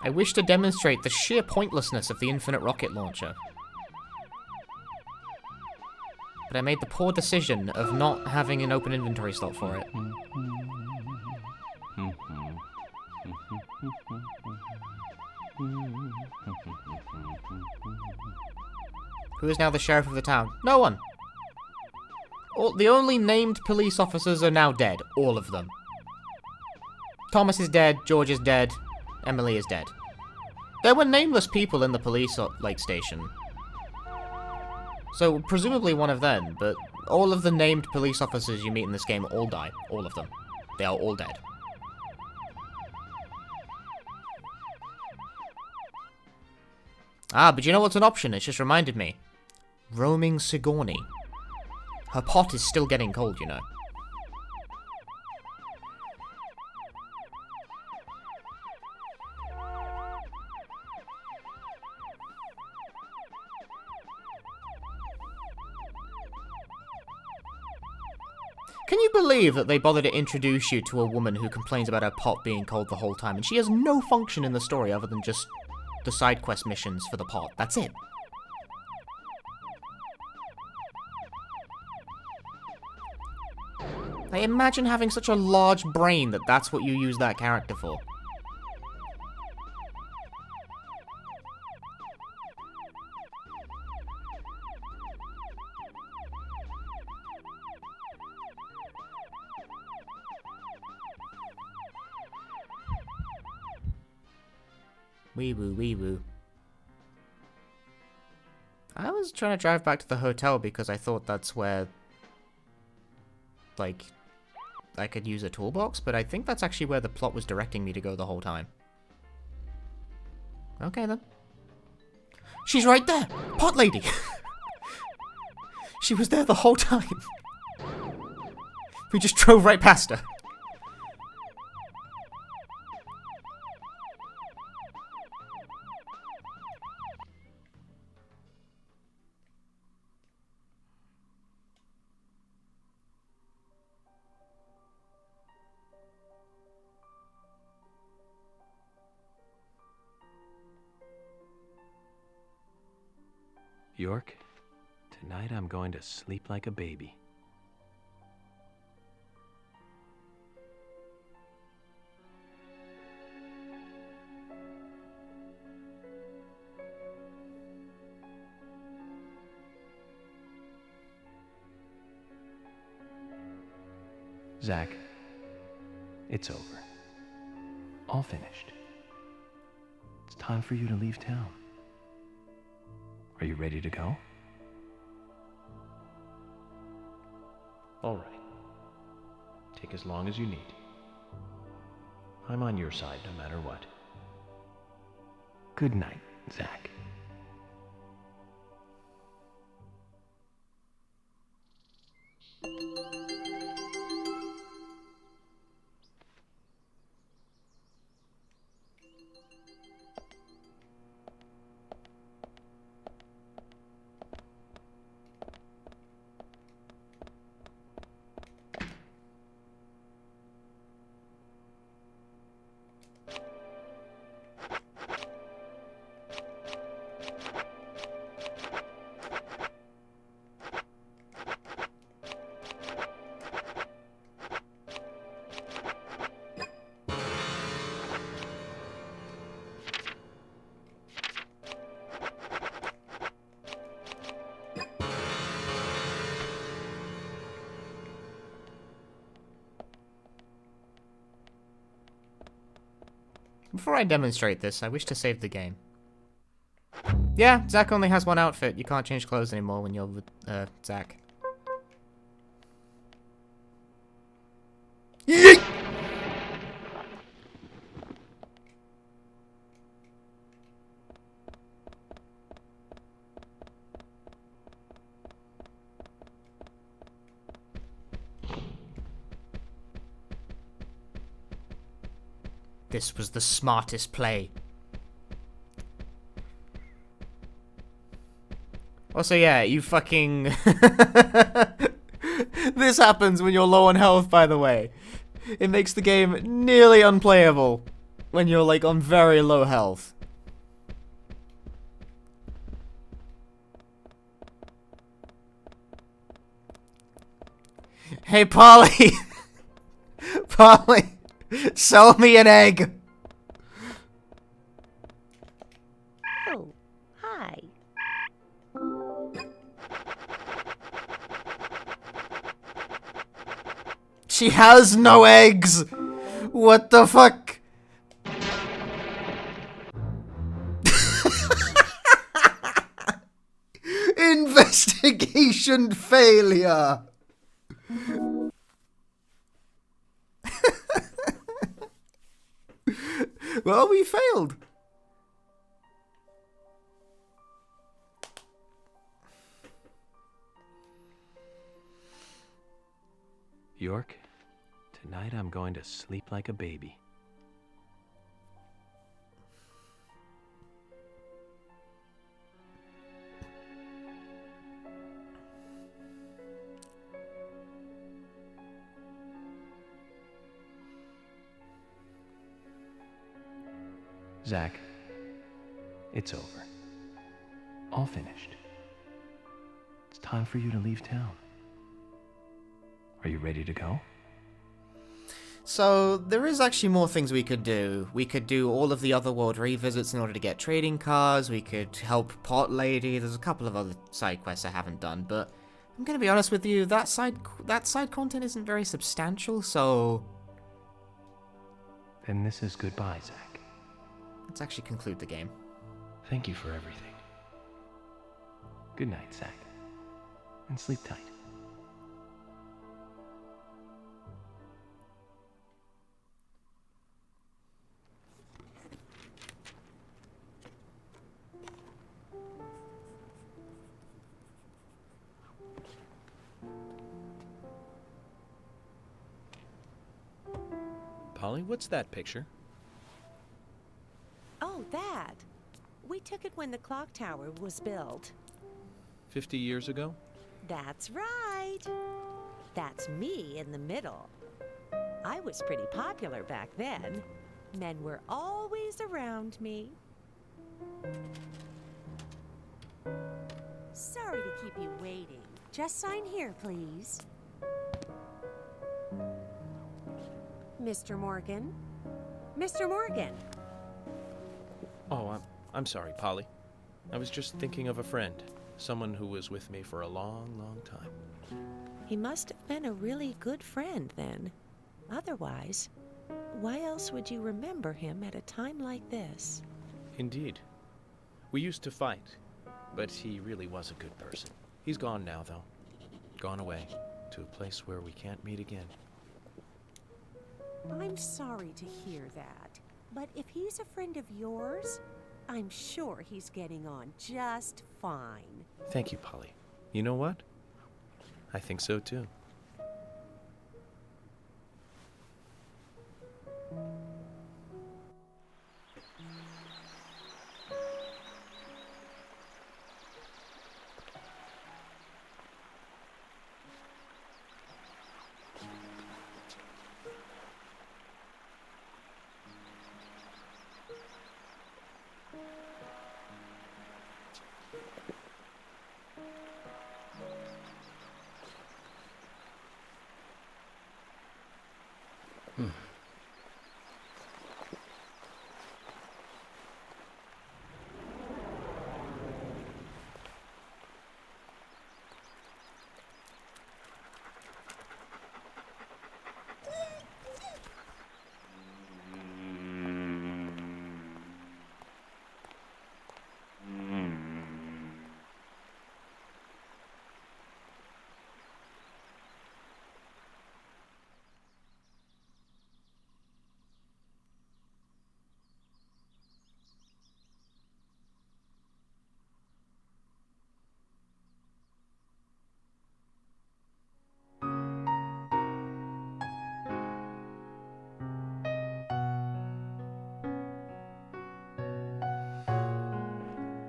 I wish to demonstrate the sheer pointlessness of the infinite rocket launcher. But I made the poor decision of not having an open inventory slot for it. Who is now the sheriff of the town? No one. The only named police officers are now dead. All of them. Thomas is dead. George is dead. Emily is dead. There were nameless people in the police station. So presumably one of them, but all of the named police officers you meet in this game all die. All of them. They are all dead. Ah, but you know what's an option? It's just reminded me. Roaming Sigourney. Her pot is still getting cold, you know. Can you believe that they bother to introduce you to a woman who complains about her pot being cold the whole time, and she has no function in the story other than just the side quest missions for the pot? That's it. I imagine having such a large brain that that's what you use that character for. Wee woo, wee woo. I was trying to drive back to the hotel because I thought that's where, like, I could use a toolbox, but I think that's actually where the plot was directing me to go the whole time. Okay, then. She's right there! Pot lady! She was there the whole time. We just drove right past her. York, tonight I'm going to sleep like a baby. Zach, it's over. All finished. It's time for you to leave town. Are you ready to go? All right. Take as long as you need. I'm on your side no matter what. Good night, Zach. Before I demonstrate this, I wish to save the game. Yeah, Zach only has one outfit. You can't change clothes anymore when you're with, Zach. Yeet! This was the smartest play. Also, yeah, you fucking... This happens when you're low on health, by the way. It makes the game nearly unplayable when you're, like, on very low health. Hey, Polly! Polly! Sell me an egg! Oh, hi. She has no eggs! What the fuck? Investigation failure! Well, we failed. York, tonight I'm going to sleep like a baby. Zach, it's over. All finished. It's time for you to leave town. Are you ready to go? So, there is actually more things we could do. We could do all of the other world revisits in order to get trading cards. We could help Pot Lady. There's a couple of other side quests I haven't done, but I'm gonna be honest with you, that side content isn't very substantial, so... Then this is goodbye, Zach. Let's actually conclude the game. Thank you for everything. Good night, Zach. And sleep tight. Polly, what's that picture? Oh, that. We took it when the clock tower was built. 50 years ago? That's right. That's me in the middle. I was pretty popular back then. Men were always around me. Sorry to keep you waiting. Just sign here, please. Mr. Morgan? Mr. Morgan! Oh, I'm sorry, Polly. I was just thinking of a friend. Someone who was with me for a long, long time. He must have been a really good friend then. Otherwise, why else would you remember him at a time like this? Indeed. We used to fight, but he really was a good person. He's gone now, though. Gone away to a place where we can't meet again. I'm sorry to hear that, but if he's a friend of yours, I'm sure he's getting on just fine. Thank you, Polly. You know what? I think so, too.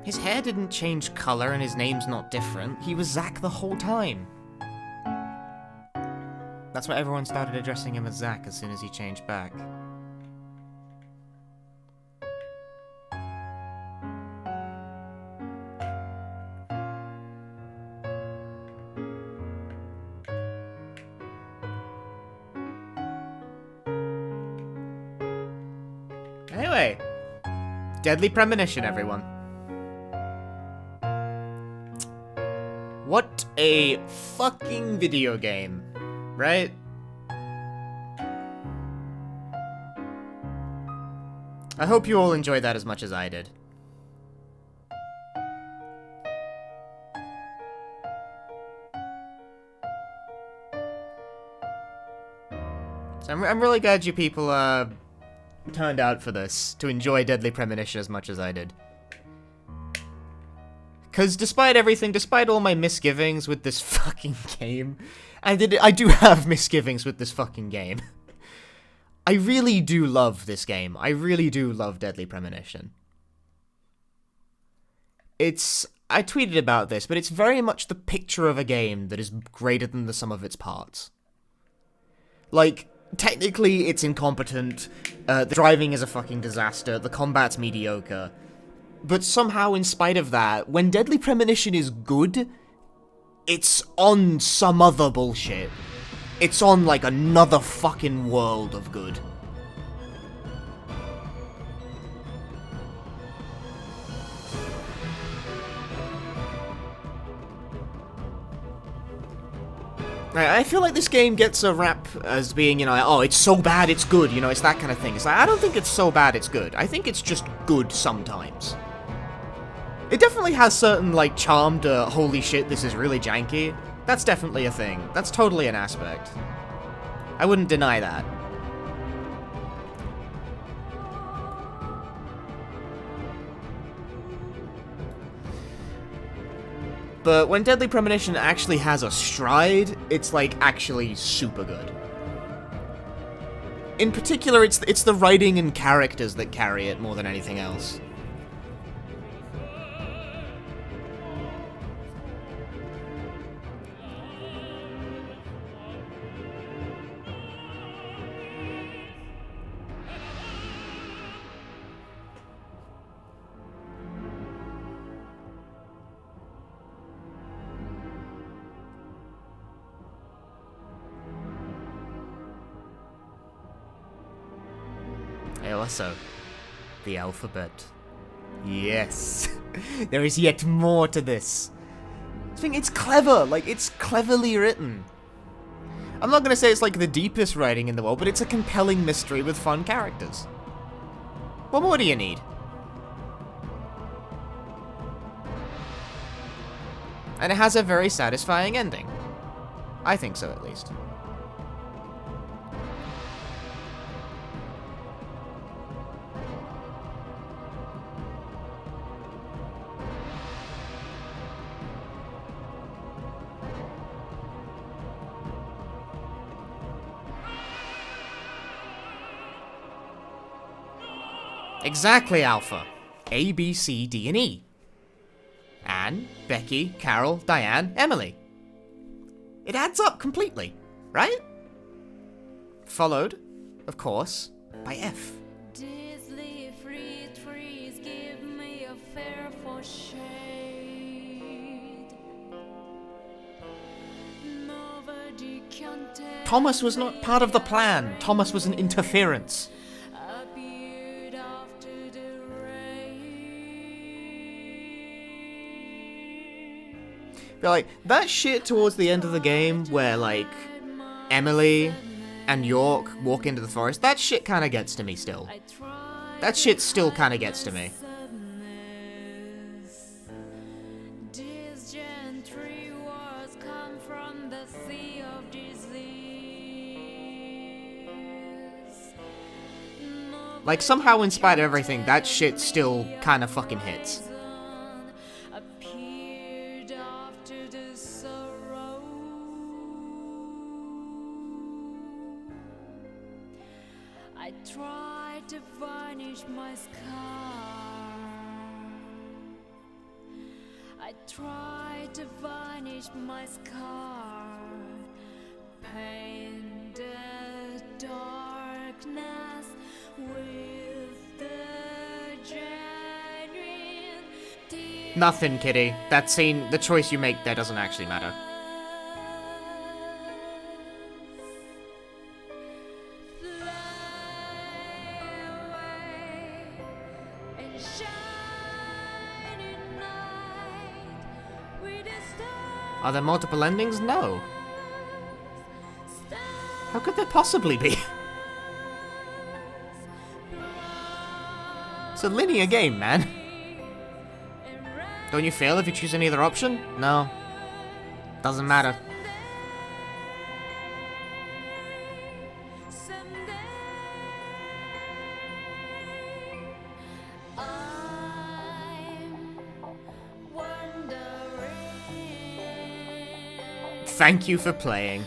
His hair didn't change color and his name's not different. He was Zach the whole time. That's why everyone started addressing him as Zach as soon as he changed back. Anyway, Deadly Premonition, everyone. What a fucking video game, right? I hope you all enjoyed that as much as I did. So I'm really glad you people turned out for this, to enjoy Deadly Premonition as much as I did. Because despite everything, despite all my misgivings with this fucking game, and I do have misgivings with this fucking game, I really do love this game. I really do love Deadly Premonition. I tweeted about this, but it's very much the picture of a game that is greater than the sum of its parts. Like, technically it's incompetent, the driving is a fucking disaster, the combat's mediocre, but somehow in spite of that, when Deadly Premonition is good, it's on some other bullshit. It's on, like, another fucking world of good. I feel like this game gets a rap as being, you know, oh, it's so bad it's good, you know, it's that kind of thing. It's like, I don't think it's so bad it's good. I think it's just good sometimes. It definitely has certain, like, charmed, holy shit, this is really janky. That's definitely a thing. That's totally an aspect. I wouldn't deny that. But when Deadly Premonition actually has a stride, it's, like, actually super good. In particular, it's the writing and characters that carry it more than anything else. Hey, also, the alphabet. Yes, there is yet more to this. I think it's clever, like, it's cleverly written. I'm not gonna say it's like the deepest writing in the world, but it's a compelling mystery with fun characters. What more do you need? And it has a very satisfying ending. I think so, at least. Exactly, Alpha. A, B, C, D, and E. Anne, Becky, Carol, Diane, Emily. It adds up completely, right? Followed, of course, by F. Thomas was not part of the plan. Thomas was an interference. But, like, that shit towards the end of the game where, like, Emily and York walk into the forest, that shit kind of gets to me still. That shit still kind of gets to me. Like, somehow in spite of everything, that shit still kind of fucking hits. I tried to varnish my scar. I tried to varnish my scar. Paint the darkness with the genuine tears. Nothing, Kitty. That scene, the choice you make there doesn't actually matter. Are there multiple endings? No. How could there possibly be? It's a linear game, man. Don't you fail if you choose any other option? No. Doesn't matter. Thank you for playing.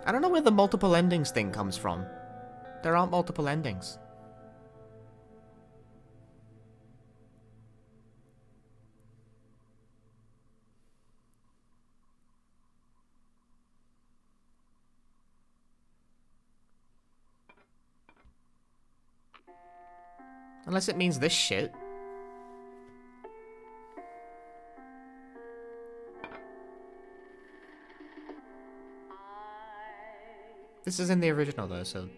I don't know where the multiple endings thing comes from. There aren't multiple endings. Unless it means this shit. This is in the original though, so...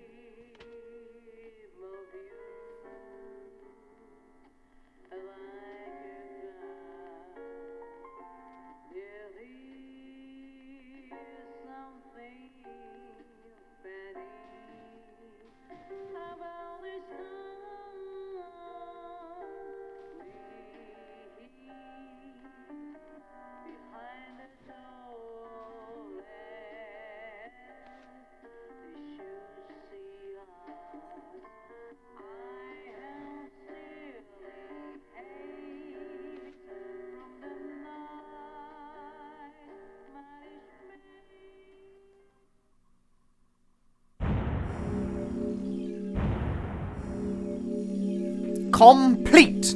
Complete!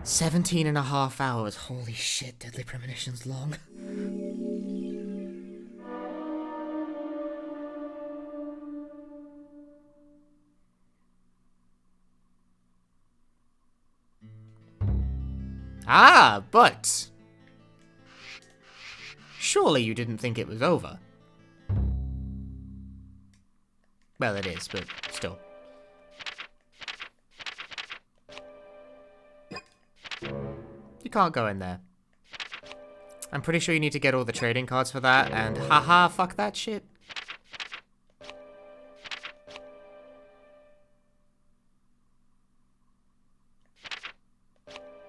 17.5 hours. Holy shit, Deadly Premonition's long. Ah, but... surely you didn't think it was over. Well, it is, but still. You can't go in there. I'm pretty sure you need to get all the trading cards for that, and haha, fuck that shit.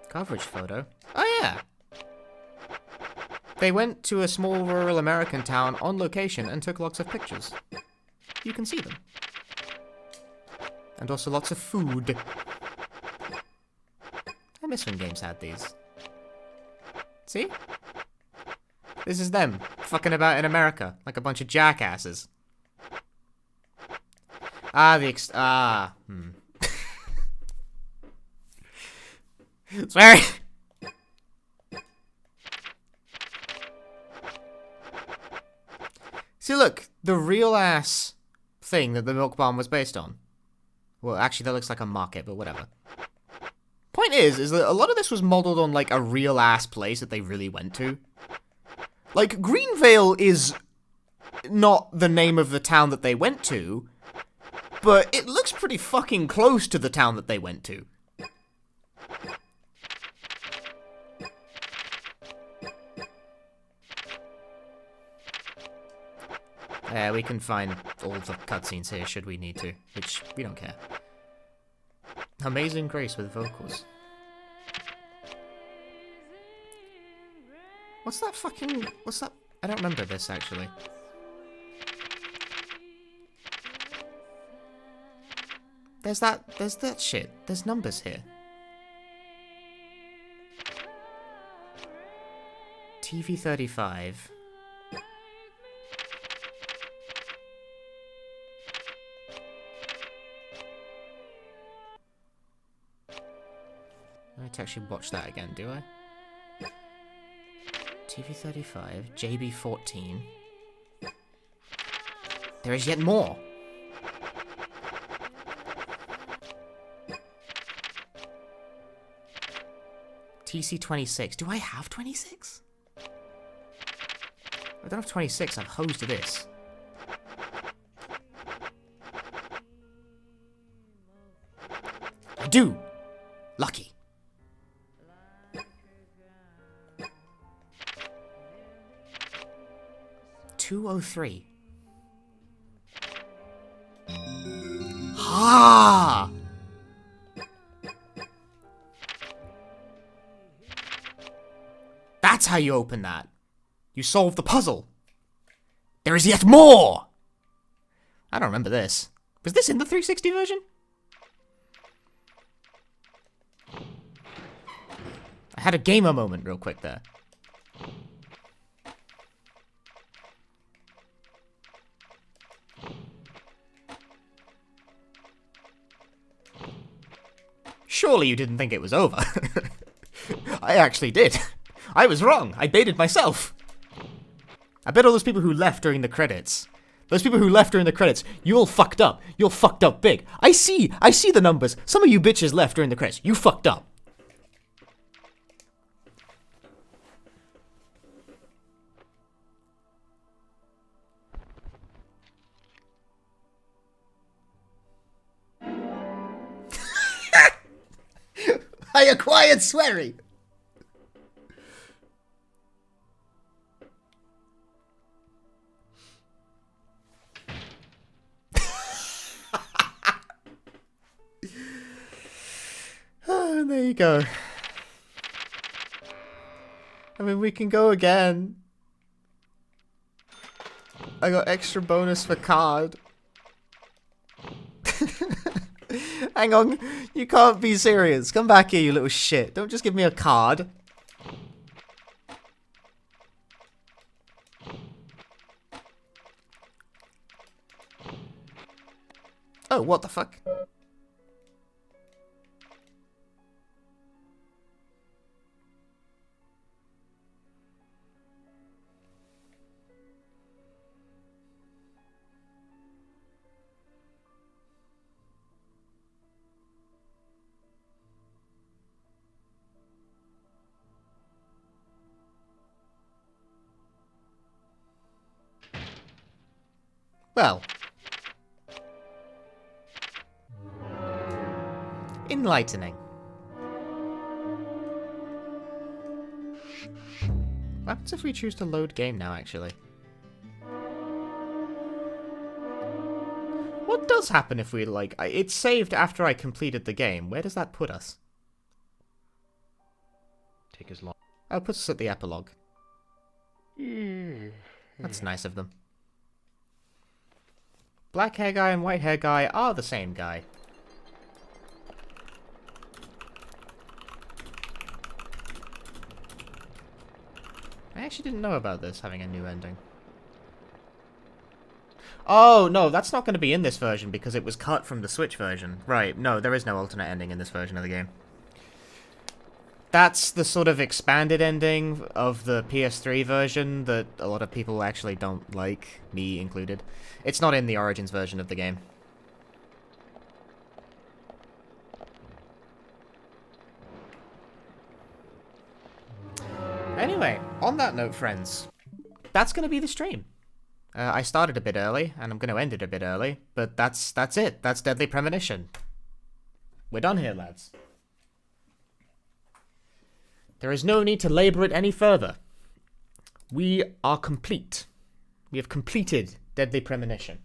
Coverage photo? Oh yeah! They went to a small rural American town on location and took lots of pictures. You can see them. And also lots of food. I miss when games had these. See? This is them, fucking about in America, like a bunch of jackasses. Sorry. See, look, the real ass thing that the milk bomb was based on. Well, actually, that looks like a market, but whatever. Point is that a lot of this was modeled on, like, a real ass place that they really went to. Like, Greenvale is not the name of the town that they went to, but it looks pretty fucking close to the town that they went to. Yeah, we can find all the cutscenes here should we need to, which we don't care. Amazing Grace with vocals. What's that? I don't remember this, actually. There's that shit. There's numbers here. TV 35. I need to actually watch that again, do I? TV35, JB14. There is yet more. TC26. Do I have 26? I don't have 26. I've hosed this. I do. Lucky. $203. Ha! That's how you open that. You solve the puzzle. There is yet more! I don't remember this. Was this in the 360 version? I had a gamer moment real quick there. Surely you didn't think it was over. I actually did. I was wrong. I baited myself. I bet all those people who left during the credits, you all fucked up. You all fucked up big. I see the numbers. Some of you bitches left during the credits. You fucked up. I acquired swearing. There you go. I mean, we can go again. I got extra bonus for card. Hang on, you can't be serious. Come back here, you little shit. Don't just give me a card. Oh, what the fuck? Well. Enlightening. What happens if we choose to load game now, actually? What does happen if we, like... It's saved after I completed the game. Where does that put us? Take as long... Oh, it puts us at the epilogue. That's nice of them. Black hair guy and white hair guy are the same guy. I actually didn't know about this having a new ending. Oh, no, that's not going to be in this version because it was cut from the Switch version. Right, no, there is no alternate ending in this version of the game. That's the sort of expanded ending of the PS3 version that a lot of people actually don't like, me included. It's not in the Origins version of the game. Anyway, on that note, friends, that's going to be the stream. I started a bit early, and I'm going to end it a bit early, but that's it. That's Deadly Premonition. We're done here, lads. There is no need to labor it any further. We are complete. We have completed Deadly Premonition.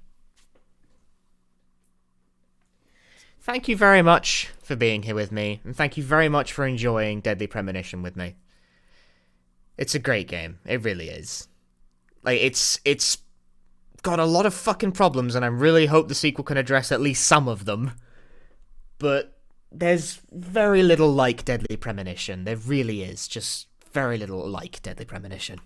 Thank you very much for being here with me, and thank you very much for enjoying Deadly Premonition with me. It's a great game. It really is. Like, it's got a lot of fucking problems, and I really hope the sequel can address at least some of them. But there's very little like Deadly Premonition. There really is. Just very little like Deadly Premonition.